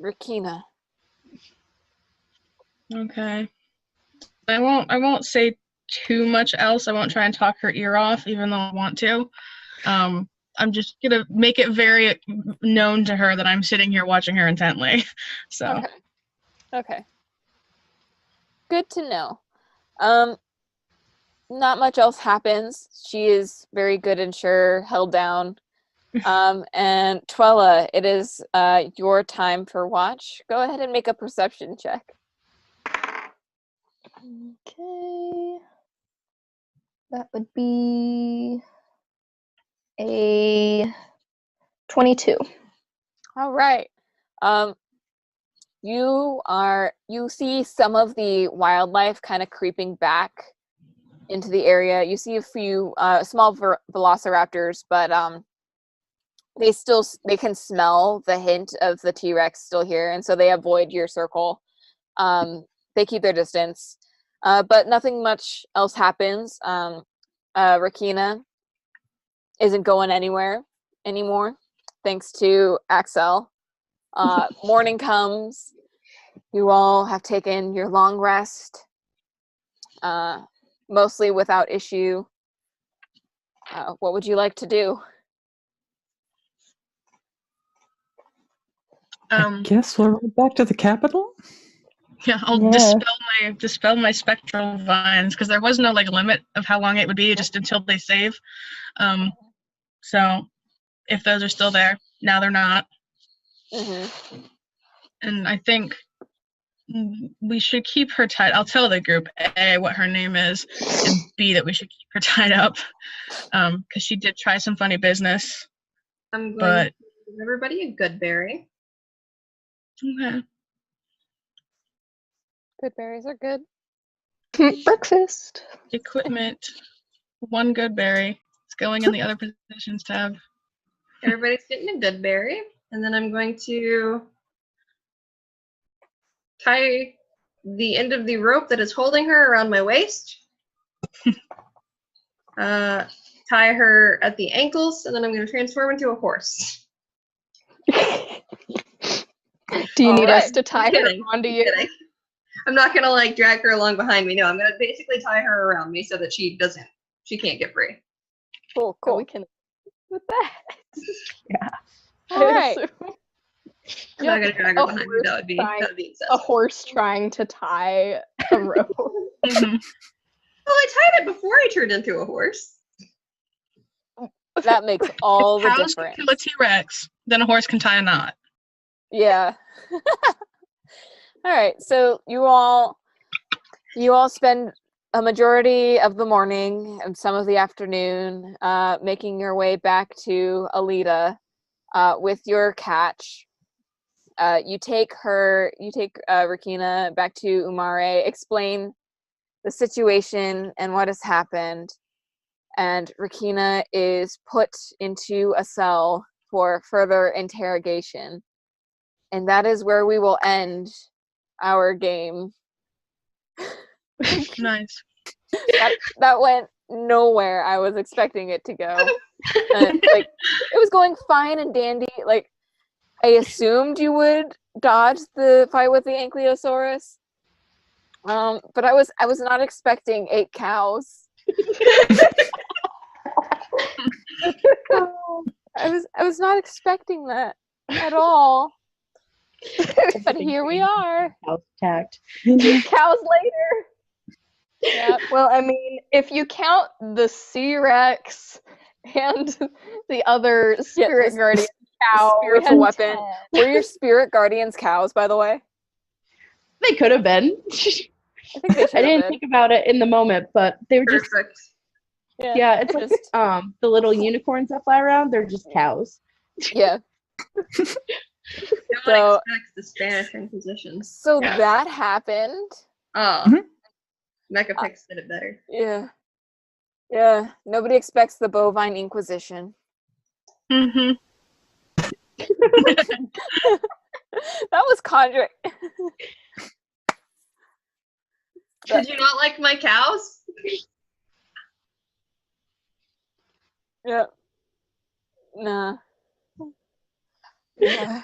Rakina. Okay. I won't say too much else. I won't try and talk her ear off, even though I want to. I'm just gonna make it very known to her that I'm sitting here watching her intently. So. Okay. Good to know. Not much else happens. She is very good and sure, held down. And Tue'la, it is your time for watch. Go ahead and make a perception check. Okay. That would be a 22. All right. You see some of the wildlife kind of creeping back into the area. You see a few small velociraptors, but they can smell the hint of the T-Rex still here, and so they avoid your circle. They keep their distance, but nothing much else happens. Rakina isn't going anywhere anymore, thanks to Axelle. Morning comes. You all have taken your long rest, mostly without issue. What would you like to do? I guess we'll run back to the capital. Yeah, I'll dispel my spectral vines because there was no like limit of how long it would be just until they save. So if those are still there, now they're not. Mm-hmm. And I think we should keep her tied. I'll tell the group A what her name is, and B that we should keep her tied up because she did try some funny business. I'm going to give everybody a good berry. Okay. Good berries are good. Breakfast. Equipment. 1 good berry. It's going in the other positions tab. Everybody's getting a good berry. And then I'm going to tie the end of the rope that is holding her around my waist. Tie her at the ankles, and then I'm going to transform into a horse. Do you need us Alright, to tie her kidding, onto you? kidding. I'm not going to like drag her along behind me. No, I'm going to basically tie her around me so that she can't get free. Cool, Oh, cool. we can with that. Yeah. All right. I'm not going to drag her A behind me. horse That would be trying- excessive. A horse trying to tie a rope. Mhm. Well, I tied it before I turned into a horse. That makes all the Cows can difference. kill a T-Rex, then a horse can tie a knot. Yeah. All right. So you all spend a majority of the morning and some of the afternoon making your way back to Alita with your catch. You take Rakina back to Umare, explain the situation and what has happened, and Rakina is put into a cell for further interrogation. And that is where we will end our game. Nice. That went nowhere I was expecting it to go. Like, it was going fine and dandy. Like, I assumed you would dodge the fight with the Ankylosaurus. But I was not expecting 8 cows. I was not expecting that at all. But here we are. House attacked. Cows later. Yep. Well, I mean, if you count the C-Rex and the other spirit the guardian cow, we spiritual had weapon. 10. Were your spirit guardians cows, by the way? They could have been. I think they should I have didn't been. think about it in the moment, but they were just Perfect. yeah. It's like just the little unicorns that fly around. They're just cows. yeah. No So- one expects the Spanish Inquisition. So Yeah. that happened. Oh, Mhm. Mechapix did it better. Yeah. Yeah. Nobody expects the bovine inquisition. Mm-hmm. That was conjuring. Did you not like my cows? Yeah. Nah. Yeah.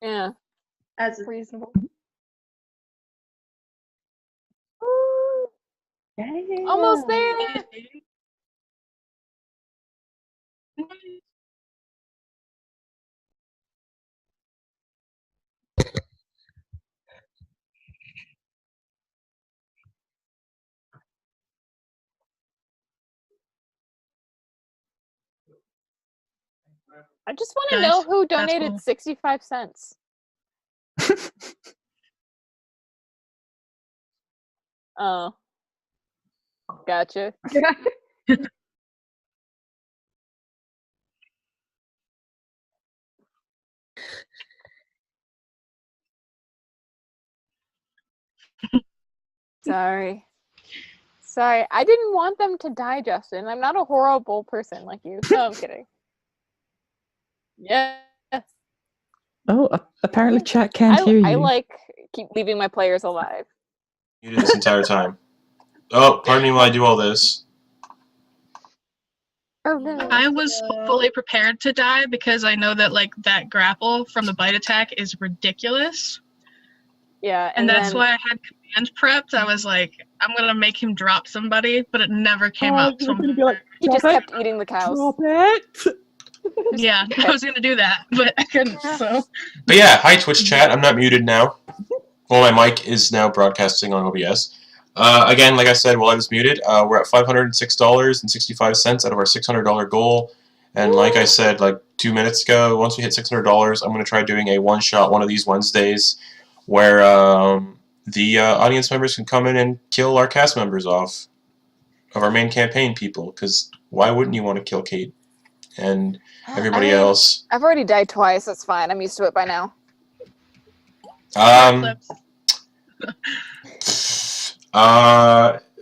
Yeah. As a Reasonable. Almost there. I just want to Nice. know who That's donated cool. 65 cents. Oh. Gotcha. Sorry. Sorry. I didn't want them to die, Justin. I'm not a horrible person like you. No, I'm kidding. Yeah. Oh, apparently chat can't hear you. I like keep leaving my players alive. Muted this entire time. Oh, pardon me while I do all this. Oh no. I was fully prepared to die because I know that like that grapple from the bite attack is ridiculous. Yeah, And that's then, why I had command prepped. I was like, I'm gonna make him drop somebody, but it never came up. So You're gonna be like, he drop just it, kept eating the cows. drop it. yeah, I was gonna do that, but I couldn't. So But yeah, hi Twitch chat. I'm not muted now. Well, my mic is now broadcasting on OBS. Again, like I said, while I was muted, we're at $506.65 out of our $600 goal. And like I said, like 2 minutes ago, once we hit $600, I'm going to try doing a one-shot one of these Wednesdays where the audience members can come in and kill our cast members off of our main campaign people. Because why wouldn't you want to kill Kate and everybody else? I've already died twice. That's fine. I'm used to it by now. Eclipse.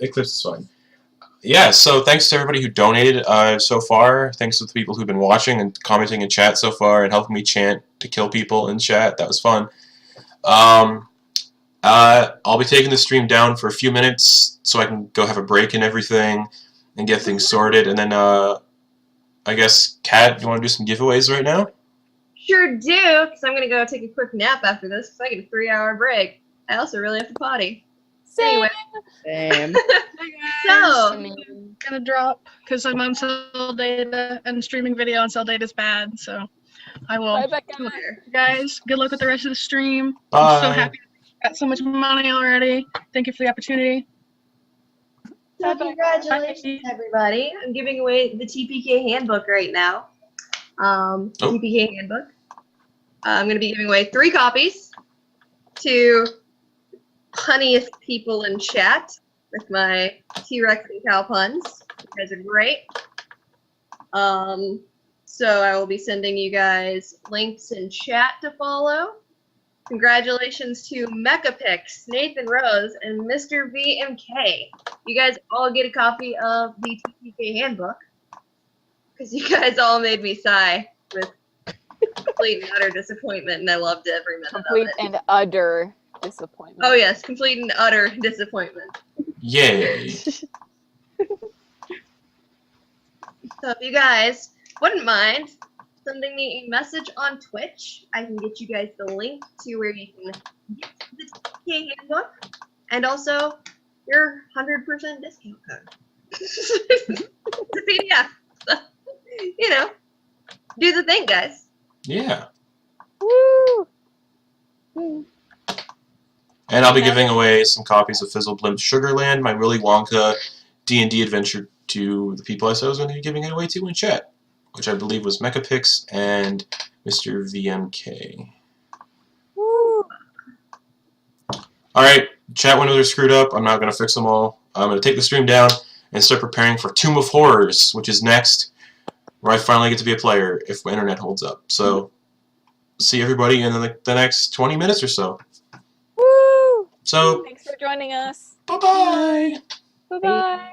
Eclipse is fine. Yeah, so thanks to everybody who donated so far. Thanks to the people who've been watching and commenting in chat so far and helping me chant to kill people in chat. That was fun. I'll be taking the stream down for a few minutes so I can go have a break and everything and get things sorted. And then, I guess, Kat, you want to do some giveaways right now? Sure do, because I'm going to go take a quick nap after this because I get a 3-hour break. I also really have to potty. Same. Anyway. Same. So, Gonna drop because I'm on cell data and streaming video on cell data is bad. So I will. Bye, Becca. Guys, good luck with the rest of the stream. Bye. I'm so happy I got so much money already. Thank you for the opportunity. So congratulations, everybody. I'm giving away the TPK handbook right now. TPK handbook. I'm going to be giving away 3 copies to punniest people in chat with my T-Rex and cow puns. You guys are great. So I will be sending you guys links in chat to follow. Congratulations to Mechapix, Nathan Rose, and Mr. VMK. You guys all get a copy of the TPK handbook because you guys all made me sigh with complete and utter disappointment, and I loved every minute Complete of it. and utter disappointment. Oh yes, complete and utter disappointment. Yay. So if you guys wouldn't mind sending me a message on Twitch, I can get you guys the link to where you can get the TPK handbook and also your 100% discount code. The PDF. So, you know, do the thing, guys. Yeah. Woo! And I'll be giving away some copies of Fizzleblimp Sugarland, my Willy Wonka D&D adventure, to the people I said I was going to be giving it away to in chat, which I believe was Mechapix and Mr. VMK. Woo! Alright, chat windows are screwed up. I'm not going to fix them all. I'm going to take the stream down and start preparing for Tomb of Horrors, which is next, where I finally get to be a player, if my internet holds up. So, see everybody in the next 20 minutes or so. Woo! So, Thanks for joining us. bye-bye! Bye-bye.